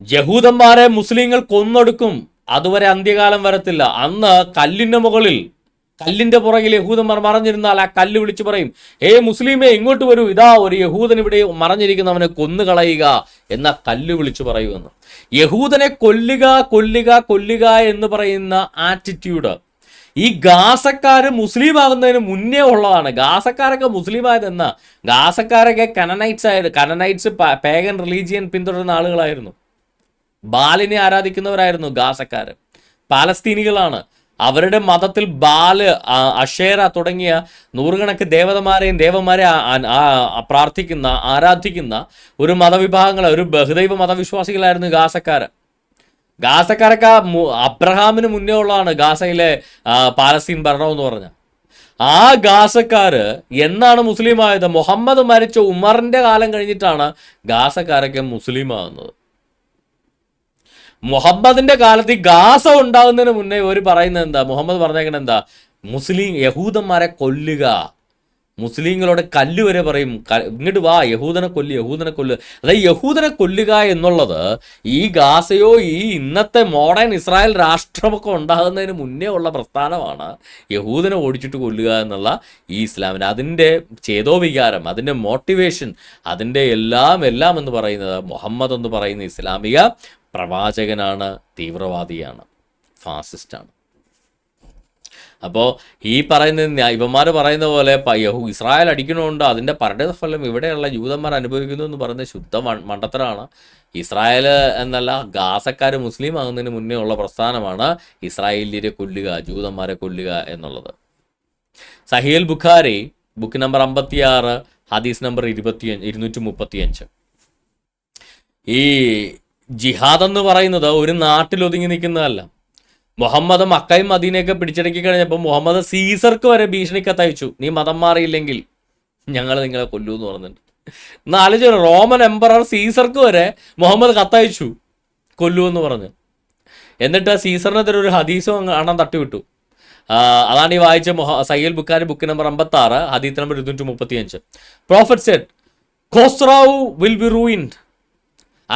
[SPEAKER 1] യഹൂദന്മാരെ മുസ്ലിങ്ങൾ കൊന്നൊടുക്കും, അതുവരെ അന്ത്യകാലം വരത്തില്ല. അന്ന് കല്ലിന്റെ പുറകിൽ യഹൂദന്മാർ മറഞ്ഞിരുന്നാൽ ആ കല്ല് വിളിച്ചു പറയും, മുസ്ലിമേ ഇങ്ങോട്ട് വരൂ, ഇതാ ഒരു യഹൂദൻ ഇവിടെ മറഞ്ഞിരിക്കുന്നവനെ കൊന്നുകളയുക എന്ന കല്ല് വിളിച്ചു പറയുമെന്ന്. യഹൂദനെ കൊല്ലുക എന്ന് പറയുന്ന ആറ്റിറ്റ്യൂഡ് ഈ ഗാസക്കാര് മുസ്ലിം ആകുന്നതിന് മുന്നേ ഉള്ളതാണ്. ഗാസക്കാരൊക്കെ മുസ്ലിം ആയതെന്നാ? ഗാസക്കാരൊക്കെ കനനൈറ്റ്സ് പേഗൻ റിലീജിയൻ പിന്തുടരുന്ന ആളുകളായിരുന്നു. ബാലിനെ ആരാധിക്കുന്നവരായിരുന്നു ഗാസക്കാര്. പാലസ്തീനികളാണ്. അവരുടെ മതത്തിൽ ബാല്, അഷേര തുടങ്ങിയ നൂറുകണക്ക് ദേവന്മാരെ ആരാധിക്കുന്ന ഒരു മതവിഭാഗങ്ങളെ, ഒരു ബഹുദൈവ മതവിശ്വാസികളായിരുന്നു ഗാസക്കാരൊക്കെ അബ്രഹാമിന് മുന്നേ ഉള്ളതാണ് ഗാസയിലെ പാലസ്തീൻ ഭരണം എന്ന് പറഞ്ഞ. ആ ഗാസക്കാര് എന്നാണ് മുസ്ലിം ആയത്? മുഹമ്മദ് മരിച്ച ഉമറിന്റെ കാലം കഴിഞ്ഞിട്ടാണ് ഗാസക്കാരൊക്കെ മുസ്ലിം ആകുന്നത്. മുഹമ്മദിന്റെ കാലത്ത് ഈ ഗാസ ഉണ്ടാകുന്നതിന് മുന്നേ ഇവർ പറയുന്നത് എന്താ? മുഹമ്മദ് പറഞ്ഞേക്കണ എന്താ? യഹൂദന്മാരെ കൊല്ലുക, മുസ്ലിങ്ങളോട് കല്ല് വരെ പറയും, ഇങ്ങോട്ട് വാ, യഹൂദനെ കൊല്ലുക. അതായത് യഹൂദനെ കൊല്ലുക എന്നുള്ളത് ഈ ഗാസയോ ഈ ഇന്നത്തെ മോഡേൺ ഇസ്രായേൽ രാഷ്ട്രമൊക്കെ ഉണ്ടാകുന്നതിന് മുന്നേ ഉള്ള പ്രസ്ഥാനമാണ്. യഹൂദനെ ഓടിച്ചിട്ട് കൊല്ലുക എന്നുള്ള ഈ ഇസ്ലാമിന് അതിൻ്റെ ചേതോവികാരം, അതിൻ്റെ മോട്ടിവേഷൻ, അതിൻ്റെ എല്ലാം എന്ന് പറയുന്നത് മുഹമ്മദ് എന്ന് പറയുന്ന ഇസ്ലാമിക പ്രവാചകനാണ്, തീവ്രവാദിയാണ്, ഫാസിസ്റ്റാണ്. അപ്പോൾ ഈ ഇവന്മാർ പറയുന്ന പോലെ ഇസ്രായേൽ അടിക്കണമുണ്ട്, അതിൻ്റെ പരിണിതഫലം ഇവിടെയുള്ള ജൂതന്മാർ അനുഭവിക്കുന്നു എന്ന് പറയുന്നത് ശുദ്ധ മണ്ടത്തരമാണ്. ഇസ്രായേൽ എന്നല്ല, ഗാസക്കാർ മുസ്ലിം ആകുന്നതിന് മുന്നേ ഉള്ള പ്രസ്ഥാനമാണ് ഇസ്രായേലിനെ കൊല്ലുക, ജൂതന്മാരെ കൊല്ലുക എന്നുള്ളത്. സഹീൽ ബുഖാരി ബുക്ക് നമ്പർ 56 ഹദീസ് നമ്പർ 235. ഈ ജിഹാദ് എന്ന് പറയുന്നത് ഒരു നാട്ടിൽ ഒതുങ്ങി നിൽക്കുന്നതല്ല. മുഹമ്മദ് മക്കയും മദീനയൊക്കെ പിടിച്ചടക്കി കഴിഞ്ഞപ്പോൾ മുഹമ്മദ് സീസർക്ക് വരെ ഭീഷണി കത്തയച്ചു, നീ മതം മാറിയില്ലെങ്കിൽ ഞങ്ങൾ നിങ്ങളെ കൊല്ലൂ എന്ന് പറഞ്ഞിട്ടുണ്ട്. എന്നാലോചിച്ചു, റോമൻ എംപറർ സീസർക്ക് വരെ മുഹമ്മദ് കത്തയച്ചു കൊല്ലൂ എന്ന് പറഞ്ഞ്. എന്നിട്ട് സീസറിനെതിരെ ഒരു ഹദീസും കാണാൻ തട്ടിവിട്ടു. അതാണ് ഈ വായിച്ച സഹീൽ ബുഖാരി ബുക്ക് നമ്പർ 56 ഹദീസ് number 235. Prophet said, Khosrau will be ruined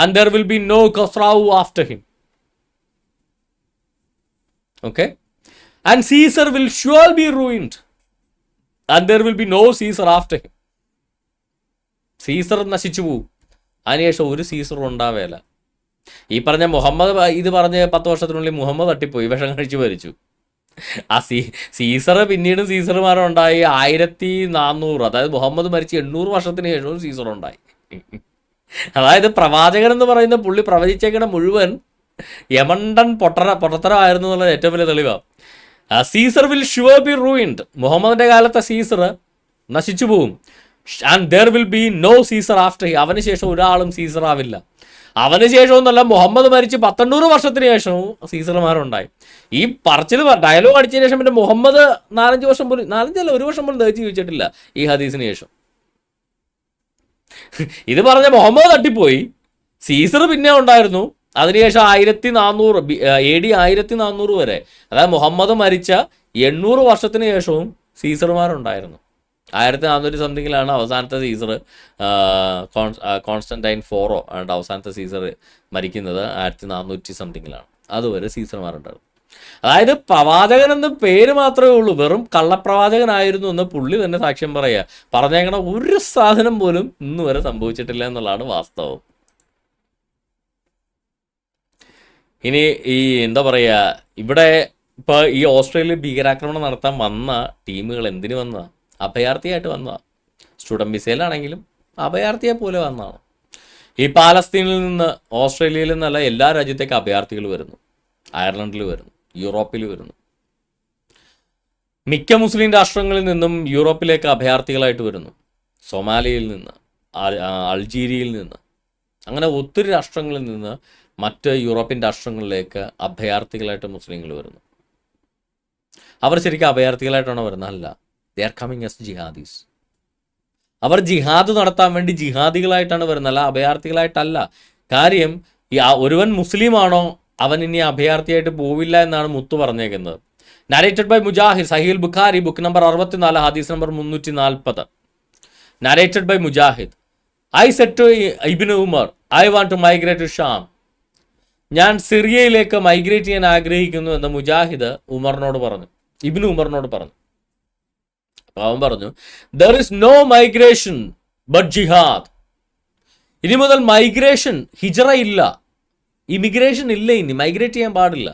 [SPEAKER 1] and there will be no Khosrau after him. Okay? And Caesar will surely be ruined and there will be no Caesar after him. Caesar നശിച്ചു പോവും, അതിനുശേഷം ഒരു സീസറും ഉണ്ടാവേല. ഈ പറഞ്ഞ മുഹമ്മദ് ഇത് പറഞ്ഞ് 10 വർഷത്തിനുള്ളിൽ മുഹമ്മദ് തട്ടിപ്പോയി, വിഷം കഴിച്ചു മരിച്ചു. ആ സീസർ പിന്നീട് സീസർമാരുണ്ടായി 1400, അതായത് മുഹമ്മദ് മരിച്ച് 800 വർഷത്തിന് ശേഷവും സീസർ ഉണ്ടായി. അതായത് പ്രവാചകൻ എന്ന് പറയുന്ന പുള്ളി പ്രവചിച്ചേക്കണ മുഴുവൻ യമണ്ടൻ പൊട്ടത്തരമായിരുന്നു എന്നുള്ളത് ഏറ്റവും വലിയ തെളിവാണ്. Caesar will sure be ruined, മുഹമ്മദിന്റെ കാലത്തെ സീസർ നശിച്ചു പോവും. And there will be no Caesar after he, അവന് ശേഷം ഒരാളും സീസർ ആവില്ല. അവന് ശേഷമൊന്നല്ല, മുഹമ്മദ് മരിച്ച് 800 വർഷത്തിന് ശേഷവും സീസർമാരുണ്ടായി. ഈ പറച്ചിൽ ഡയലോഗ് അടിച്ചതിന് ശേഷം പിന്നെ മുഹമ്മദ് 4-5 വർഷം പോലും, 4-5 1 വർഷം പോലും ദഹിച്ച് ജീവിച്ചിട്ടില്ല ഈ ഹദീസിന് ശേഷം. ഇത് പറഞ്ഞ മുഹമ്മദ് തട്ടിപ്പോയി, സീസർ പിന്നെ ഉണ്ടായിരുന്നു, അതിനുശേഷം 1400 AD 1400 വരെ, അതായത് മുഹമ്മദ് മരിച്ച 800 വർഷത്തിന് ശേഷവും സീസർമാരുണ്ടായിരുന്നു. 1400 സംതിങ്ങിലാണ് അവസാനത്തെ സീസർ, കോൺസ്റ്റന്റൈൻ 4 ആണ് അവസാനത്തെ സീസർ മരിക്കുന്നത്. 1400 സംതിങ്ങിലാണ്. അതുവരെ സീസർമാരുണ്ടായിരുന്നു. അതായത് പ്രവാചകൻ എന്ന പേര് മാത്രമേ ഉള്ളൂ, വെറും കള്ളപ്രവാചകനായിരുന്നു എന്ന് പുള്ളി തന്നെ സാക്ഷ്യം പറയുക. പറഞ്ഞേക്കണ ഒരു സാധനം പോലും ഇന്ന് വരെ സംഭവിച്ചിട്ടില്ല എന്നുള്ളതാണ് വാസ്തവം. ഇനി ഈ എന്താ പറയുക, ഇവിടെ ഇപ്പോൾ ഈ ഓസ്ട്രേലിയയിൽ ഭീകരാക്രമണം നടത്താൻ വന്ന ടീമുകൾ എന്തിനു വന്നതാണ്? അഭയാർത്ഥിയായിട്ട് വന്നതാണ്. സ്റ്റുഡൻറ് വിസയിലാണെങ്കിലും അഭയാർത്ഥിയെ പോലെ വന്നതാണ്. ഈ പാലസ്തീനിൽ നിന്ന്, ഓസ്ട്രേലിയയിൽ നിന്നല്ല എല്ലാ രാജ്യത്തേക്ക് അഭയാർത്ഥികൾ വരുന്നു. അയർലൻഡിൽ വരുന്നു, യൂറോപ്പിൽ വരുന്നു. മിക്ക മുസ്ലിം രാഷ്ട്രങ്ങളിൽ നിന്നും യൂറോപ്പിലേക്ക് അഭയാർത്ഥികളായിട്ട് വരുന്നു. സൊമാലിയയിൽ നിന്ന്, അൾജീരിയയിൽ നിന്ന്, അങ്ങനെ ഒത്തിരി രാഷ്ട്രങ്ങളിൽ നിന്ന് മറ്റ് യൂറോപ്യൻ രാഷ്ട്രങ്ങളിലേക്ക് അഭയാർത്ഥികളായിട്ട് മുസ്ലിങ്ങൾ വരുന്നു. അവർ ശരിക്കും അഭയാർത്ഥികളായിട്ടാണോ വരുന്നത്? അല്ല, ദേ ആർ കമ്മിങ് ആസ് ജിഹാദീസ്. അവർ ജിഹാദ് നടത്താൻ വേണ്ടി ജിഹാദികളായിട്ടാണ് വരുന്നത്, അല്ല അഭയാർത്ഥികളായിട്ടല്ല. കാര്യം ഒരുവൻ മുസ്ലിമാണോ അവൻ ഇനി അഭയാർത്ഥിയായിട്ട് പോവില്ല എന്നാണ് മുത്തു പറഞ്ഞേക്കുന്നത്. Narrated by Mujahid, Sahih Bukhari, book number 64, hadith number 340. Narrated by Mujahid, I said to Ibn Umar, I want to migrate to Sham. ഞാൻ സിറിയയിലേക്ക് മൈഗ്രേറ്റ് ചെയ്യാൻ ആഗ്രഹിക്കുന്നു എന്ന് മുജാഹിദ് ഉമറിനോട് പറഞ്ഞു, ഇബ്നു ഉമറിനോട് പറഞ്ഞു. അപ്പോൾ അവൻ പറഞ്ഞു, there is no migration but jihad. ഇനി മുതൽ മൈഗ്രേഷൻ, ഹിജറ ഇല്ല, ഇമിഗ്രേഷൻ ഇല്ല, ഇനി മൈഗ്രേറ്റ് ചെയ്യാൻ പാടില്ല.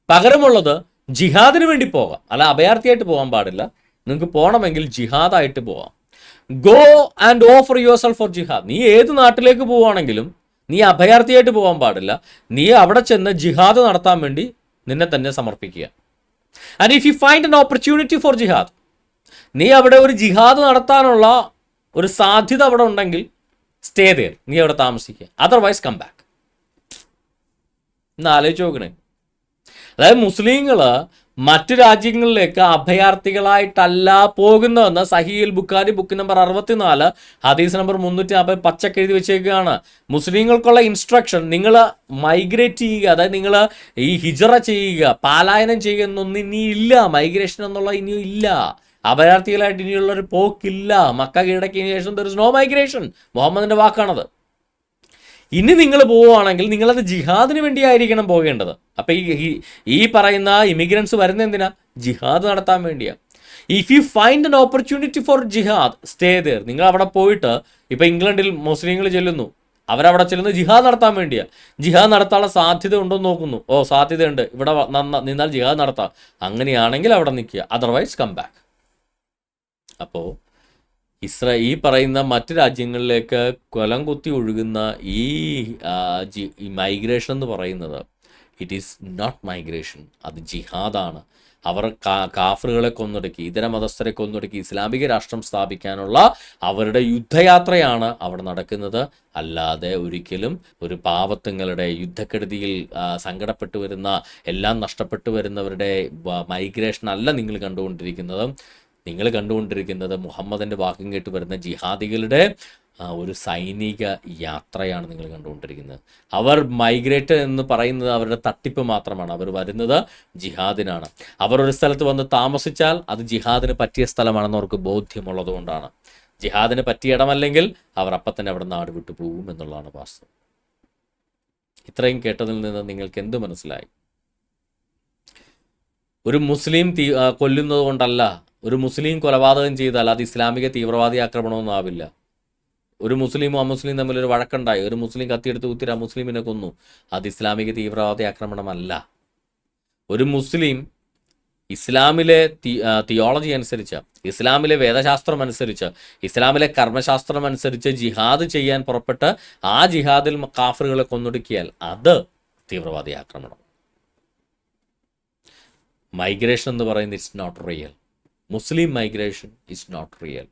[SPEAKER 1] പകരമുള്ളത് ജിഹാദിന് വേണ്ടി പോകാം, അല്ല അഭയാർത്ഥിയായിട്ട് പോകാൻ പാടില്ല. നിങ്ങൾക്ക് പോകണമെങ്കിൽ ജിഹാദായിട്ട് പോകാം. Go and offer yourself for jihad. നീ ഏത് നാട്ടിലേക്ക് പോവുകയാണെങ്കിലും നീ അഭയാർത്ഥിയായിട്ട് പോകാൻ പാടില്ല. നീ അവിടെ ചെന്ന് ജിഹാദ് നടത്താൻ വേണ്ടി നിന്നെ തന്നെ സമർപ്പിക്കുക. And if you find an opportunity for jihad, നീ അവിടെ ഒരു ജിഹാദ് നടത്താനുള്ള ഒരു സാധ്യത അവിടെ ഉണ്ടെങ്കിൽ സ്റ്റേ ദെയർ, നീ അവിടെ താമസിക്കുക. Otherwise come back. ഇന്ന് ആലോചിച്ച് നോക്കണേ. അതായത് മുസ്ലിങ്ങൾ മറ്റു രാജ്യങ്ങളിലേക്ക് അഭയാർത്ഥികളായിട്ടല്ല പോകുന്നതെന്ന് Sahil Bukhari, book number 64, hadith number 350 പച്ചക്ക് എഴുതി വെച്ചേക്കുകയാണ്. മുസ്ലിങ്ങൾക്കുള്ള ഇൻസ്ട്രക്ഷൻ, നിങ്ങൾ മൈഗ്രേറ്റ് ചെയ്യുക, അതായത് നിങ്ങൾ ഈ ഹിജറ ചെയ്യുക, പാലായനം ചെയ്യുക എന്നൊന്നും ഇനി ഇല്ല. മൈഗ്രേഷൻ എന്നുള്ള ഇനിയും ഇല്ല. അഭയാർത്ഥികളായിട്ട് ഇനിയുള്ളൊരു പോക്കില്ല. മക്ക കീഴടക്കിയതിന് ശേഷം ദർ ഇസ് നോ മൈഗ്രേഷൻ. മുഹമ്മദിൻ്റെ വാക്കാണത്. ഇനി നിങ്ങൾ പോവുകയാണെങ്കിൽ നിങ്ങളത് ജിഹാദിന് വേണ്ടിയായിരിക്കണം പോകേണ്ടത്. അപ്പം ഈ പറയുന്ന ഇമിഗ്രൻസ് വരുന്ന എന്തിനാ? ജിഹാദ് നടത്താൻ വേണ്ടിയാണ്. If you find an opportunity for jihad, stay there. നിങ്ങൾ അവിടെ പോയിട്ട്, ഇപ്പം ഇംഗ്ലണ്ടിൽ മുസ്ലിങ്ങൾ ചെല്ലുന്നു, അവരവിടെ ചെല്ലുന്നത് ജിഹാദ് നടത്താൻ വേണ്ടിയാണ്. ജിഹാദ് നടത്താനുള്ള സാധ്യത ഉണ്ടോ എന്ന് നോക്കുന്നു. ഓ, സാധ്യതയുണ്ട്, ഇവിടെ നിന്നാൽ ജിഹാദ് നടത്താം. അങ്ങനെയാണെങ്കിൽ അവിടെ നിൽക്കുക, അതർവൈസ് കം ബാക്ക്. അപ്പോൾ ഈ പറയുന്ന മറ്റ് രാജ്യങ്ങളിലേക്ക് കൊലം കുത്തി ഒഴുകുന്ന ഈ മൈഗ്രേഷൻ എന്ന് പറയുന്നത്, ഇറ്റ് ഈസ് നോട്ട് മൈഗ്രേഷൻ, അത് ജിഹാദാണ്. അവർ കാഫറുകളെ കൊന്നൊടുക്കി, ഇതര മതസ്ഥരെ കൊന്നൊടുക്കി ഇസ്ലാമിക രാഷ്ട്രം സ്ഥാപിക്കാനുള്ള അവരുടെ യുദ്ധയാത്രയാണ് അവിടെ നടക്കുന്നത്. അല്ലാതെ ഒരിക്കലും ഒരു പാവത്തുങ്ങളുടെ യുദ്ധക്കെടുതിയിൽ സങ്കടപ്പെട്ടു വരുന്ന, എല്ലാം നഷ്ടപ്പെട്ടു വരുന്നവരുടെ മൈഗ്രേഷൻ അല്ല നിങ്ങൾ കണ്ടുകൊണ്ടിരിക്കുന്നത്. നിങ്ങൾ കണ്ടുകൊണ്ടിരിക്കുന്നത് മുഹമ്മദിൻ്റെ വാക്കും കേട്ട് വരുന്ന ജിഹാദികളുടെ ഒരു സൈനിക യാത്രയാണ് നിങ്ങൾ കണ്ടുകൊണ്ടിരിക്കുന്നത്. അവർ മൈഗ്രേറ്റ് എന്ന് പറയുന്നത് അവരുടെ തട്ടിപ്പ് മാത്രമാണ്. അവർ വരുന്നത് ജിഹാദിനാണ്. അവർ ഒരു സ്ഥലത്ത് വന്ന് താമസിച്ചാൽ അത് ജിഹാദിന് പറ്റിയ സ്ഥലമാണെന്ന് അവർക്ക് ബോധ്യമുള്ളത് കൊണ്ടാണ്. ജിഹാദിന് പറ്റിയ ഇടമല്ലെങ്കിൽ അവർ അപ്പം തന്നെ അവിടെ നാട് വിട്ടു പോകും എന്നുള്ളതാണ് വാസ്തവം. ഇത്രയും കേട്ടതിൽ നിന്ന് നിങ്ങൾക്ക് എന്ത് മനസ്സിലായി? ഒരു മുസ്ലിം കൊല്ലുന്നത് കൊണ്ടല്ല, ഒരു മുസ്ലിം കൊലപാതകം ചെയ്താൽ അത് ഇസ്ലാമിക തീവ്രവാദി ആക്രമണമൊന്നും ആവില്ല. ഒരു മുസ്ലിമും അമുസ്ലിം തമ്മിലൊരു വഴക്കുണ്ടായി, ഒരു മുസ്ലിം കത്തിയെടുത്ത് കുത്തിരി മുസ്ലിമിനെ കൊന്നു, അത് ഇസ്ലാമിക തീവ്രവാദി ആക്രമണമല്ല. ഒരു മുസ്ലിം ഇസ്ലാമിലെ തിയോളജി അനുസരിച്ച്, ഇസ്ലാമിലെ വേദശാസ്ത്രം അനുസരിച്ച്, ഇസ്ലാമിലെ കർമ്മശാസ്ത്രം അനുസരിച്ച് ജിഹാദ് ചെയ്യാൻ പുറപ്പെട്ട് ആ ജിഹാദിൽ കാഫറുകളെ കൊന്നൊടുക്കിയാൽ അത് തീവ്രവാദി ആക്രമണം. മൈഗ്രേഷൻ എന്ന് പറയുന്നത് it's not real. Muslim migration is not real.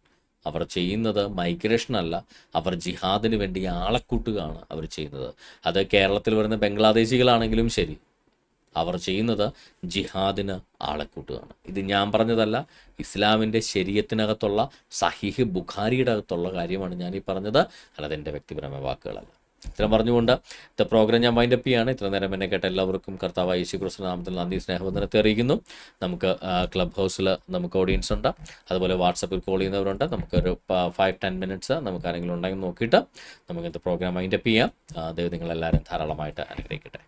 [SPEAKER 1] അവർ ചെയ്യുന്നത് മൈഗ്രേഷൻ അല്ല, അവർ ജിഹാദിന് വേണ്ടി ആളെ കൂട്ടുകയാണ് അവർ ചെയ്യുന്നത്. അത് കേരളത്തിൽ വരുന്ന ബംഗ്ലാദേശികളാണെങ്കിലും ശരി, അവർ ചെയ്യുന്നത് ജിഹാദിന് ആളെ കൂട്ടുകയാണ്. ഇത് ഞാൻ പറഞ്ഞതല്ല, ഇസ്ലാമിൻ്റെ ശരീഅത്തിനകത്തുള്ള സഹീഹ് ബുഖാരിയുടെ അകത്തുള്ള കാര്യമാണ് ഞാൻ ഈ പറഞ്ഞത്, അല്ലാതെ എൻ്റെ വ്യക്തിപരമായ വാക്കുകളല്ല. ഇത്രയും പറഞ്ഞുകൊണ്ട് ഇത്തെ പ്രോഗ്രാം ഞാൻ വൈൻഡപ്പ് ചെയ്യുകയാണ്. ഇത്ര നേരം എന്നെ കേട്ട എല്ലാവർക്കും കർത്താവായ യേശു ക്രിസ്തു നാമത്തിൽ നന്ദി സ്നേഹവന്ദനത്തെ അറിയിക്കുന്നു. നമുക്ക് ക്ലബ് ഹൗസിൽ നമുക്ക് ഓഡിയൻസ് ഉണ്ട്, അതുപോലെ വാട്സപ്പിൽ കോൾ ചെയ്യുന്നവരുണ്ട്. നമുക്കൊരു 5-10 മിനിറ്റ്സ് നമുക്ക് ആരെങ്കിലും ഉണ്ടെങ്കിൽ നോക്കിയിട്ട് നമുക്ക് ഇന്നത്തെ പ്രോഗ്രാം വൈൻഡപ്പ് ചെയ്യാം. ദൈവം നിങ്ങളെല്ലാവരും ധാരാളമായിട്ട് അനുഗ്രഹിക്കട്ടെ.